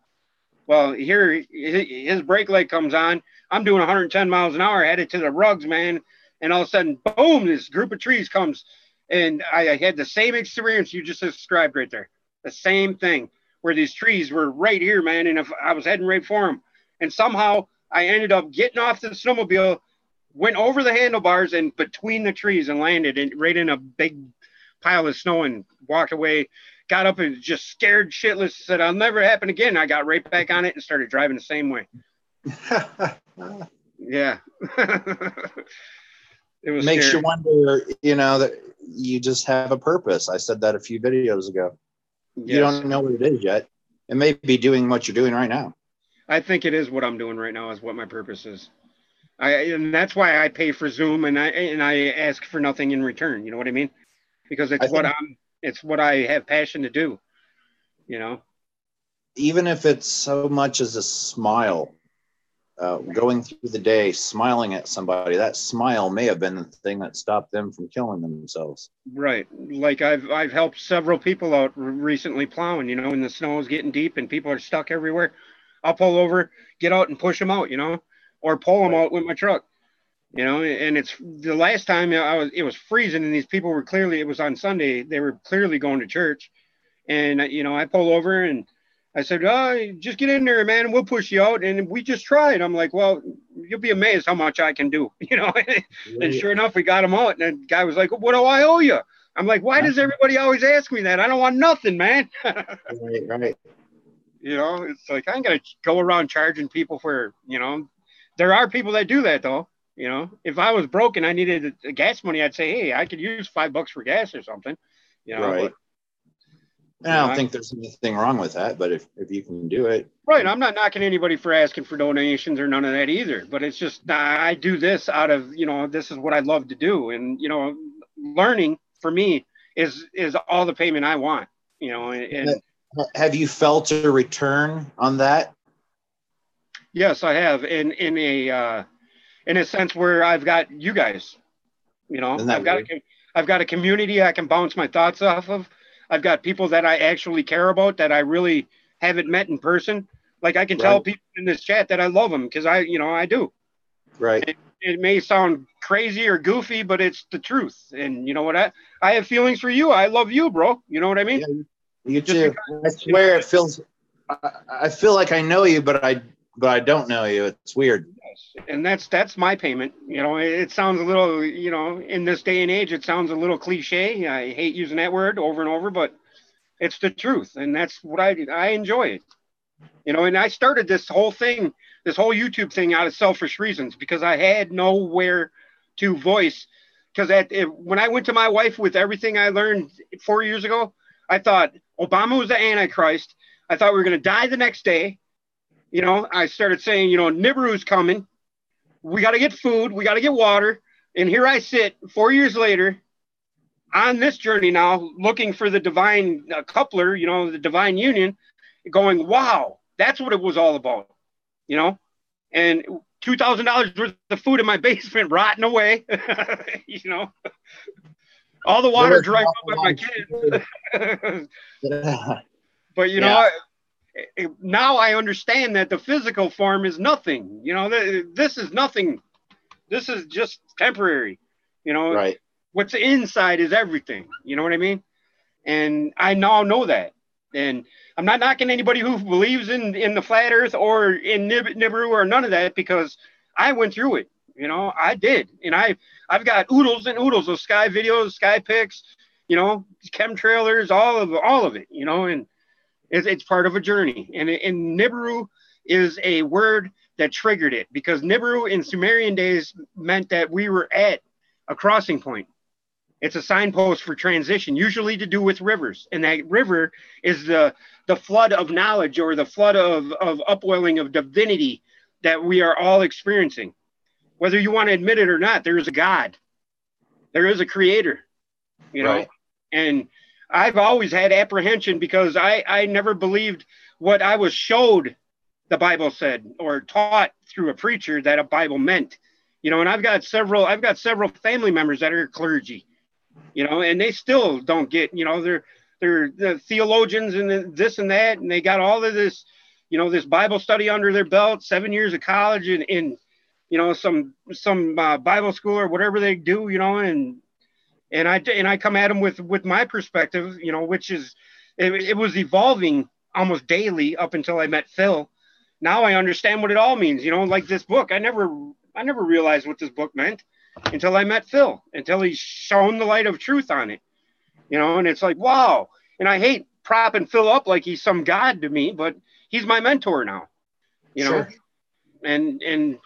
Well, here his brake light comes on. I'm doing 110 miles an hour, headed to the rugs, man. And all of a sudden, boom, this group of trees comes. And I had the same experience you just described right there. The same thing, where these trees were right here, man. And if I was heading right for them, and somehow I ended up getting off the snowmobile, went over the handlebars and between the trees, and landed right in a big pile of snow and walked away. Got up and just scared shitless. Said, "I'll never happen again." I got right back on it and started driving the same way. Yeah. It was makes scary. you wonder, you know, that you just have a purpose. I said that a few videos ago. Yes. You don't know what it is yet. It may be doing what you're doing right now. I think it is what I'm doing right now is what my purpose is. And that's why I pay for Zoom and I ask for nothing in return. You know what I mean? Because it's what I have passion to do. You know, even if it's so much as a smile, going through the day, smiling at somebody, that smile may have been the thing that stopped them from killing themselves. Right. Like I've helped several people out recently plowing, you know, when the snow is getting deep and people are stuck everywhere. I'll pull over, get out and push them out, you know, or pull them out with my truck, you know. And it's the last time it was freezing and these people were clearly, it was on Sunday, they were clearly going to church. And, you know, I pull over and I said, "Oh, just get in there, man, and we'll push you out." And we just tried. I'm like, "Well, you'll be amazed how much I can do," you know. And sure enough, we got him out. And the guy was like, "What do I owe you?" I'm like, "Why does everybody always ask me that? I don't want nothing, man." Right. You know, it's like I ain't gonna go around charging people for, you know. There are people that do that though. You know, if I was broke and I needed the gas money, I'd say, "Hey, I could use $5 for gas or something." You know, right. And I don't think there's anything wrong with that, but if you can do it. Right. I'm not knocking anybody for asking for donations or none of that either. But it's just, I do this out of, you know, this is what I love to do. And, you know, learning for me is all the payment I want, you know. And have you felt a return on that? Yes, I have. In a sense where I've got you guys, you know, I've got a community I can bounce my thoughts off of. I've got people that I actually care about that I really haven't met in person. Like I can tell people in this chat that I love them because I do. Right. It may sound crazy or goofy, but it's the truth. And you know what? I have feelings for you. I love you, bro. You know what I mean? Yeah, you too. I swear it feels. I feel like I know you, but I don't know you. It's weird. And that's my payment. You know, it sounds a little, you know, in this day and age, it sounds a little cliche. I hate using that word over and over, but it's the truth. And that's what I enjoy it. You know, and I started this whole thing, this whole YouTube thing out of selfish reasons because I had nowhere to voice. Because when I went to my wife with everything I learned 4 years ago, I thought Obama was the Antichrist. I thought we were going to die the next day. You know, I started saying, you know, Nibiru's coming. We got to get food. We got to get water. And here I sit 4 years later on this journey now, looking for the divine coupler, you know, the divine union, going, wow, that's what it was all about, you know, and $2,000 worth of food in my basement rotting away, you know, all the water drying up with my kids. But, you know, now I understand that the physical form is nothing. You know, this is nothing. This is just temporary. You know, right. What's inside is everything. You know what I mean? And I now know that. And I'm not knocking anybody who believes in the flat earth or in Nibiru or none of that because I went through it. You know, I did. And I've got oodles and oodles of sky videos, sky pics, you know, chemtrailers, all of it, you know, and it's part of a journey. And Nibiru is a word that triggered it because Nibiru in Sumerian days meant that we were at a crossing point. It's a signpost for transition, usually to do with rivers. And that river is the flood of knowledge or the flood of upwelling of divinity that we are all experiencing. Whether you want to admit it or not, there is a God. There is a creator, you know, and I've always had apprehension because I never believed what I was showed the Bible said or taught through a preacher that a Bible meant, you know, and I've got several family members that are clergy, you know, and they still don't get, you know, they're the theologians and this and that, and they got all of this, you know, this Bible study under their belt, 7 years of college and you know, some Bible school or whatever they do, you know, and I come at them with my perspective, you know, which is it was evolving almost daily up until I met Phil. Now I understand what it all means, you know, like this book. I never realized what this book meant until I met Phil, until he shone the light of truth on it. you know, and it's like, wow. And I hate propping Phil up like he's some god to me, but he's my mentor now, you know, and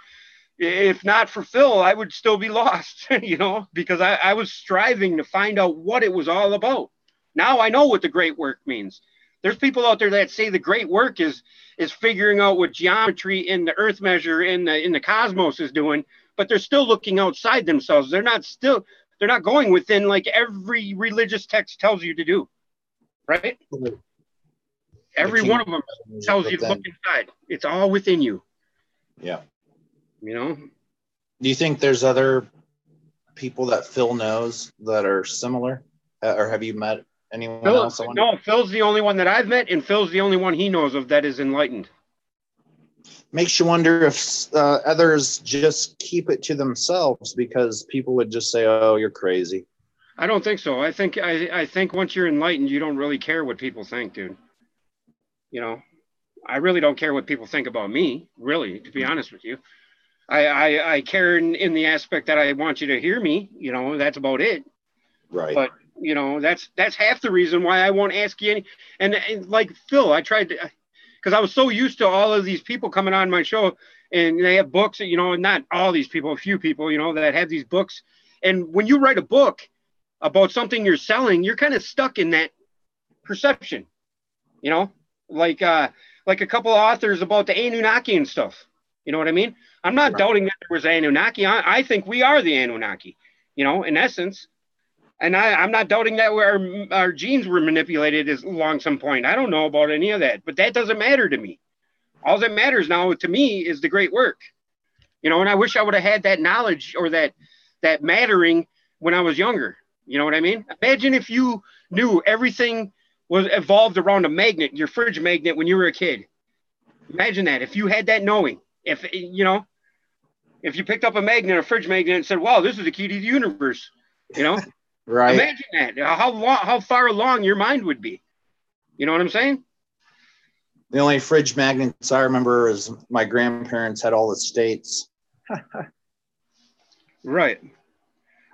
if not for Phil, I would still be lost, you know, because I was striving to find out what it was all about. Now I know what the great work means. There's people out there that say the great work is figuring out what geometry in the earth measure in the cosmos is doing, but they're still looking outside themselves. They're not going within like every religious text tells you to do, right? Every one of them tells you to look inside. It's all within you. Yeah. You know? Do you think there's other people that Phil knows that are similar? Or have you met anyone else? No, Phil's the only one that I've met, and Phil's the only one he knows of that is enlightened. Makes you wonder if others just keep it to themselves because people would just say, oh, you're crazy. I don't think so. I think once you're enlightened, you don't really care what people think, dude. You know, I really don't care what people think about me, really, to be honest with you. I care in the aspect that I want you to hear me, you know, that's about it. Right. But, you know, that's half the reason why I won't ask you any. And like Phil, I tried to, because I was so used to all of these people coming on my show and they have books, you know, not all these people, a few people, you know, that have these books. And when you write a book about something you're selling, you're kind of stuck in that perception, you know, like a couple of authors about the Anunnaki and stuff. You know what I mean? I'm not doubting that there was Anunnaki. I think we are the Anunnaki, you know, in essence. And I'm not doubting that our genes were manipulated along some point. I don't know about any of that, but that doesn't matter to me. All that matters now to me is the great work, you know, and I wish I would have had that knowledge or that mattering when I was younger. You know what I mean? Imagine if you knew everything was evolved around a magnet, your fridge magnet when you were a kid. Imagine that. If you had that knowing, if you picked up a magnet, a fridge magnet and said, wow, this is the key to the universe, you know? Right. Imagine that. How far along your mind would be. You know what I'm saying? The only fridge magnets I remember is my grandparents had all the states. Right.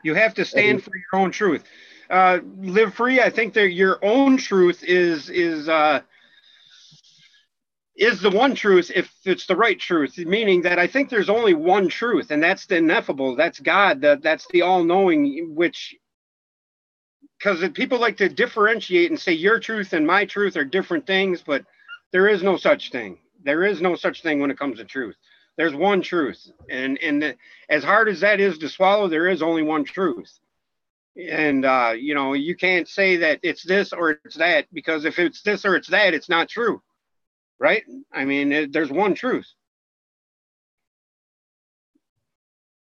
You have to stand for your own truth. Live free. I think that your own truth is the one truth if it's the right truth, meaning that I think there's only one truth, and that's the ineffable. That's God. That's the all-knowing, which, because people like to differentiate and say your truth and my truth are different things, but there is no such thing. There is no such thing when it comes to truth. There's one truth. And as hard as that is to swallow, there is only one truth. And, you know, you can't say that it's this or it's that, because if it's this or it's that, it's not true. Right? I mean, there's one truth.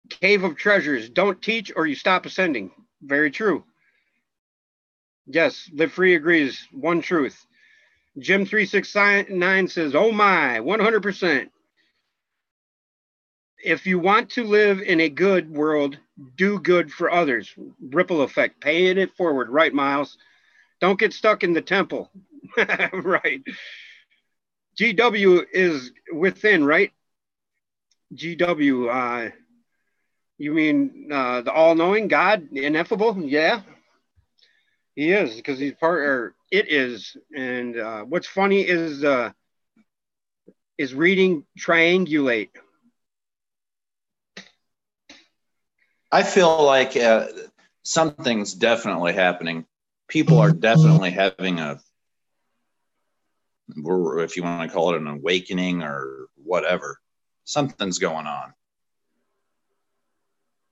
Cave of treasures. Don't teach or you stop ascending. Very true. Yes, Live Free agrees. One truth. Jim369 says, oh my, 100%. If you want to live in a good world, do good for others. Ripple effect, paying it forward. Right, Miles? Don't get stuck in the temple. Right. GW is within, right? GW, you mean the all-knowing God, ineffable? Yeah, he is, because he's part, or it is. And what's funny is reading triangulate. I feel like something's definitely happening. People are definitely having if you want to call it an awakening or whatever, something's going on.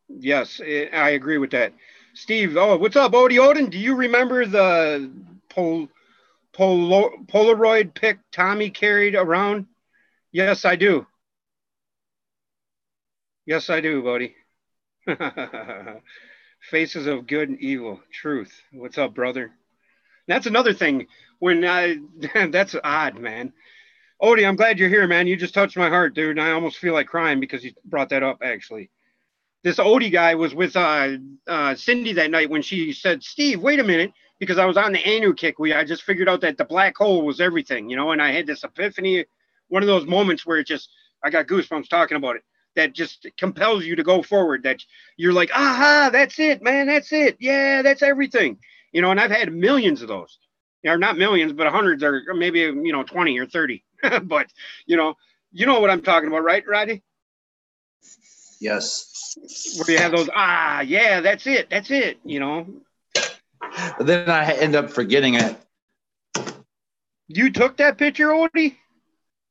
Yes, I agree with that. Steve, oh, what's up, Odie Odin? Do you remember the Polaroid pic Tommy carried around? Yes, I do. Yes, I do, buddy. Faces of good and evil. Truth. What's up, brother? That's another thing. That's odd, man. Odie, I'm glad you're here, man. You just touched my heart, dude. And I almost feel like crying because you brought that up, actually. This Odie guy was with Cindy that night when she said, Steve, wait a minute, because I was on the annual kick. I just figured out that the black hole was everything, you know, and I had this epiphany, one of those moments where I got goosebumps talking about it, that just compels you to go forward, that you're like, aha, that's it, man, that's it. Yeah, that's everything. you know, and I've had millions of those. Or not millions, but hundreds, or maybe, you know, 20 or 30. But, you know what I'm talking about, right, Roddy? Yes. Where you have those, yeah, that's it, you know. But then I end up forgetting it. You took that picture, Odie?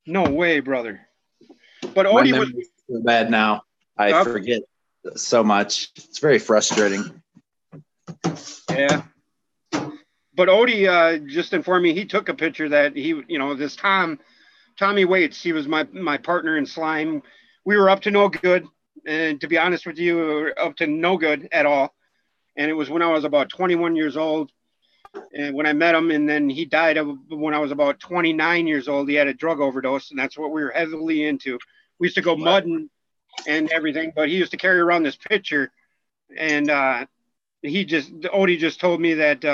No way, brother. But My Odie was memory's so bad now. I forget so much. It's very frustrating. Yeah. But Odie just informed me he took a picture that he, you know, this Tommy Waits, he was my partner in slime. We were up to no good. And to be honest with you, we were up to no good at all. And it was when I was about 21 years old. And when I met him, and then he died when I was about 29 years old. He had a drug overdose, and that's what we were heavily into. We used to go mudding and everything, but he used to carry around this picture. And Odie just told me that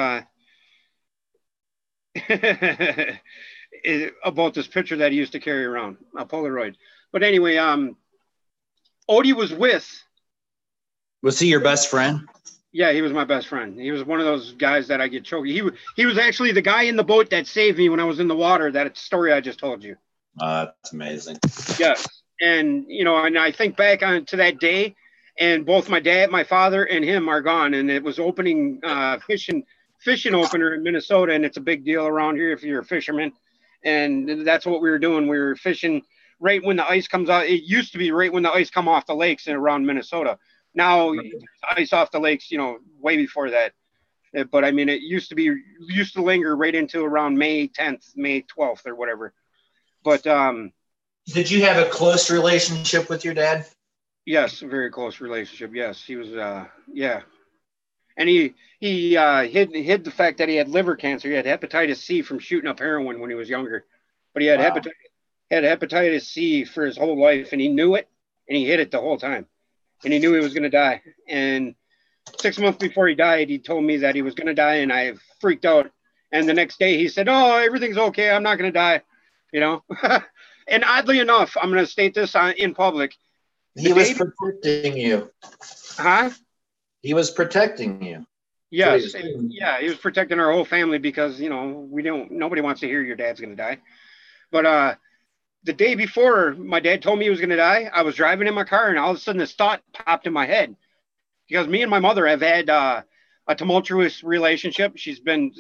about this picture that he used to carry around, a Polaroid. But anyway, Odie was with. Was he your best friend? Yeah, he was my best friend. He was one of those guys that I get choked. He was actually the guy in the boat that saved me when I was in the water. That story I just told you. That's amazing. Yes, and you know, and I think back on to that day, and both my dad, my father, and him are gone. And it was opening fishing opener in Minnesota, and it's a big deal around here if you're a fisherman. And that's what we were doing. We were fishing right when the ice comes out. It used to be right when the ice come off the lakes and around Minnesota. Now, ice off the lakes, you know, way before that. But I mean, it used to linger right into around May 10th, May 12th, or whatever. But did you have a close relationship with your dad? Yes, a very close relationship. Yes, he was. Yeah, and he hid the fact that he had liver cancer. He had hepatitis C from shooting up heroin when he was younger. But he had hepatitis C for his whole life, and he knew it, and he hid it the whole time. And he knew he was going to die. And 6 months before he died, he told me that he was going to die, and I freaked out. And the next day he said, "Oh, everything's okay. I'm not going to die." You know? And oddly enough, I'm going to state this in public. He was protecting you. Huh? He was protecting you. Yes. Yeah, he was protecting our whole family because, you know, nobody wants to hear your dad's going to die. But the day before my dad told me he was going to die, I was driving in my car, and all of a sudden this thought popped in my head. Because me and my mother have had a tumultuous relationship. She's been,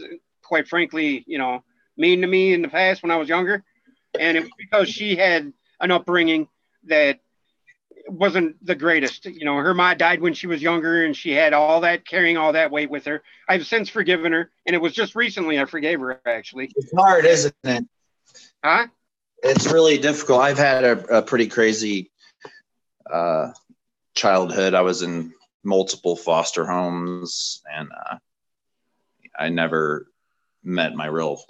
quite frankly, you know, mean to me in the past when I was younger. And it was because she had an upbringing that wasn't the greatest. You know, her mom died when she was younger, and she had carrying all that weight with her. I've since forgiven her, and it was just recently I forgave her, actually. It's hard, isn't it? Huh? It's really difficult. I've had a pretty crazy childhood. I was in multiple foster homes, and I never met my real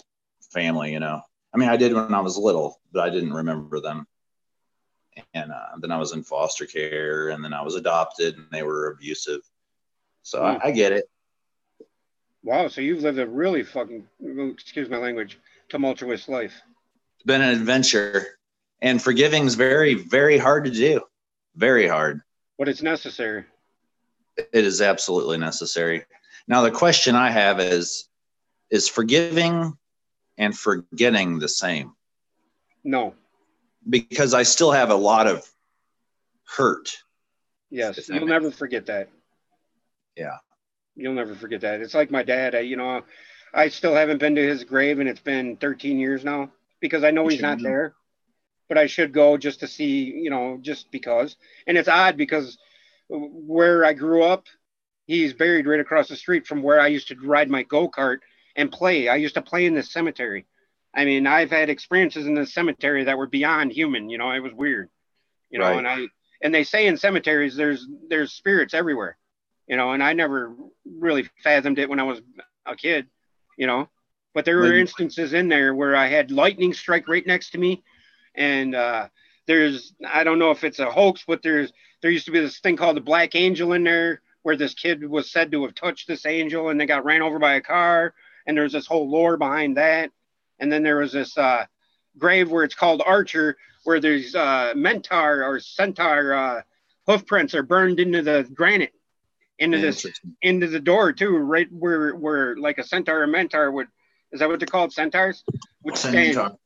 family, you know. I mean, I did when I was little, but I didn't remember them. And then I was in foster care, and then I was adopted, and they were abusive. So I get it. Wow, so you've lived a really fucking, excuse my language, tumultuous life. It's been an adventure, and forgiving is very, very hard to do. Very hard. But it's necessary. It is absolutely necessary. Now, the question I have is forgiving and forgetting the same? No. Because I still have a lot of hurt. Yes, you'll never forget that. Yeah. You'll never forget that. It's like my dad. I still haven't been to his grave, and it's been 13 years now because I know he's not there. But I should go just to see, you know, just because. And it's odd because where I grew up, he's buried right across the street from where I used to ride my go-kart and play. I used to play in the cemetery. I mean, I've had experiences in the cemetery that were beyond human. You know, it was weird. You know, right. and they say in cemeteries there's spirits everywhere. You know, and I never really fathomed it when I was a kid. You know, but there were instances in there where I had lightning strike right next to me, and I don't know if it's a hoax, but there used to be this thing called the Black Angel in there, where this kid was said to have touched this angel, and they got ran over by a car, and there's this whole lore behind that. And then there was this grave where it's called Archer, where there's Mentar or Centaur hoof prints are burned into the granite. into this into the door too, right where like a centaur or mentor would, is that what they're called, centaurs, would stand.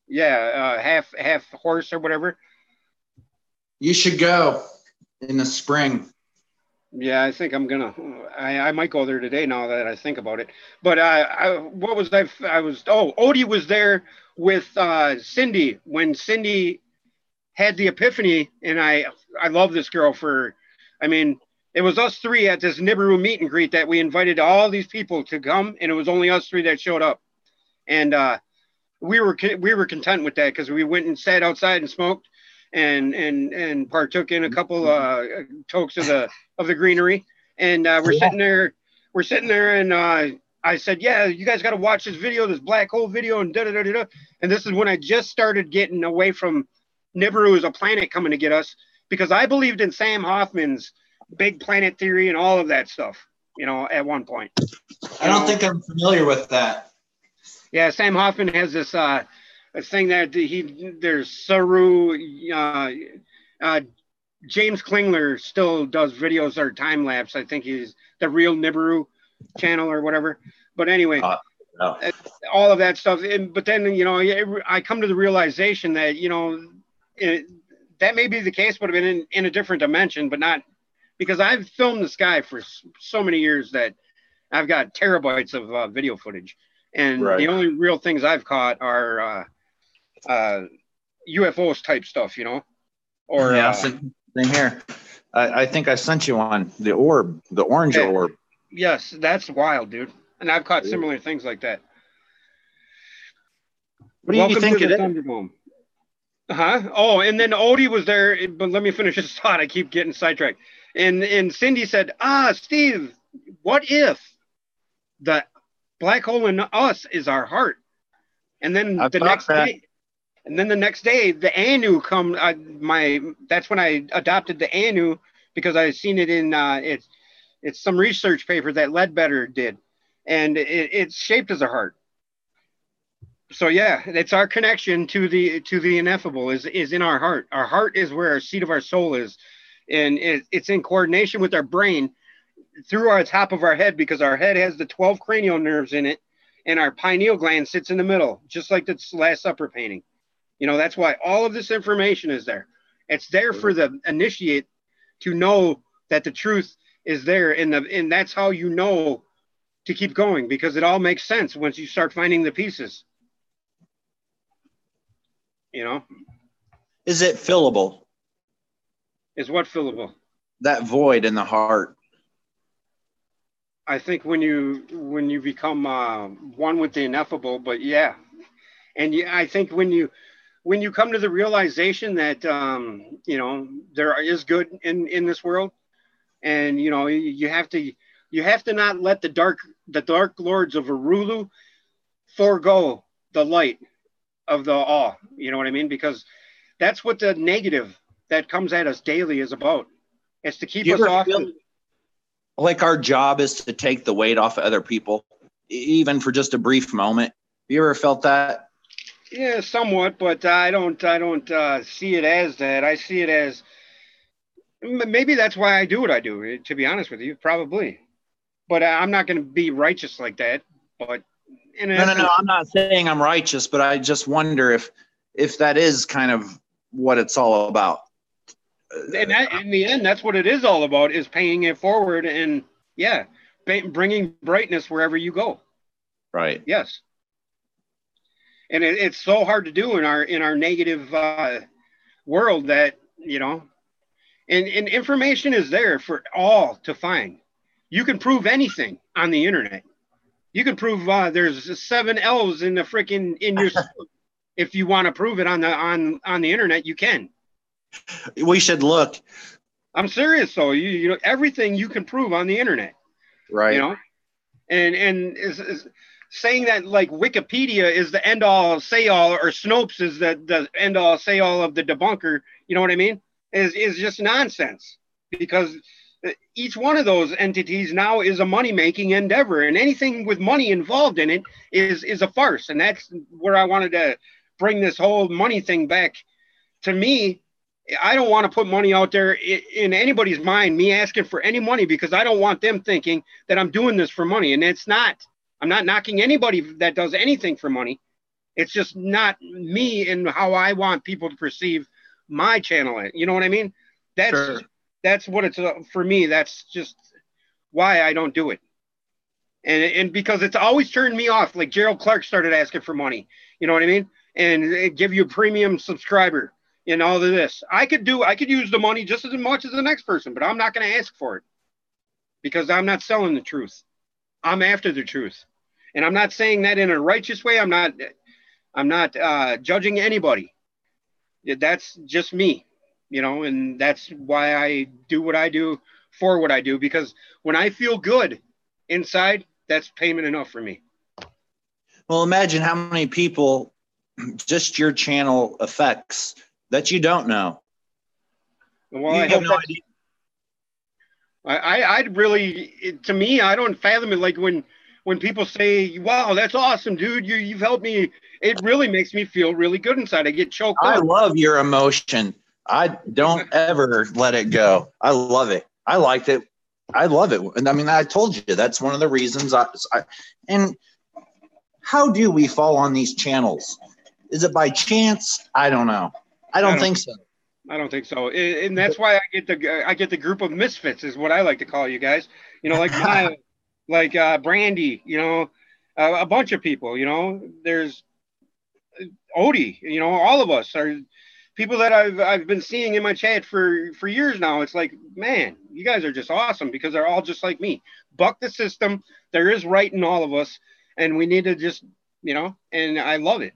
Yeah, half horse or whatever. You should go in the spring. Yeah, I think I might go there today now that I think about it. But what was Odie was there with Cindy when Cindy had the epiphany, and I love this girl for, I mean, it was us three at this Nibiru meet and greet that we invited all these people to come, and it was only us three that showed up, and we were content with that because we went and sat outside and smoked and partook in a couple tokes of the greenery, and we're sitting there, and I said, yeah, you guys got to watch this video, this black hole video, and da da da da. And this is when I just started getting away from Nibiru as a planet coming to get us, because I believed in Sam Hoffman's big planet theory and all of that stuff, you know, at one point. I don't think I'm familiar with that. Yeah, Sam Hoffman has this a thing that there's Saru, James Klingler still does videos that are time lapse. I think he's the Real Nibiru channel or whatever. But anyway, all of that stuff. But then, you know, I come to the realization that, you know, that may be the case, but have been in a different dimension, but not, because I've filmed the sky for so many years that I've got terabytes of video footage. And the only real things I've caught are UFOs type stuff, you know? Or same here. I think I sent you one. The orb, the orange orb. Yes, that's wild, dude. And I've caught similar things like that. What do you think it is? Thunderdome. Oh, and then Odie was there, but let me finish this thought. I keep getting sidetracked. And Cindy said, Steve, what if the black hole in us is our heart? And then the next day, the Anu come. That's when I adopted the Anu, because I seen it in it's some research paper that Ledbetter did, and it's shaped as a heart. So yeah, it's our connection to the ineffable is in our heart. Our heart is where our seat of our soul is, and it's in coordination with our brain through our top of our head, because our head has the 12 cranial nerves in it, and our pineal gland sits in the middle, just like the Last Supper painting. You know, that's why all of this information is there. It's there for the initiate to know that the truth is there, and that's how you know to keep going, because it all makes sense once you start finding the pieces. You know? Is it fillable? Is what fillable? That void in the heart. I think when you become one with the ineffable, but yeah. And I think when you come to the realization that, you know, there is good in this world, and, you know, you have to not let the dark lords of Arulu forego the light of the awe. You know what I mean? Because that's what the negative that comes at us daily is about. It's to keep us off. Like our job is to take the weight off of other people, even for just a brief moment. You ever felt that? Yeah, somewhat, but I don't see it as that. I see it as, maybe that's why I do what I do, to be honest with you, probably. But I'm not going to be righteous like that. But no, I'm not saying I'm righteous, but I just wonder if that is kind of what it's all about. And in the end, that's what it is all about, is paying it forward and, yeah, bringing brightness wherever you go. Right. Yes. And it's so hard to do in our negative world that, you know, and information is there for all to find. You can prove anything on the internet. You can prove there's 7 elves in your if you want to prove it on the internet, you can. We should look. I'm serious though. You know, everything you can prove on the internet. Right. You know, and is saying that like Wikipedia is the end all say all, or Snopes is the end all say all of the debunker, you know what I mean? Is just nonsense, because each one of those entities now is a money-making endeavor, and anything with money involved in it is a farce. And that's where I wanted to bring this whole money thing back. To me, I don't want to put money out there in anybody's mind, me asking for any money, because I don't want them thinking that I'm doing this for money. And it's not. I'm not knocking anybody that does anything for money. It's just not me and how I want people to perceive my channel. You know what I mean? Sure. That's what it's for me. That's just why I don't do it. And because it's always turned me off. Like Gerald Clark started asking for money. You know what I mean? And it give you a premium subscriber and all of this. I could use the money just as much as the next person, but I'm not going to ask for it because I'm not selling the truth. I'm after the truth. And I'm not saying that in a righteous way. I'm not judging anybody. That's just me, you know, and that's why I do what I do for what I do, because when I feel good inside, that's payment enough for me. Well, imagine how many people just your channel affects that you don't know. Well, you I have hope no idea. I'd really, to me, I don't fathom it. Like when people say, wow, that's awesome, dude, you've helped me. It really makes me feel really good inside. I get choked up. I love your emotion. I don't ever let it go. I love it. I liked it. I love it. And I mean, I told you that's one of the reasons and how do we fall on these channels? Is it by chance? I don't know. I don't think so. I don't think so. And that's why I get the group of misfits is what I like to call you guys. You know, like Brandy, you know, a bunch of people, you know, there's Odie, you know, all of us are people that I've been seeing in my chat for years now. It's like, man, you guys are just awesome because they're all just like me. Buck the system. There is right in all of us, and we need to just, you know, and I love it.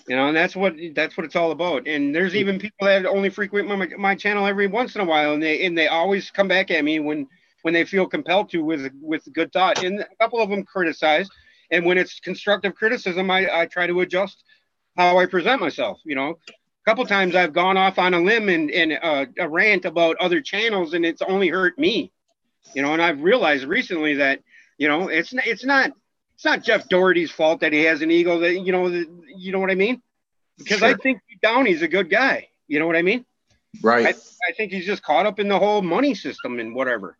You know, and that's what it's all about. And there's even people that only frequent my channel every once in a while, and they always come back at me when they feel compelled to with good thought. And a couple of them criticize, and when it's constructive criticism, I try to adjust how I present myself. You know, a couple times I've gone off on a limb and a rant about other channels, and it's only hurt me. You know, and I've realized recently that, you know, it's not Jeff Doherty's fault that he has an ego. That you know what I mean? Because sure. I think deep down he's a good guy. You know what I mean? Right. I think he's just caught up in the whole money system and whatever.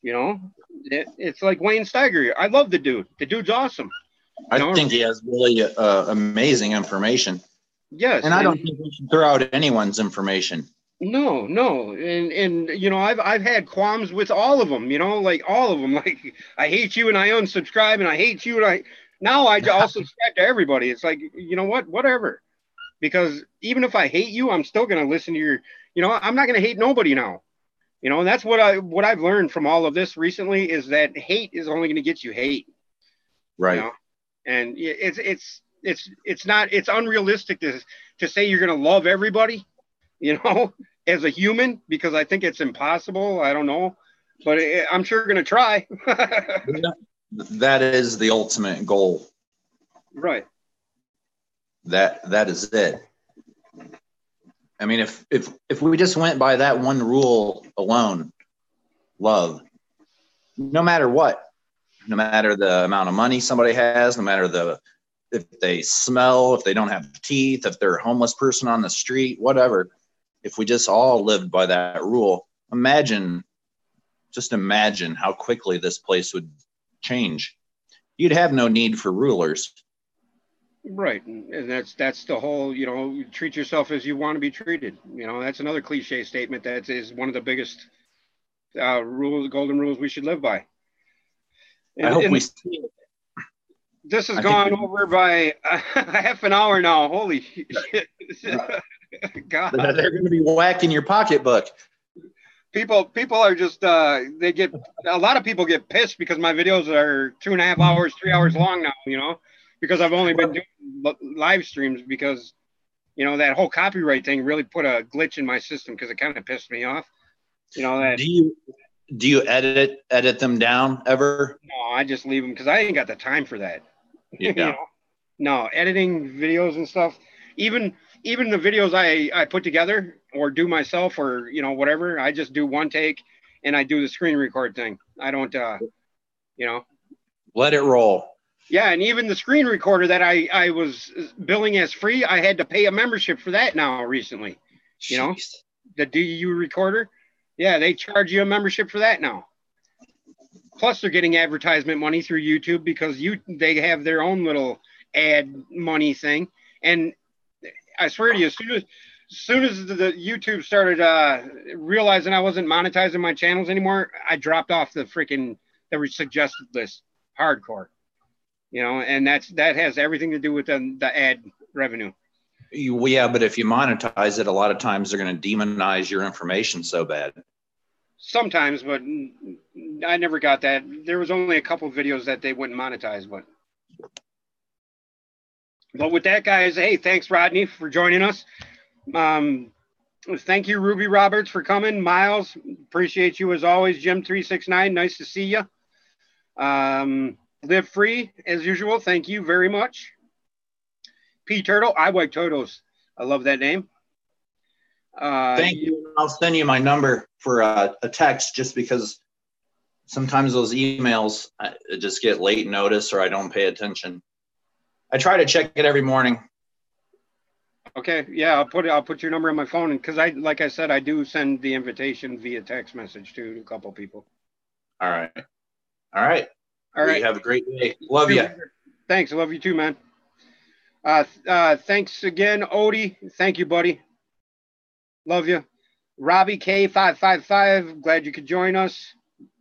You know, it's like Wayne Steiger. I love the dude. The dude's awesome. I think he has really amazing information. Yes, and I don't think we should throw out anyone's information. No, and you know, I've had qualms with all of them. You know, like all of them. Like I hate you and I unsubscribe, and I hate you and I'll subscribe to everybody. It's like, you know what, whatever. Because even if I hate you, I'm still gonna listen to your. You know, I'm not gonna hate nobody now. You know, and that's what I've learned from all of this recently is that hate is only gonna get you hate. Right. You know? And it's unrealistic to say you're gonna love everybody. You know, as a human, because I think it's impossible. I don't know, but I'm sure going to try. That is the ultimate goal. Right. That is it. I mean, if we just went by that one rule alone, love, no matter what, no matter the amount of money somebody has, no matter if they smell, if they don't have teeth, if they're a homeless person on the street, whatever. If we just all lived by that rule, just imagine how quickly this place would change. You'd have no need for rulers. Right. And that's the whole, you know, treat yourself as you want to be treated. You know, that's another cliche statement that is one of the biggest golden rules we should live by. And, I hope we see it. This has gone over by a half an hour now. Holy shit. God. They're going to be whacking your pocketbook. People are just a lot of people get pissed because my videos are 2.5 hours, 3 hours long now, you know, because I've only been doing live streams because, you know, that whole copyright thing really put a glitch in my system because it kind of pissed me off. You know, that. Do you edit them down ever? No, I just leave them because I ain't got the time for that. Yeah. You know? No, editing videos and stuff, even the videos I put together or do myself or, you know, whatever, I just do one take and I do the screen record thing. I don't, you know. Let it roll. Yeah, and even the screen recorder that I was billing as free, I had to pay a membership for that now recently, you know. the DU recorder. Yeah, they charge you a membership for that now. Plus, they're getting advertisement money through YouTube because they have their own little ad money thing. And I swear to you, as soon as the YouTube started realizing I wasn't monetizing my channels anymore, I dropped off the suggested list hardcore. And that has everything to do with the ad revenue. Yeah, but if you monetize it, a lot of times they're going to demonize your information so bad. Sometimes, but I never got that. There was only a couple of videos that they wouldn't monetize, but with that, guys, hey, thanks, Rodney, for joining us. Thank you, Ruby Roberts, for coming. Miles, appreciate you as always. Jim369, nice to see you. Live Free, as usual, thank you very much. P Turtle, I like turtles. I love that name. Thank you. I'll send you my number for a text, just because sometimes those emails just get late notice or I don't pay attention. I try to check it every morning. Okay, yeah, I'll put your number on my phone, because like I said, I do send the invitation via text message to a couple people. All right. You have a great day. Love you. Thanks. I love you too, man. Thanks again, Odie. Thank you, buddy. Love you. Robbie K555, glad you could join us.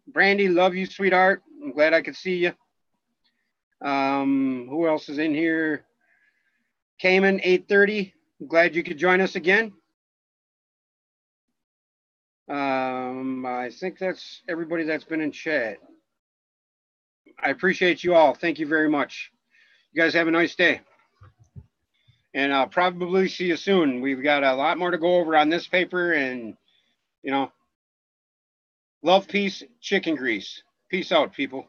Brandy, love you, sweetheart. I'm glad I could see you. Who else is in here? Cayman 830, glad you could join us again. I think that's everybody that's been in chat. I appreciate you all. Thank you very much. You guys have a nice day. And I'll probably see you soon. We've got a lot more to go over on this paper, and, love, peace, chicken grease. Peace out, people.